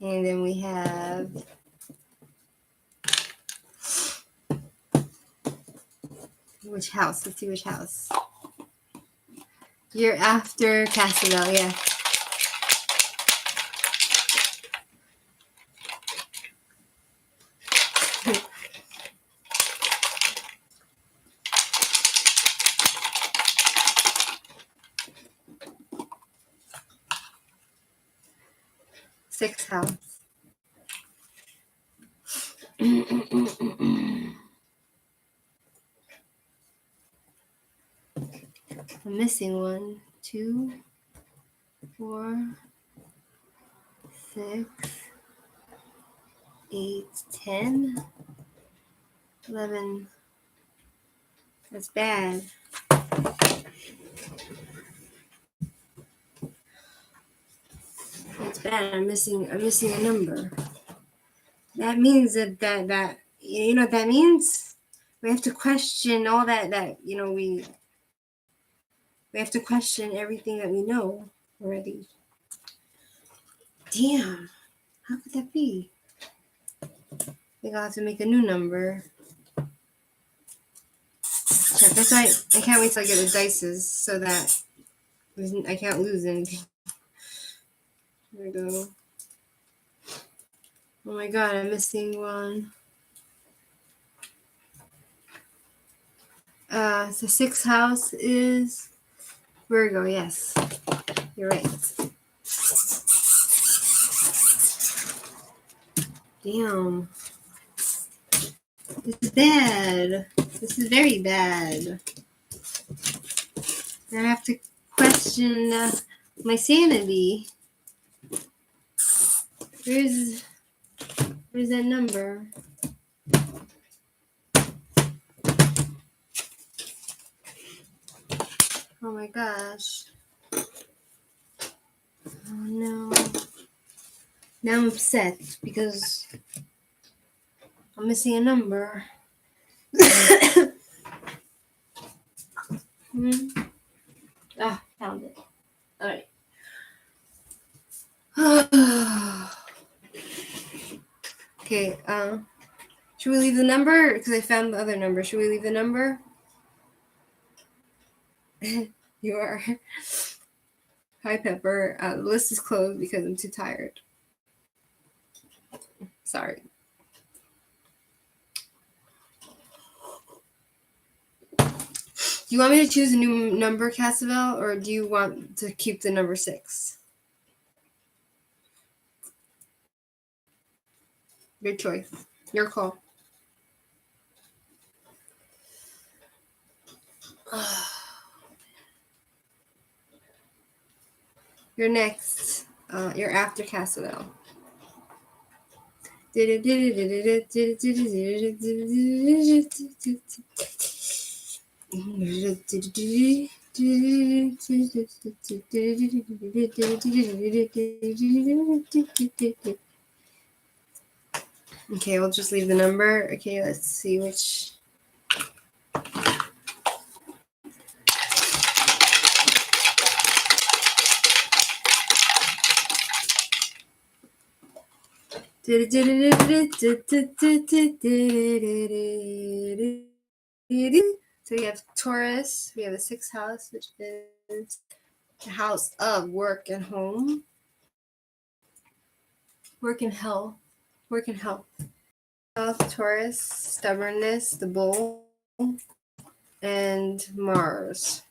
And then we have which house? Let's see which house. You're after Cassavell, yeah. Sixth house. I'm missing 1, 2, 4, 6, 8, 10, 11. That's bad. That's bad. I'm missing a number. That means that you know what that means? We have to question all that we have to question everything that we know already. Damn. How could that be? I think I'll have to make a new number. Check. That's why I can't wait till I get the dices so that I can't lose anything. There we go. Oh my god, I'm missing one. The sixth house is Virgo, yes. You're right. Damn. This is bad. This is very bad. I have to question my sanity. Where's that number? Oh my gosh. Oh no. Now I'm upset because I'm missing a number. Found it. Alright. Okay, should we leave the number? Because I found the other number. Should we leave the number? You are. Hi, Pepper. The list is closed because I'm too tired. Sorry. Do you want me to choose a new number, Cassavell, or do you want to keep the number 6? Your choice. Your call. You're next. You're after Cassavell. Okay, we'll just leave the number. Okay, let's see which. So we have Taurus. We have the 6th house, which is the house of work and home. Work in hell. Work in hell. South Taurus, stubbornness, the bull, and Mars.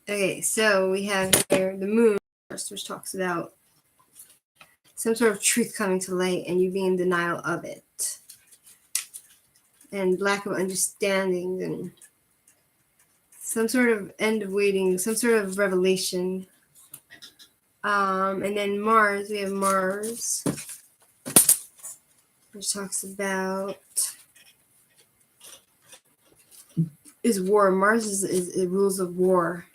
Okay, so we have here the moon, which talks about some sort of truth coming to light and you being in denial of it. And lack of understanding and some sort of end of waiting, some sort of revelation. And then Mars, we have Mars, which talks about is war. Mars is rules of war.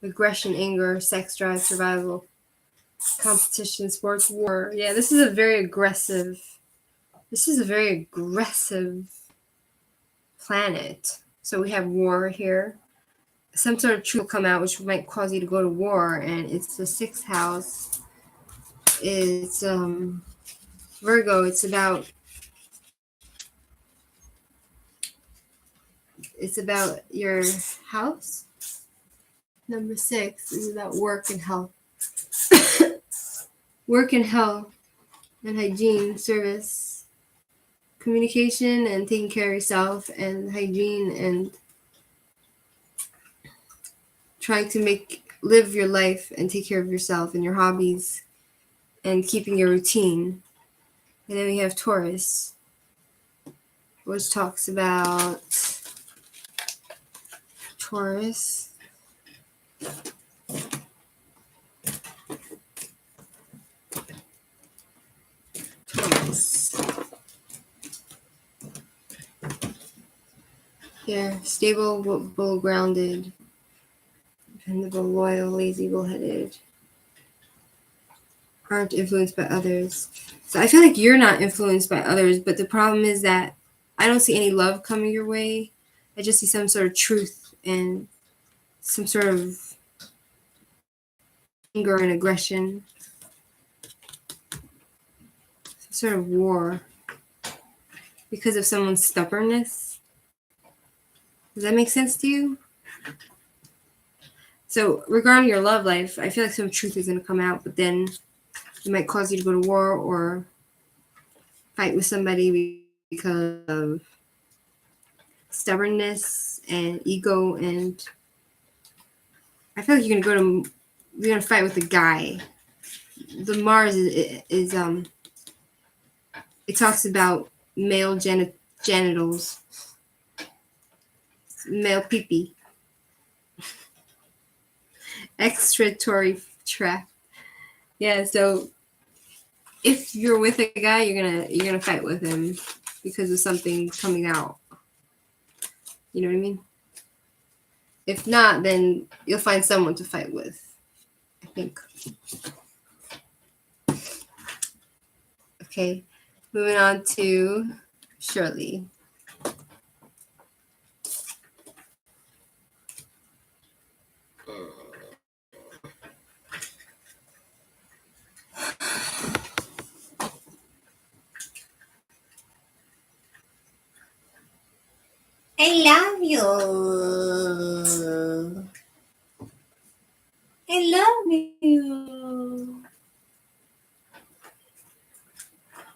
Aggression, anger, sex drive, survival, competition, sports, war. Yeah, this is a very aggressive planet. So we have war here. Some sort of truth will come out which might cause you to go to war, and it's the 6th house. It's Virgo. It's about your house. Number 6 is about work and health. Work and health and hygiene, service, communication, and taking care of yourself, and hygiene, and trying to live your life and take care of yourself and your hobbies and keeping your routine. And then we have Taurus, which talks about Taurus. Yeah, stable, bull grounded, dependable, loyal, lazy, bullheaded, aren't influenced by others. So I feel like you're not influenced by others, but the problem is that I don't see any love coming your way. I just see some sort of truth and some sort of anger and aggression, some sort of war because of someone's stubbornness. Does that make sense to you? So regarding your love life, I feel like some truth is going to come out, but then it might cause you to go to war or fight with somebody because of stubbornness and ego. And I feel like you're going to fight with a guy. The Mars is it talks about male genitals, male pee-pee, excretory tract. Yeah, so if you're with a guy, you're gonna fight with him because of something coming out. You know what I mean? If not, then you'll find someone to fight with, I think. Okay, moving on to Shirley. I love you. I love you.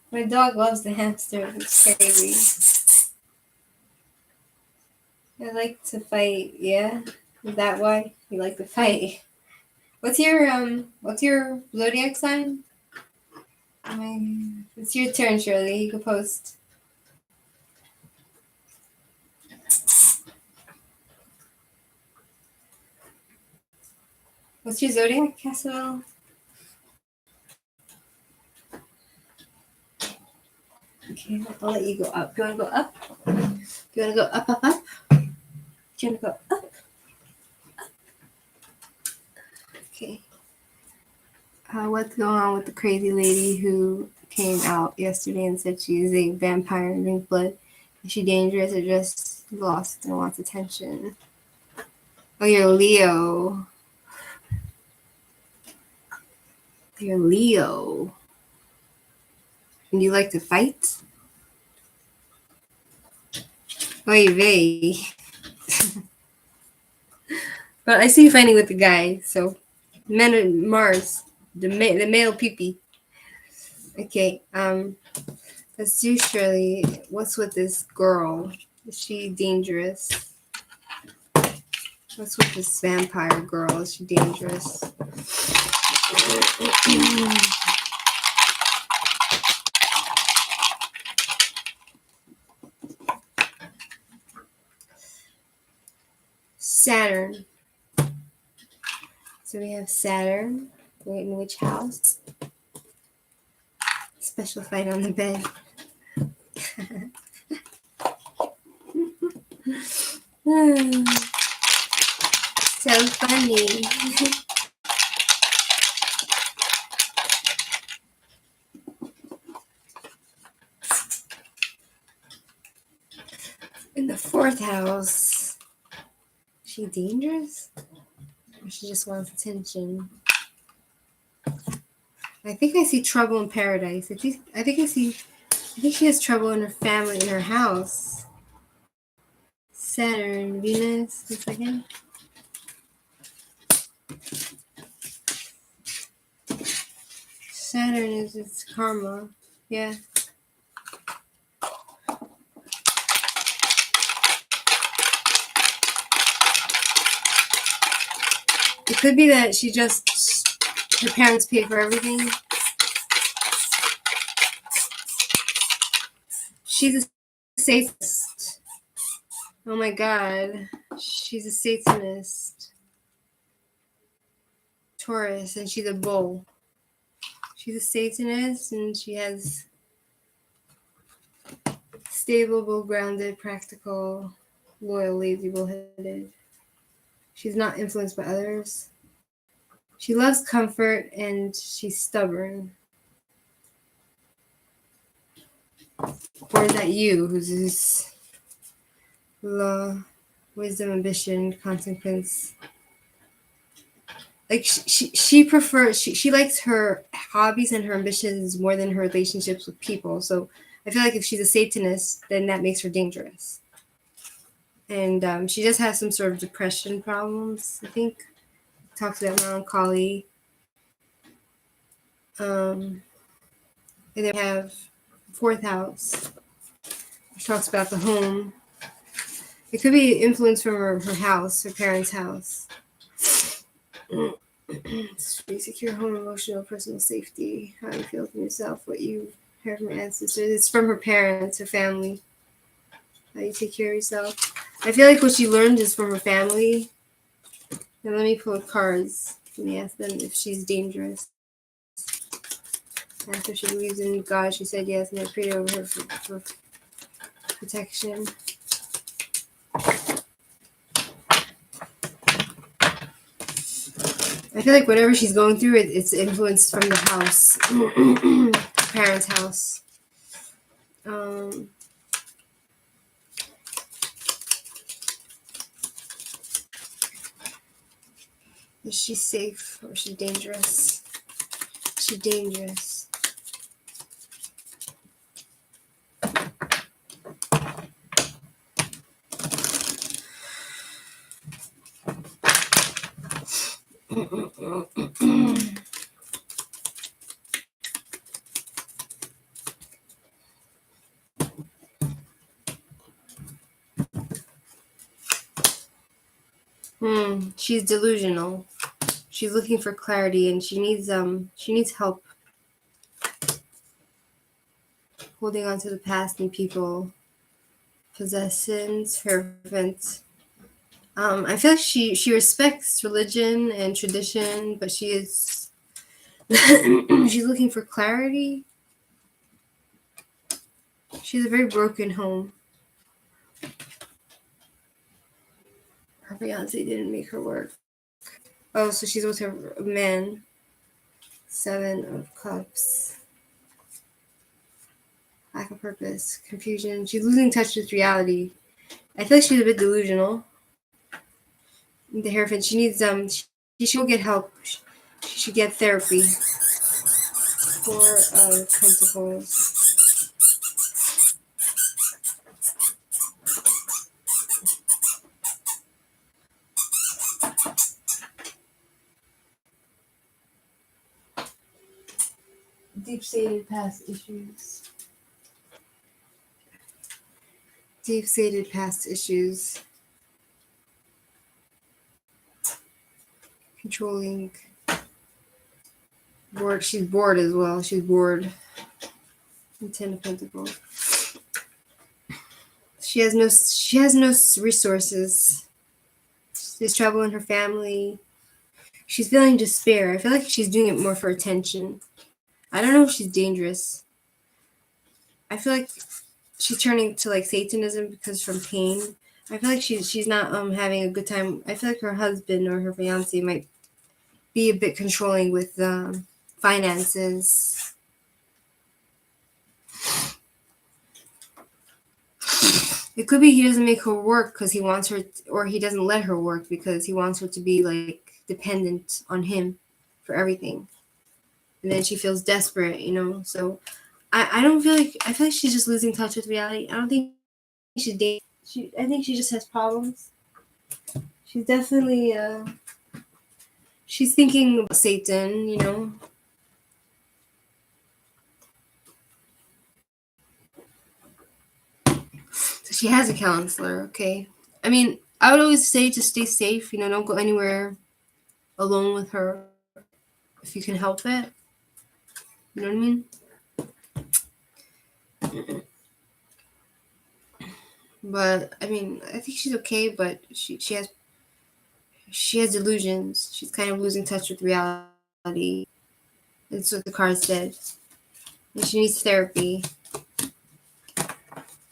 My dog loves the hamster. It's crazy. I like to fight. Yeah, is that why you like to fight? What's your zodiac sign? It's your turn, Shirley. You can post. What's your zodiac, Caswell? Okay, I'll let you go up. Do you want to go up? Do you want to go up, up, up? Do you want to go up? Okay. What's going on with the crazy lady who came out yesterday and said she is a vampire and drink blood? Is she dangerous or just lost and wants attention? Oh, you're Leo. You're Leo. And you like to fight? Oy vey. But I see you fighting with the guy, so men are Mars, the male peepee. Okay, let's do Shirley. What's with this girl? Is she dangerous? What's with this vampire girl? Is she dangerous? Saturn. So we have Saturn. Wait, in which house? Special fight on the bed. So funny. In the 4th house. Is she dangerous? Or she just wants attention? I think I see trouble in paradise. I think she has trouble in her family, in her house. Saturn, Venus, a second. Saturn is its karma. Yeah. It could be that her parents pay for everything. She's a Satanist. Oh my god. She's a Satanist. Taurus, and she's a bull. She's a Satanist, and she has stable, well-grounded, practical, loyal, lazy, bullheaded. She's not influenced by others. She loves comfort, and she's stubborn. Or is that you, who's this law, wisdom, ambition, consequence? Like she prefers she likes her hobbies and her ambitions more than her relationships with people. So I feel like if she's a Satanist, then that makes her dangerous. And she just has some sort of depression problems. I think talks about melancholy. And then we have 4th house, which talks about the home. It could be influenced from her house, her parents' house. Secure home, emotional, personal safety, how you feel from yourself, what you heard from ancestors. It's from her parents, her family. How you take care of yourself. I feel like what she learned is from her family. Now let me pull cards. Let me ask them if she's dangerous. After she believes in God, she said yes, and I prayed over her for protection. I feel like whatever she's going through, it's influenced from the house, her parents' house. Is she safe or is she dangerous? Is she dangerous? She's delusional. She's looking for clarity, and she needs help holding on to the past and people. Possessions, fervent. I feel like she respects religion and tradition, but she is she's looking for clarity. She has a very broken home. Her fiance didn't make her work. Oh, so she's with her man. 7 of Cups. Lack of purpose, confusion. She's losing touch with reality. I feel like she's a bit delusional. The Hierophant. She needs she should get help. She should get therapy. 4 of Pentacles. Deep-seated past issues. Deep-seated past issues. Controlling. Bored. She's bored as well. She's bored. And Ten of Pentacles. She has no resources. There's trouble in her family. She's feeling despair. I feel like she's doing it more for attention. I don't know if she's dangerous. I feel like she's turning to like Satanism because from pain. I feel like she's not having a good time. I feel like her husband or her fiance might be a bit controlling with finances. It could be he doesn't make her work because he wants her, or he doesn't let her work because he wants her to be like dependent on him for everything. And then she feels desperate, So I don't feel like, I feel like she's just losing touch with reality. I don't think she's dating. I think she just has problems. She's definitely she's thinking about Satan. So she has a counselor, okay. I mean, I would always say to stay safe, don't go anywhere alone with her if you can help it. You know what I mean? But I mean, I think she's okay, but she has delusions. She's kind of losing touch with reality. That's what the card said. And she needs therapy.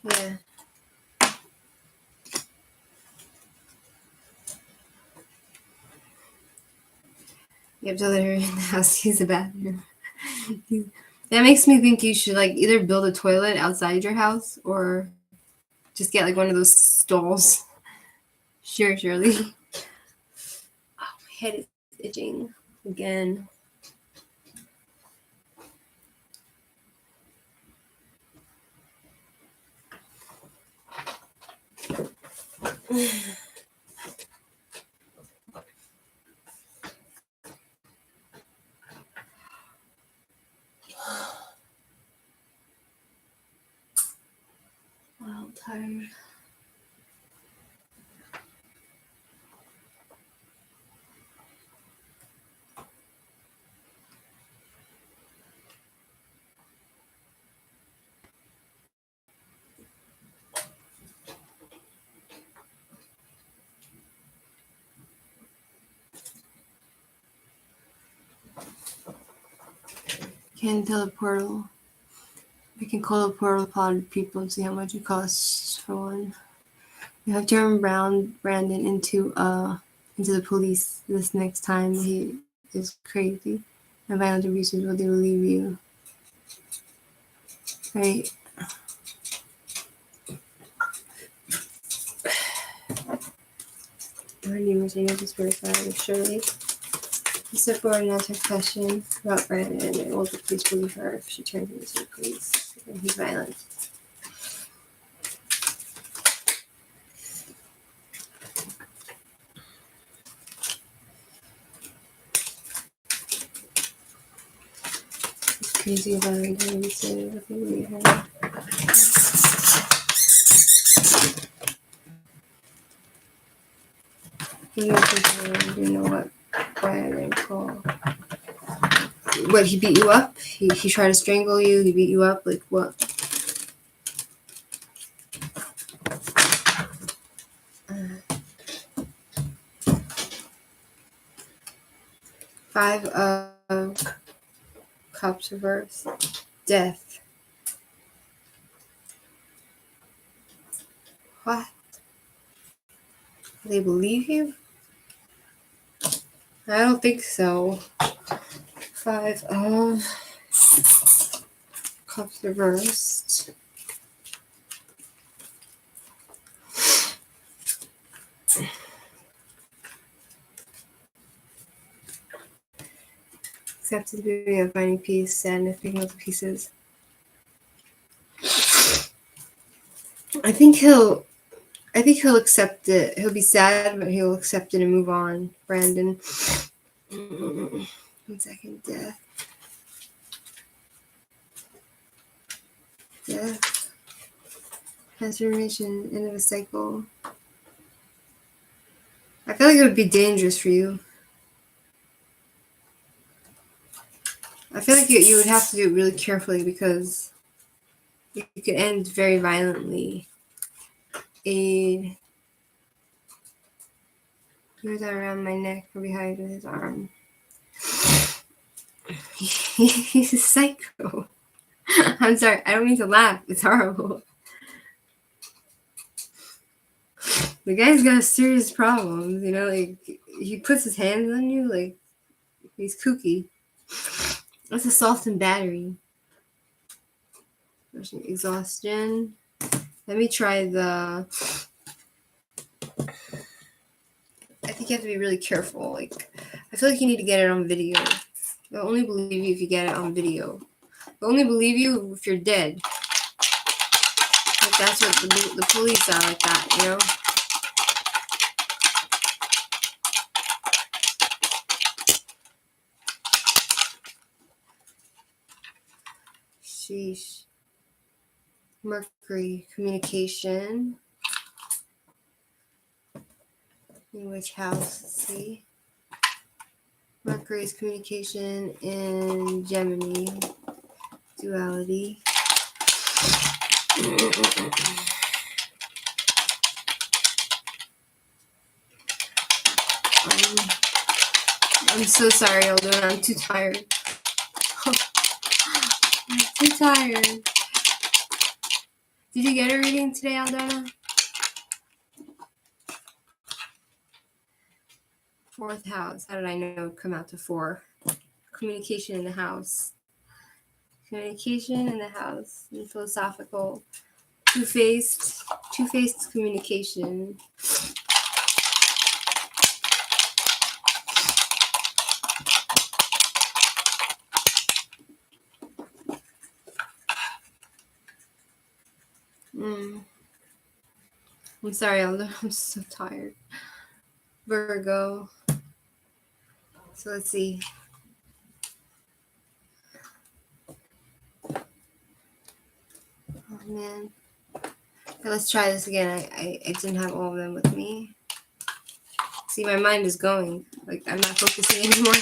Yeah. You have to let her in the house use the bathroom. That makes me think you should like either build a toilet outside your house or just get like one of those stalls. Sure, Shirley. Oh, my head is itching again. I'm tired. Can't tell a portal. We can call a portal upon people and see how much it costs for one. You have to turn Brandon into the police this next time he is crazy. And violent abuses will they believe you. Right? Her name is Angel Spirit Shirley. You step forward and ask her question about Brandon and will the police believe her if she turns him into the police and he's violent. He's crazy about it and he said what they believe her. You know what? Why I didn't call. What, he beat you up? He tried to strangle you? He beat you up? Like what? Five of Cups reversed. Death. What? They believe you? I don't think so. Five of Cups reversed. Accepted the beauty of finding peace, sadness, picking up the pieces. I think he'll accept it. He'll be sad, but he'll accept it and move on. Brandon. 1 second. Death. Death. Transformation. End of a cycle. I feel like it would be dangerous for you. I feel like you would have to do it really carefully because it could end very violently. Aid. He was around my neck or behind with his arm. He's a psycho. I'm sorry, I don't mean to laugh. It's horrible. The guy's got serious problems, you know, like he puts his hands on you, like he's kooky. That's assault and battery. Exhaustion. Let me try the. I think you have to be really careful. Like, I feel like you need to get it on video. They'll only believe you if you get it on video. They'll only believe you if you're dead. Like that's what the police are like that, you know. Sheesh. Mercury, communication. In which house? Let's see. Mercury's communication in Gemini. Duality. I'm so sorry, Aldona. I'm too tired. I'm too tired. Did you get a reading today, Aldona? Fourth house. How did I know it would come out to 4? Communication in the house. Communication in the house. And philosophical. Two-faced communication. I'm sorry, Aldo. I'm so tired. Virgo. So let's see. Oh man. Okay, let's try this again. I didn't have all of them with me. See, my mind is going. Like I'm not focusing anymore.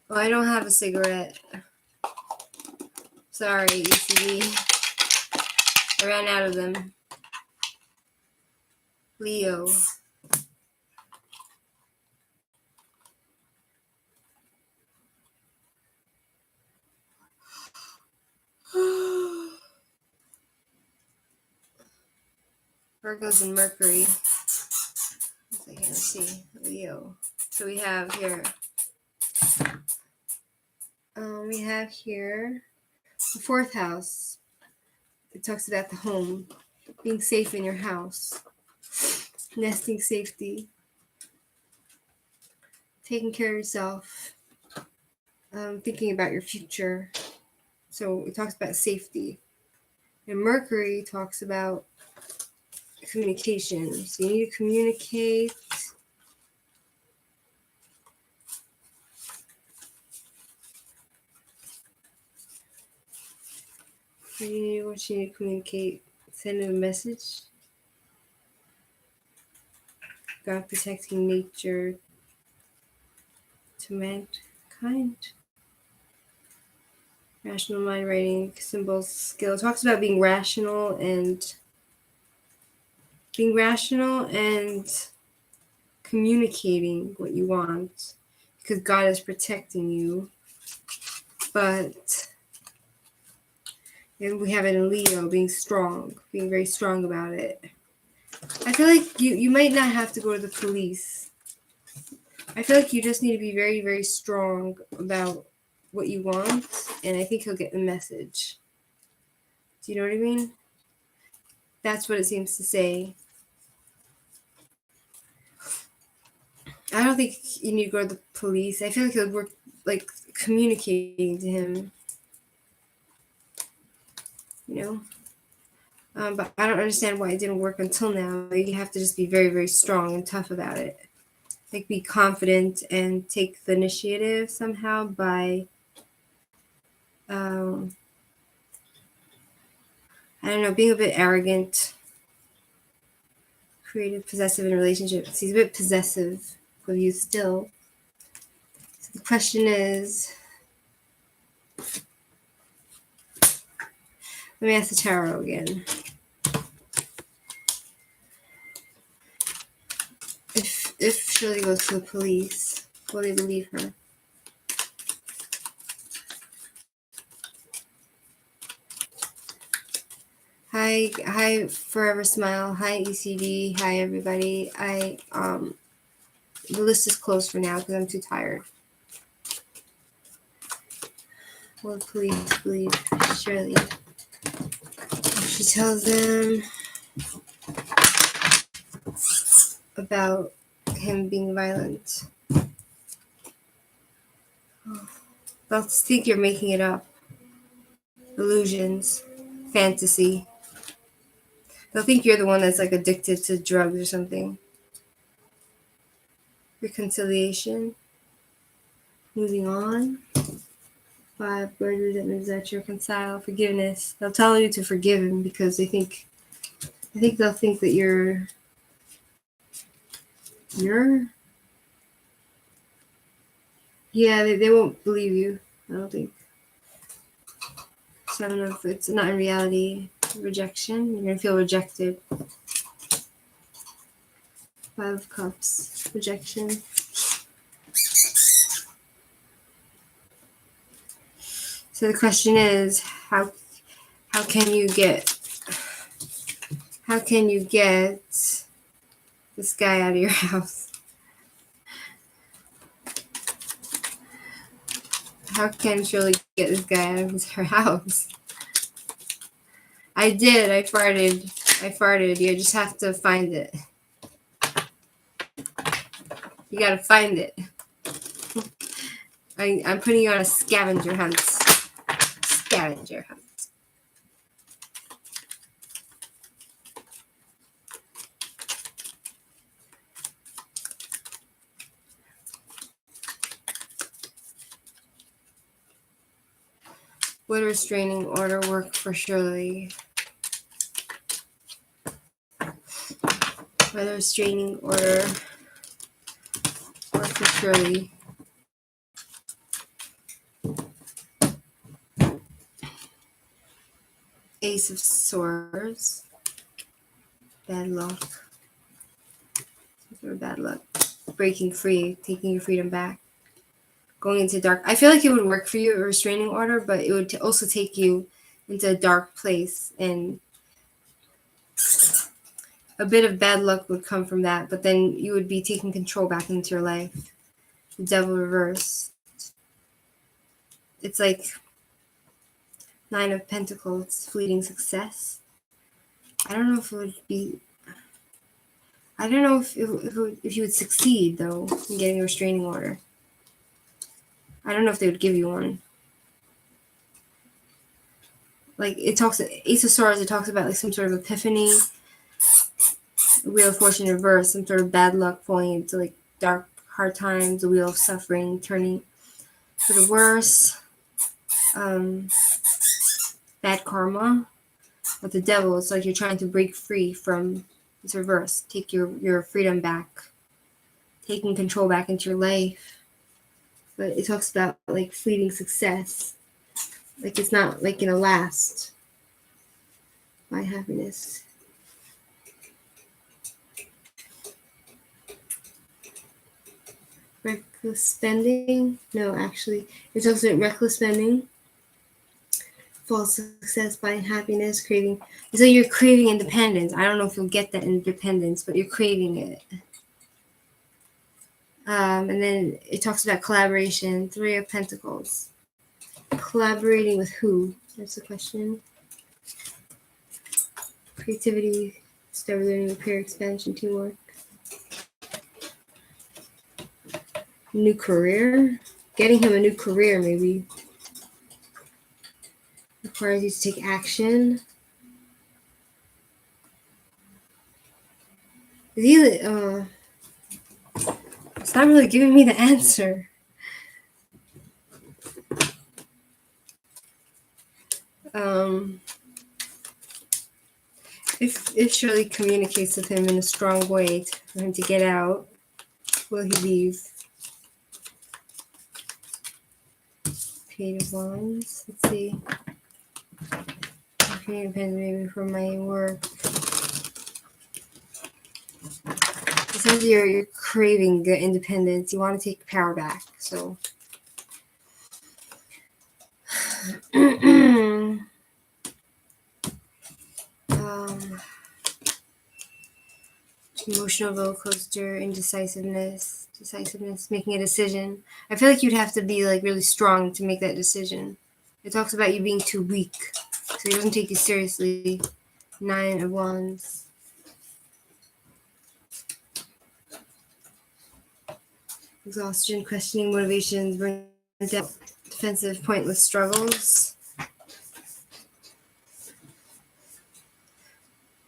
Oh, I don't have a cigarette. Sorry, ECD. I ran out of them. Leo. Virgo's and Mercury. Let's see. Leo. So we have here. We have here the 4th house. It talks about the home, being safe in your house, nesting safety, taking care of yourself, thinking about your future. So it talks about safety. And Mercury talks about communication. So you need to communicate. What you need to communicate? Send a message. God protecting nature to mankind. Rational mind, writing symbols, skill. It talks about being rational and communicating what you want because God is protecting you. But and we have it in Leo, being strong, being very strong about it. I feel like you might not have to go to the police. I feel like you just need to be very, very strong about what you want, and I think he'll get the message. Do you know what I mean? That's what it seems to say. I don't think you need to go to the police. I feel like it'll work, like communicating to him. You know? But I don't understand why it didn't work until now. You have to just be very, very strong and tough about it. Like be confident and take the initiative somehow by I don't know, being a bit arrogant, creative, possessive in relationships. He's a bit possessive of you still. So the question is, let me ask the tarot again. If Shirley goes to the police, will they believe her? Hi, Forever Smile. Hi, ECD. Hi, everybody. The list is closed for now because I'm too tired. Will the police believe Shirley? She tells them about him being violent. They'll think you're making it up. Illusions, fantasy. They'll think you're the one that's like addicted to drugs or something. Reconciliation. Moving on. 5 bird resentment that you reconcile. Forgiveness. They'll tell you to forgive him because they'll think that you're yeah, they won't believe you, I don't think. So I don't know if it's not in reality. Rejection. You're gonna feel rejected. 5 of Cups. Rejection. So the question is, how can you get this guy out of your house? How can Shirley get this guy out of her house? I did. I farted. You just have to find it. You gotta find it. I'm putting you on a scavenger hunt. Scavenger hunt. Would a restraining order work for Shirley? Would a restraining order work for Shirley? Ace of Swords. Bad luck. Or bad luck. Breaking free. Taking your freedom back. Going into dark. I feel like it would work for you, a restraining order, but it would also take you into a dark place, and a bit of bad luck would come from that, but then you would be taking control back into your life. The Devil reverse. It's like 9 of Pentacles, fleeting success. I don't know if it would be. I don't know if you would succeed though in getting a restraining order. I don't know if they would give you one. Like it talks, Ace of Swords. It talks about like some sort of epiphany. Wheel of Fortune reverse, some sort of bad luck falling into like dark, hard times. The Wheel of Suffering turning for the worse. Bad karma. With the Devil, it's like you're trying to break free from this reverse. Take your freedom back. Taking control back into your life. But it talks about like fleeting success. Like it's not like gonna last. My happiness. Reckless spending? No, actually. It talks about reckless spending. False success, buying happiness, craving. So you're craving independence. I don't know if you'll get that independence, but you're craving it. And then it talks about collaboration. 3 of Pentacles. Collaborating with who? That's the question. Creativity, discovery, learning, repair, expansion, teamwork. New career. Getting him a new career, maybe. Requires you to take action. It's not really giving me the answer. If Shirley communicates with him in a strong way for him to get out, will he leave? Page of Wands. Let's see. Okay, depends maybe from my work. It says you're craving the independence. You want to take power back. So. Emotional roller coaster, indecisiveness, making a decision. I feel like you'd have to be like really strong to make that decision. It talks about you being too weak, so he doesn't take you seriously. 9 of Wands. Exhaustion, questioning motivations, burning out, defensive, pointless struggles.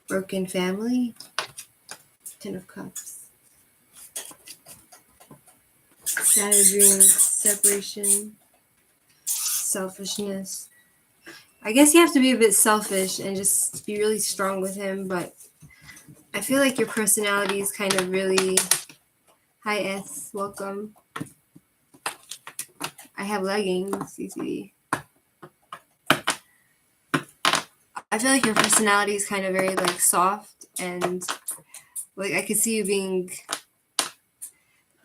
Broken family. 10 of Cups. Shattered dreams, separation, selfishness. I guess you have to be a bit selfish and just be really strong with him, but I feel like your personality is kind of really... Hi, S. Welcome. I have leggings, CCD. I feel like your personality is kind of very, like, soft, and, like, I could see you being,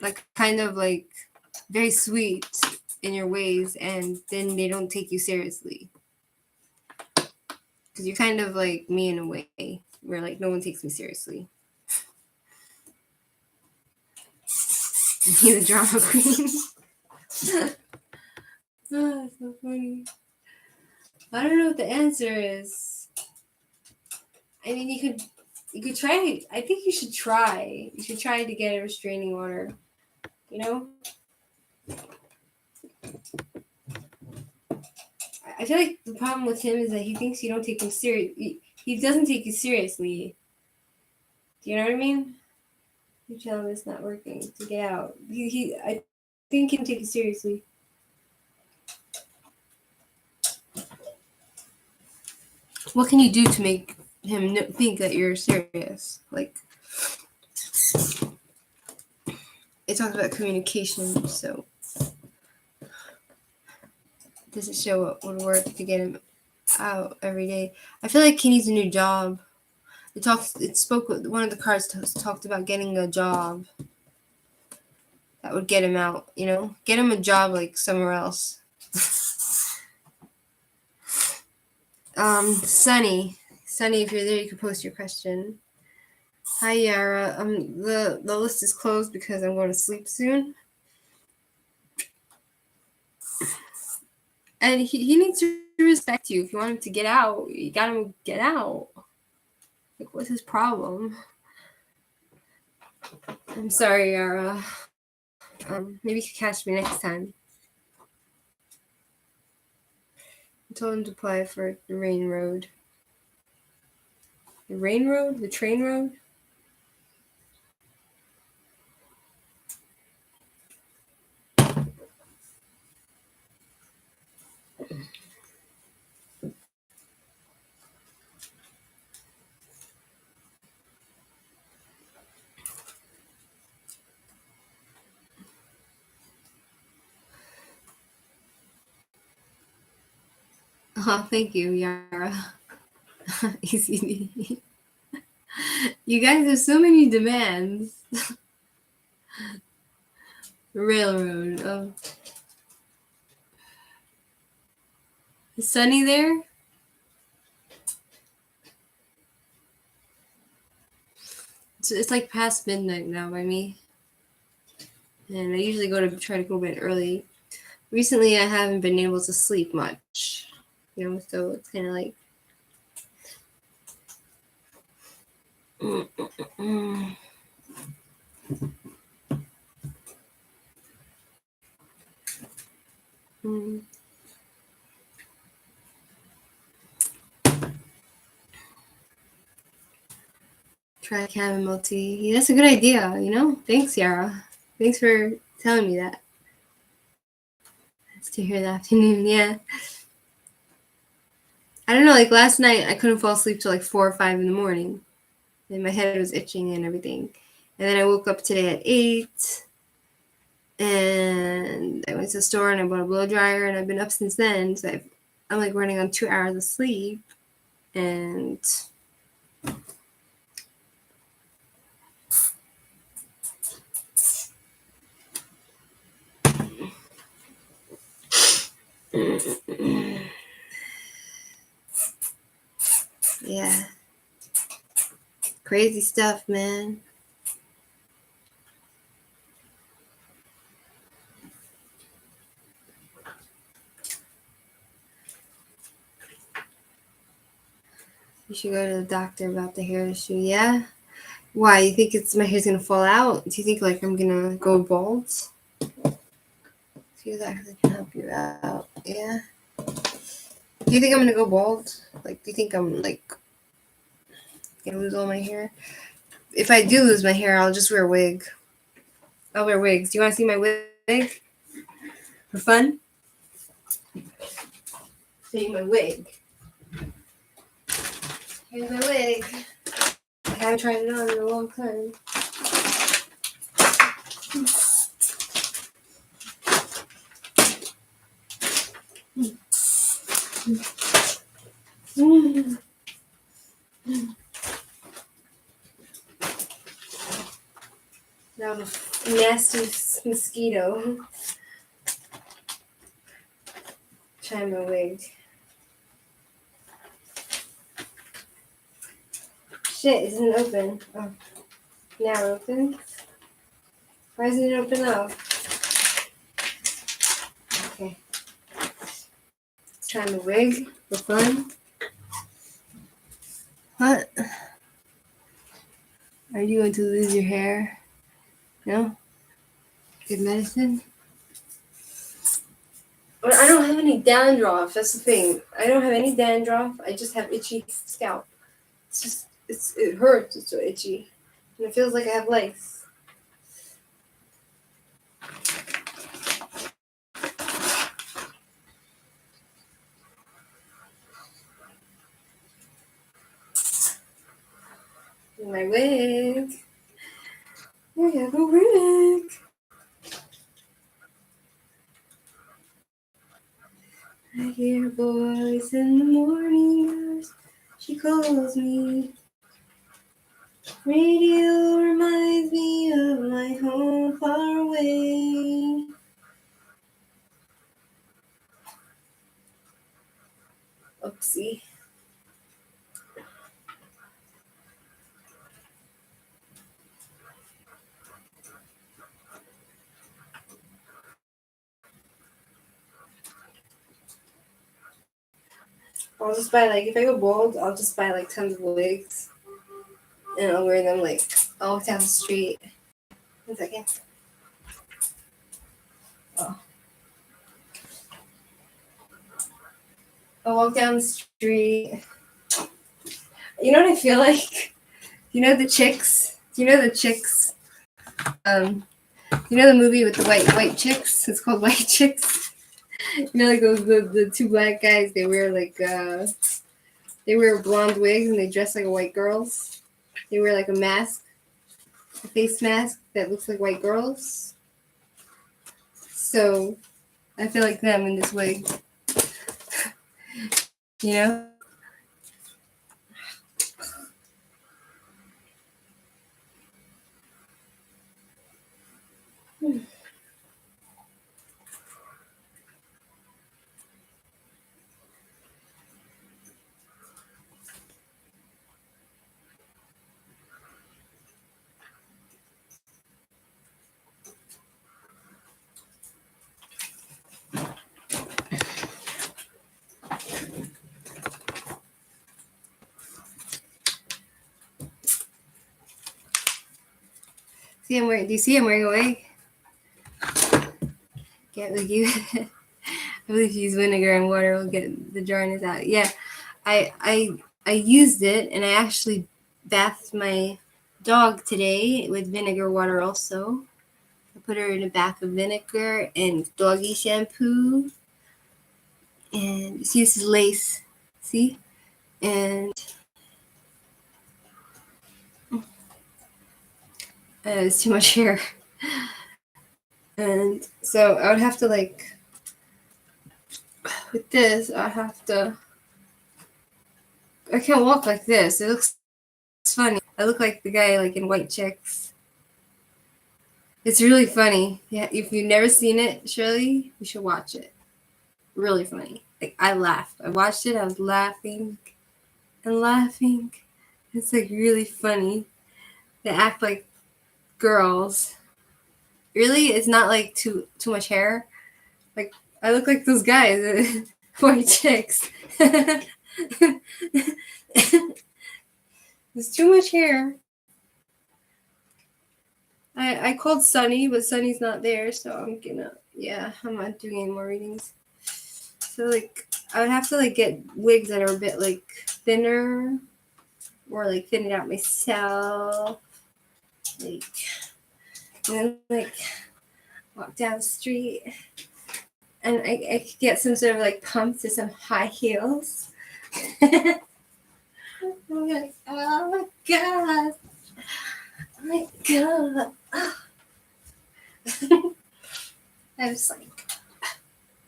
like, kind of, like, very sweet in your ways, and then they don't take you seriously. Because you're kind of like me in a way, where, like, no one takes me seriously. You're the drama queen. Oh, that's so funny. I don't know what the answer is. I mean, you could try. I think you should try. You should try to get a restraining order. You know? I feel like the problem with him is that he thinks you don't take him serious. He doesn't take you seriously. Do you know what I mean? You tell him it's not working to get out. I think he can take you seriously. What can you do to make him think that you're serious? Like, it talks about communication, so does it show what would work to get him out every day? I feel like he needs a new job. It spoke with one of the cards talked about getting a job that would get him out. You know, get him a job like somewhere else. Sunny, if you're there, you can post your question. Hi, Yara. The list is closed because I'm going to sleep soon. And he needs to respect you. If you want him to get out, you got him to get out. Like, what's his problem? I'm sorry, Yara. Maybe you can catch me next time. I told him to apply for the rain road. The rain road? The train road? Oh, thank you, Yara. Easy. You guys have so many demands. Railroad. Oh. Is Sunny there? It's like past midnight now by me. And I usually try to go to bed early. Recently, I haven't been able to sleep much. You know, so it's kind of like... Try chamomile tea. Yeah, that's a good idea, you know? Thanks, Yara. Thanks for telling me that. Nice to hear the afternoon, yeah. I don't know, like last night I couldn't fall asleep till like 4 or 5 in the morning. And my head was itching and everything. And then I woke up today at 8. And I went to the store and I bought a blow dryer, and I've been up since then. So I'm like running on 2 hours of sleep. And yeah, crazy stuff, man. You should go to the doctor about the hair issue. Yeah? Why? You think my hair's gonna fall out? Do you think like I'm gonna go bald? See if that can help you out. Yeah? Do you think I'm gonna go bald? Like, do you think I'm like gonna lose all my hair? If I do lose my hair, I'll just wear a wig. I'll wear wigs. Do you want to see my wig? For fun? See my wig. Here's my wig. I haven't tried it on in a long time. That was a nasty mosquito. Try my wig. Shit, it isn't open. Oh, now open. Why isn't it open up? Okay. Let's try my wig for fun. What? Are you going to lose your hair? No? Good medicine? But I don't have any dandruff. That's the thing. I don't have any dandruff. I just have itchy scalp. It's just, it hurts. It's so itchy. And it feels like I have lice. My wig. I have a wig. I hear a voice in the morning hours. She calls me. Radio reminds me of my home far away. Oopsie. I'll just buy if I go bald, I'll just buy tons of wigs. And I'll wear them all down the street. 1 second. Oh. I'll walk down the street. You know what I feel like? You know the chicks? You know the chicks? You know the movie with the white chicks? It's called White Chicks. You know, the two black guys, they wear they wear blonde wigs and they dress like white girls. They wear a mask, a face mask that looks like white girls. So I feel like them in this wig. You know? Do you see I'm wearing a wig? Can't believe you. I believe you use vinegar and water will get the dryness out. Yeah, I used it, and I actually bathed my dog today with vinegar water also. I put her in a bath of vinegar and doggy shampoo. And see, this is lace. See? And it's too much hair. And so I would have to like, with this, I can't walk like this. It looks funny. I look like the guy like in White Chicks. It's really funny. Yeah, if you've never seen it, Shirley, you should watch it. Really funny. Like I laughed. I watched it. I was laughing and laughing. It's like really funny. They act like girls. Really, it's not like too much hair. Like I look like those guys, White Chicks. There's too much hair. I called Sunny, but Sunny's not there, so I'm not doing any more readings. So like I would have to like get wigs that are a bit like thinner, or like thin it out myself. Like and then like walk down the street, and I could get some sort of like pumps or some high heels. I'm like, oh my god. Oh my god. I was like,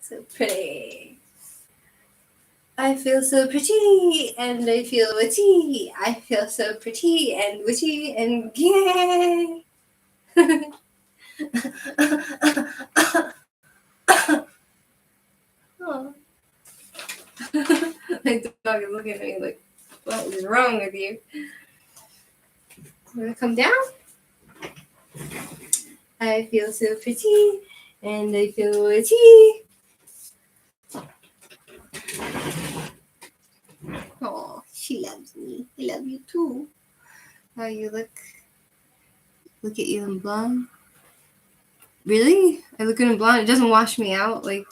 so pretty. I feel so pretty and I feel witty. I feel so pretty and witty and gay. Oh. My dog is looking at me like, what is wrong with you? I'm gonna come down. I feel so pretty and I feel witty. Oh, she loves me. I love you too. How you look? Look at you in blonde. Really? I look good in blonde. It doesn't wash me out. Like,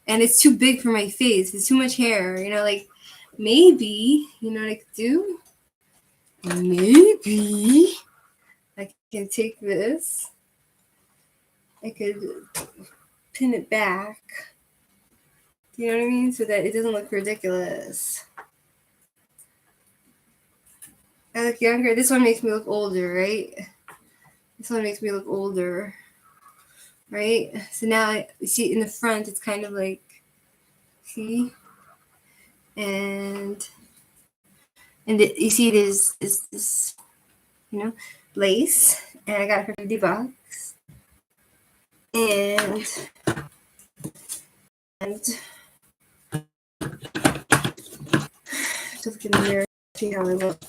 and it's too big for my face. It's too much hair. You know, like maybe, you know what I could do? Maybe I can take this. I could pin it back. Do you know what I mean? So that it doesn't look ridiculous. I look younger. This one makes me look older, right? This one makes me look older, right? So now you see in the front, it's kind of like, see? And you see there's this, you know, lace, and I got it for $50. And just look in the mirror, see how I look.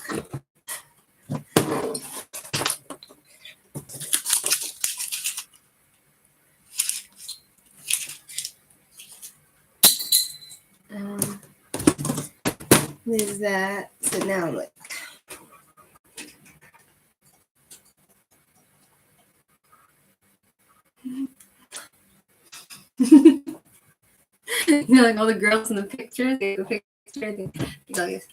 There's that. So now I'm like, you know, like all the girls in the picture, they have a picture, they go like this.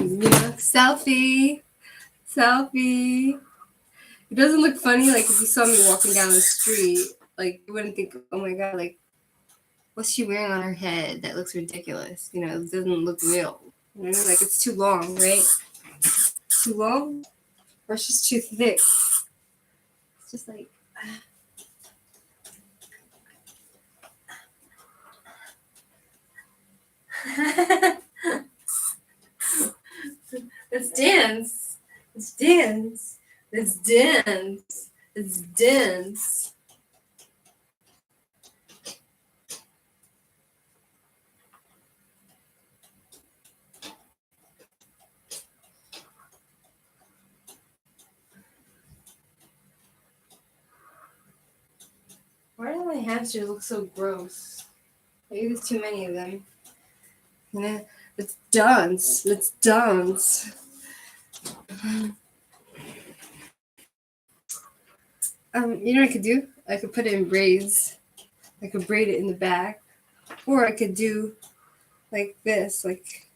Yeah, selfie. It doesn't look funny, like if you saw me walking down the street, like you wouldn't think, oh my god, like what's she wearing on her head? That looks ridiculous. You know, it doesn't look real. You know, like it's too long, right? Too long? Or it's just too thick. It's just like let's dance. Let's dance. Let's dance. Let's dance. Why do my hamsters look so gross? Maybe there's too many of them. You know, let's dance. Let's dance. You know what I could do? I could put it in braids. I could braid it in the back. Or I could do like this. Like,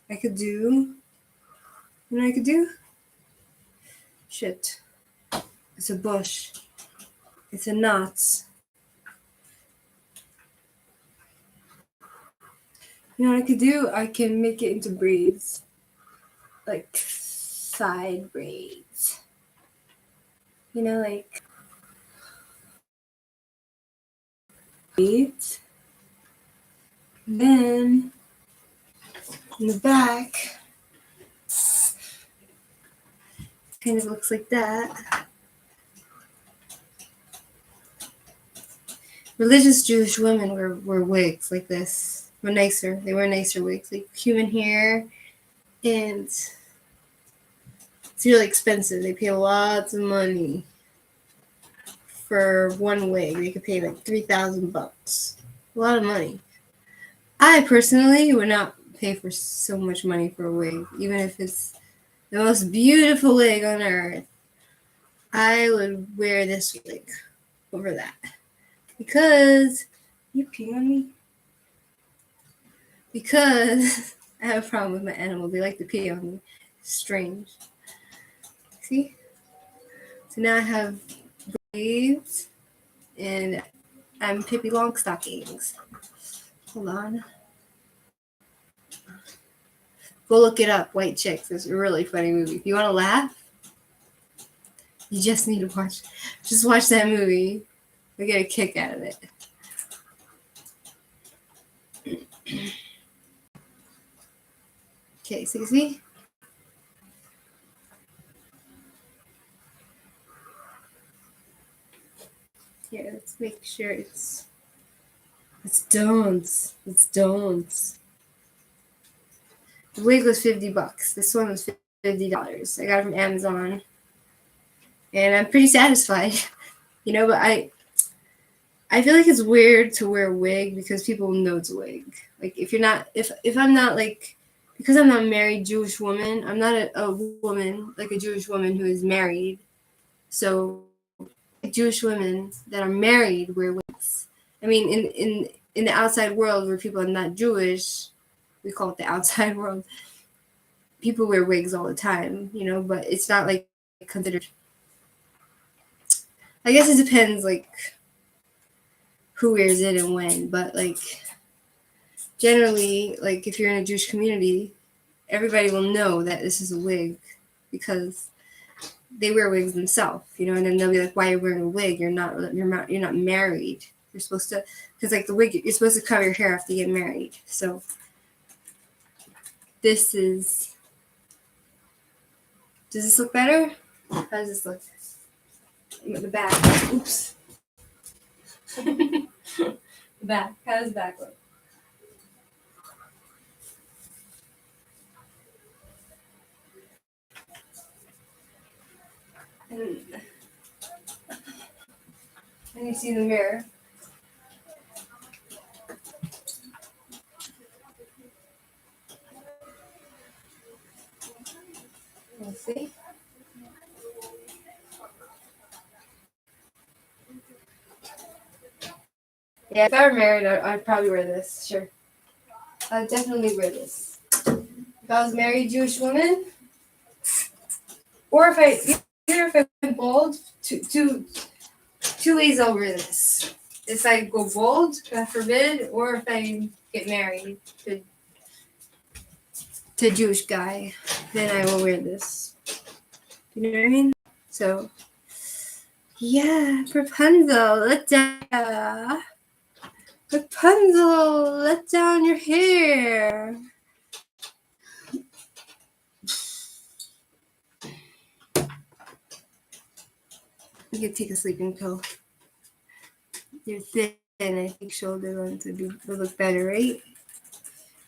I could do You know what I could do? Shit. It's a bush. It's a knots. You know what I could do? I can make it into braids. Like side braids. You know, like braids. Then in the back, kind of looks like that. Religious Jewish women wear wigs like this. Were nicer. They wear nicer wigs, like human hair, and it's really expensive. They pay lots of money for one wig. They could pay like $3,000. A lot of money. I personally would not pay for so much money for a wig, even if it's the most beautiful wig on earth. I would wear this wig over that. Because you peeing on me? Because I have a problem with my animals. They like to pee on me. Strange. See? So now I have braids and I'm Pippi Longstockings. Hold on. Go look it up, White Chicks. It's a really funny movie. If you want to laugh, you just need to watch that movie. You'll get a kick out of it. Okay, so you see? Here, let's make sure it's don'ts. It's don'ts. The wig was $50. This one was $50. I got it from Amazon. And I'm pretty satisfied. But I feel like it's weird to wear a wig because people know it's a wig. Like if I'm not like, because I'm not a married Jewish woman, I'm not a woman, like a Jewish woman who is married. So Jewish women that are married wear wigs. I mean, in the outside world where people are not Jewish, we call it the outside world, people wear wigs all the time, but it's not like considered. I guess it depends, like, who wears it and when, but, like, generally, like, if you're in a Jewish community, everybody will know that this is a wig because they wear wigs themselves, and then they'll be like, why are you wearing a wig? You're not married. You're supposed to, because, like, the wig, you're supposed to cover your hair after you get married. So does this look better? How does this look? I'm at the back. Oops. The back. How does the back look? And you see the mirror. Let's see. Yeah, if I were married, I'd probably wear this. Sure. I'd definitely wear this. If I was a married Jewish woman, or if I'm bald, two ways I'll wear this. If I go bald, God forbid, or if I get married to a Jewish guy, then I will wear this. You know what I mean? So, yeah, Rapunzel, let down your hair. You can take a sleeping pill. You're thin, I think shoulder ones would look better, right?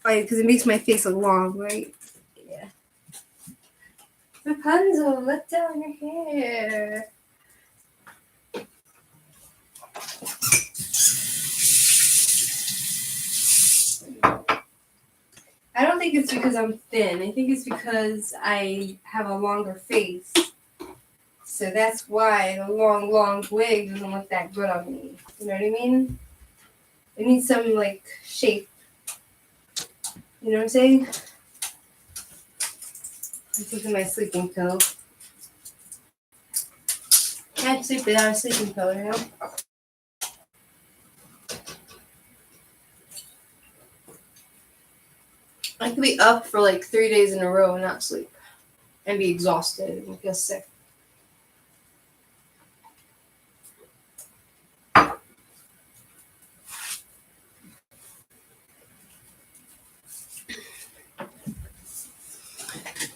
Why? Because it makes my face look long, right? Yeah. Rapunzel, let down your hair. I don't think it's because I'm thin. I think it's because I have a longer face. So that's why the long wig doesn't look that good on me. You know what I mean? It needs some, like, shape. You know what I'm saying? I'm taking my sleeping pill. Can't sleep without a sleeping pill, you know? I could be up for like 3 days in a row and not sleep. And be exhausted and feel sick.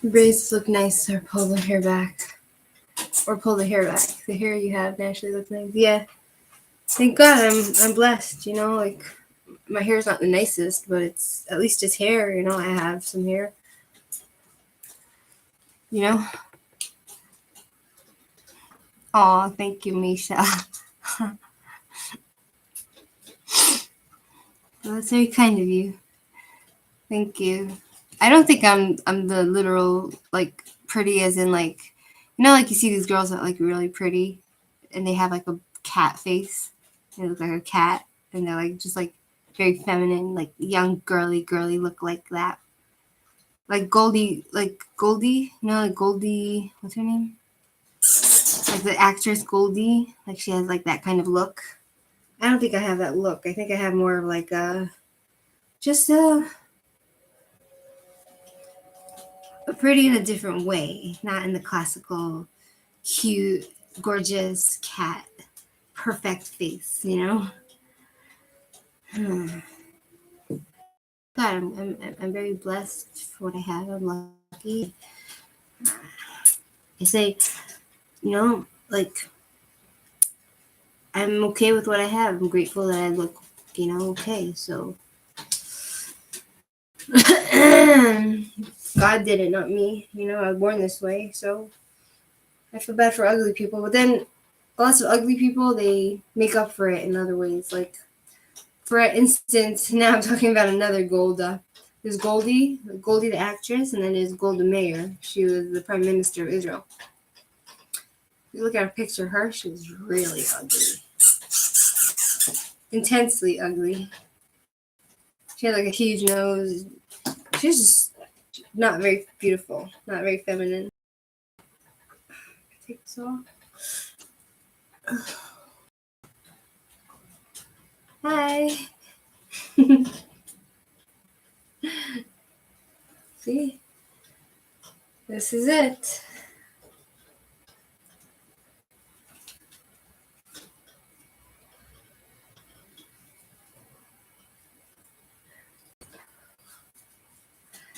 Braids look nice, or pull the hair back. Or pull the hair back. The hair you have naturally looks nice. Yeah. Thank God I'm blessed, you know, like my hair's not the nicest, but it's at least it's hair, you know, I have some hair. You know? Aw, thank you, Misha. Well, that's very kind of you. Thank you. I don't think I'm the literal like pretty as in like you know like you see these girls that are like really pretty and they have like a cat face. They look like a cat and they're like just like very feminine, like young girly look like that. Like Goldie, you know, like Goldie, what's her name? Like the actress Goldie, like she has like that kind of look. I don't think I have that look. I think I have more of like just a pretty in a different way, not in the classical, cute, gorgeous cat, perfect face, you know? God, I'm very blessed for what I have. I'm lucky. I say, you know, like, I'm okay with what I have. I'm grateful that I look, you know, okay. So, God did it, not me. You know, I was born this way. So, I feel bad for ugly people. But then, lots of ugly people, they make up for it in other ways. Like, for instance, now I'm talking about another Golda. There's Goldie the actress, and then there's Golda Meir. She was the Prime Minister of Israel. If you look at a picture of her, she was really ugly. Intensely ugly. She had like a huge nose. She was just not very beautiful, not very feminine. Take this off. Hi. See? This is it.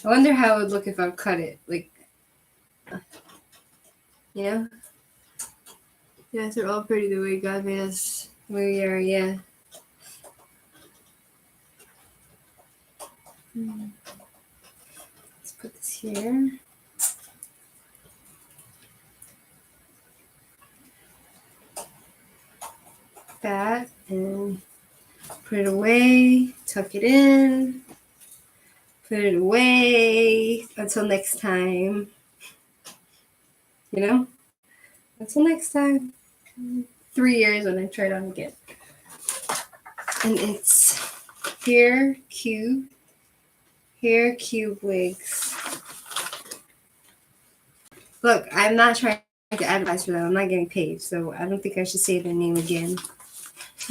I wonder how it would look if I cut it. Like, you know? You guys are all pretty the way God made us. We are, yeah. Let's put this here. That and put it away, tuck it in, put it away until next time. You know? Until next time. 3 years when I try it on again. And it's hair cube wigs. Look, I'm not trying to advertise for them. I'm not getting paid, so I don't think I should say their name again.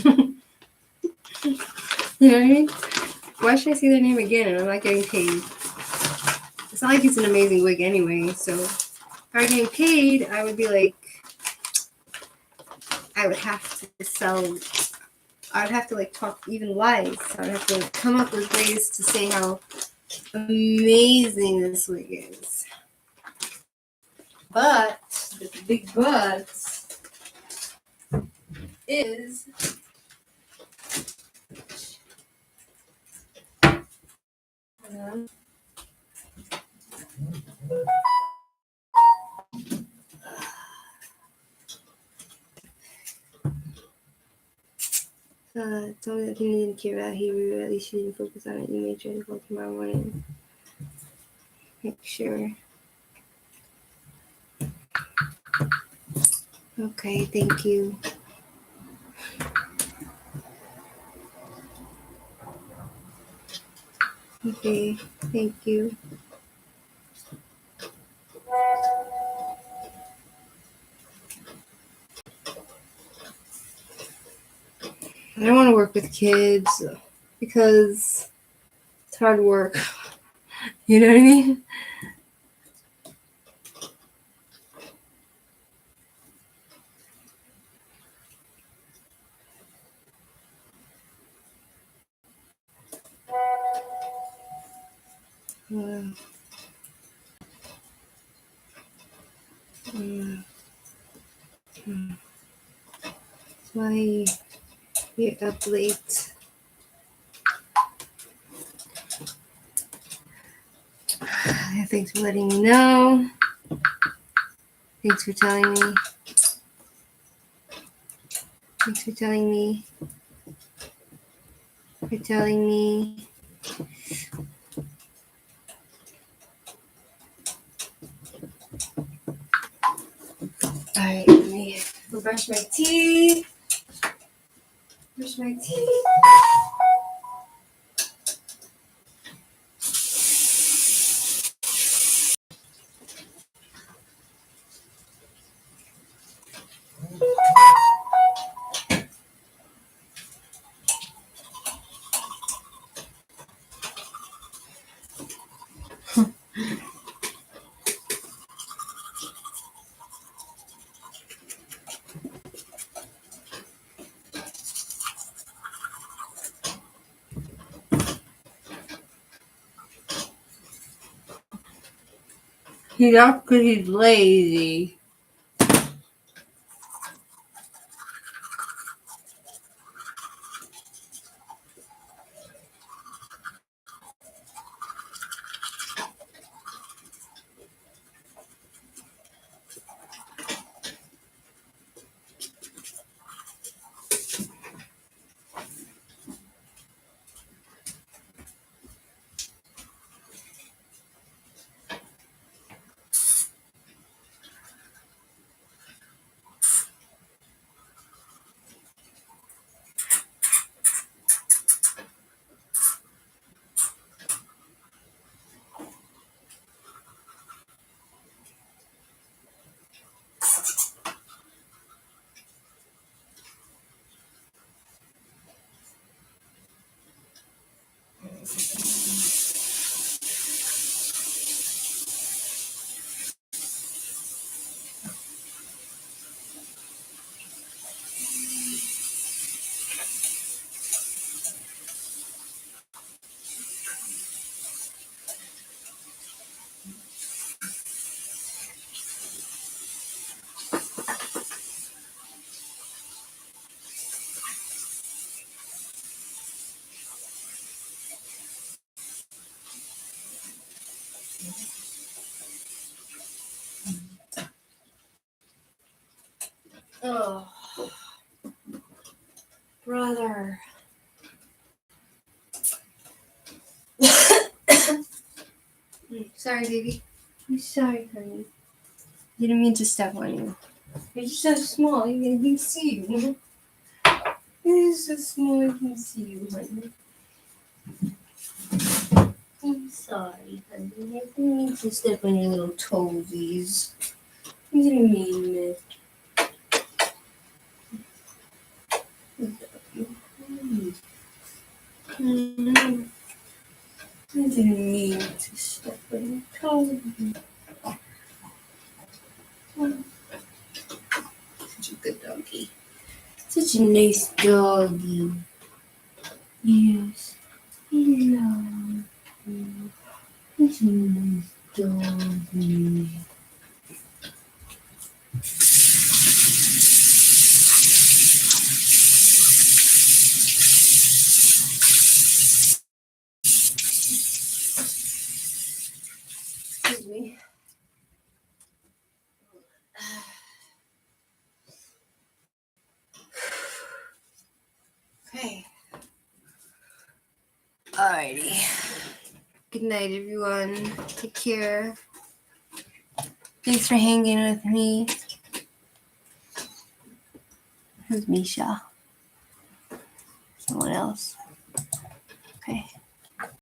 You know what I mean? Why should I say their name again and I'm not getting paid? It's not like it's an amazing wig anyway, so if I were getting paid, I would be like, I would have to sell, I would have to like talk even lies. I would have to come up with ways to say how amazing this wig is. But the big but is told me that he didn't care about Hebrew, at least you didn't focus on it. You may try to go tomorrow morning. Make sure. Okay, thank you. Okay, thank you. work with kids because it's hard work. You know what I mean? Why you're up late? Thanks for letting me know. Thanks for telling me. Thanks for telling me. For telling me. Alright, let me go brush my teeth. Brush my teeth. He's up because he's lazy. Oh, brother. Sorry, baby. I'm sorry, honey. Didn't mean to step on you. You're so small, you can see you. You're so small, I can see you, honey. I'm sorry, honey. I didn't mean to step on your little toesies. I didn't mean it. I didn't mean to step on your toesies. Such a good doggy. Such a nice doggy. Yes. Hello. Such a nice doggy. Excuse me. Okay. Alrighty. Good night, everyone. Take care. Thanks for hanging with me. Who's Misha? Someone else. Okay.